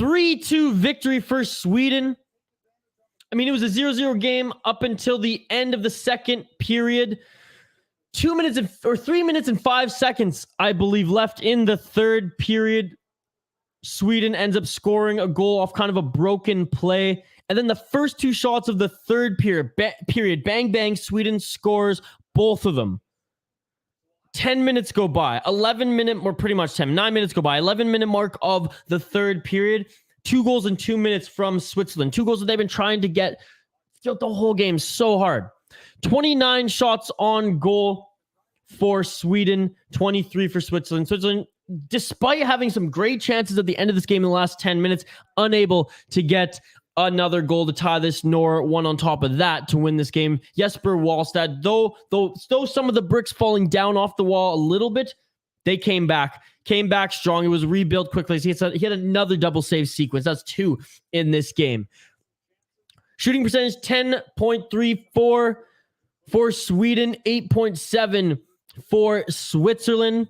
3-2 victory for Sweden. I mean, it was a 0-0 game up until the end of the second period. 3 minutes and 5 seconds, I believe, left in the third period. Sweden ends up scoring a goal off kind of a broken play. And then the first 2 shots of the third period, bang, bang, Sweden scores both of them. 10 minutes go by. 11 minutes go by. 11-minute mark of the third period. 2 goals in 2 minutes from Switzerland. 2 goals that they've been trying to get throughout the whole game so hard. 29 shots on goal for Sweden, 23 for Switzerland. Switzerland, despite having some great chances at the end of this game in the last 10 minutes, unable to get another goal to tie this, nor one on top of that to win this game. Jesper Wallstad, though some of the bricks falling down off the wall a little bit, they came back strong. It was rebuilt quickly. He had another double save sequence. That's 2 in this game. Shooting percentage 10.34 for Sweden, 8.7 for Switzerland.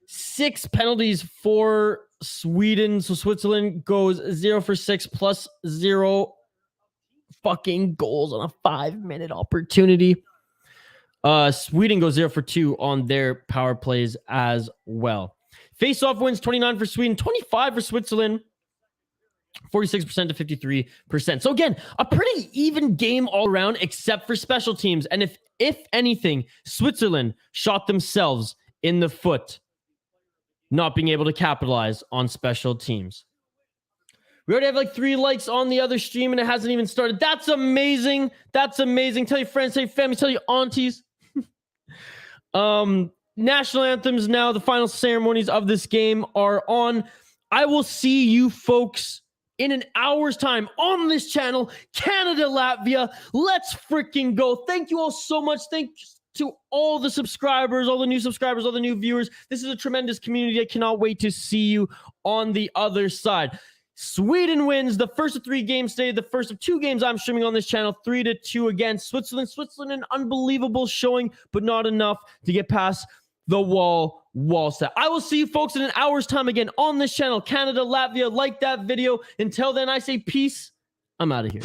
6 penalties for Sweden. So Switzerland goes 0 for 6 plus 0 fucking goals on a 5-minute opportunity. Sweden goes 0 for 2 on their power plays as well. Face-off wins 29 for Sweden, 25 for Switzerland, 46% to 53%. So again, a pretty even game all around, except for special teams. And if anything, Switzerland shot themselves in the foot, not being able to capitalize on special teams. We already have like 3 likes on the other stream and it hasn't even started. That's amazing. That's amazing. Tell your friends, tell your family, tell your aunties. National anthems now. The final ceremonies of this game are on. I will see you folks in an hour's time on this channel. Canada, Latvia. Let's freaking go. Thank you all so much. Thanks to all the subscribers, all the new subscribers, all the new viewers. This is a tremendous community. I cannot wait to see you on the other side. Sweden wins the first of 3 games today. The first of 2 games I'm streaming on this channel, 3-2 against Switzerland. Switzerland, an unbelievable showing, but not enough to get past the wall set. I will see you folks in an hour's time again on this channel. Canada, Latvia, like that video. Until then, I say peace. I'm out of here.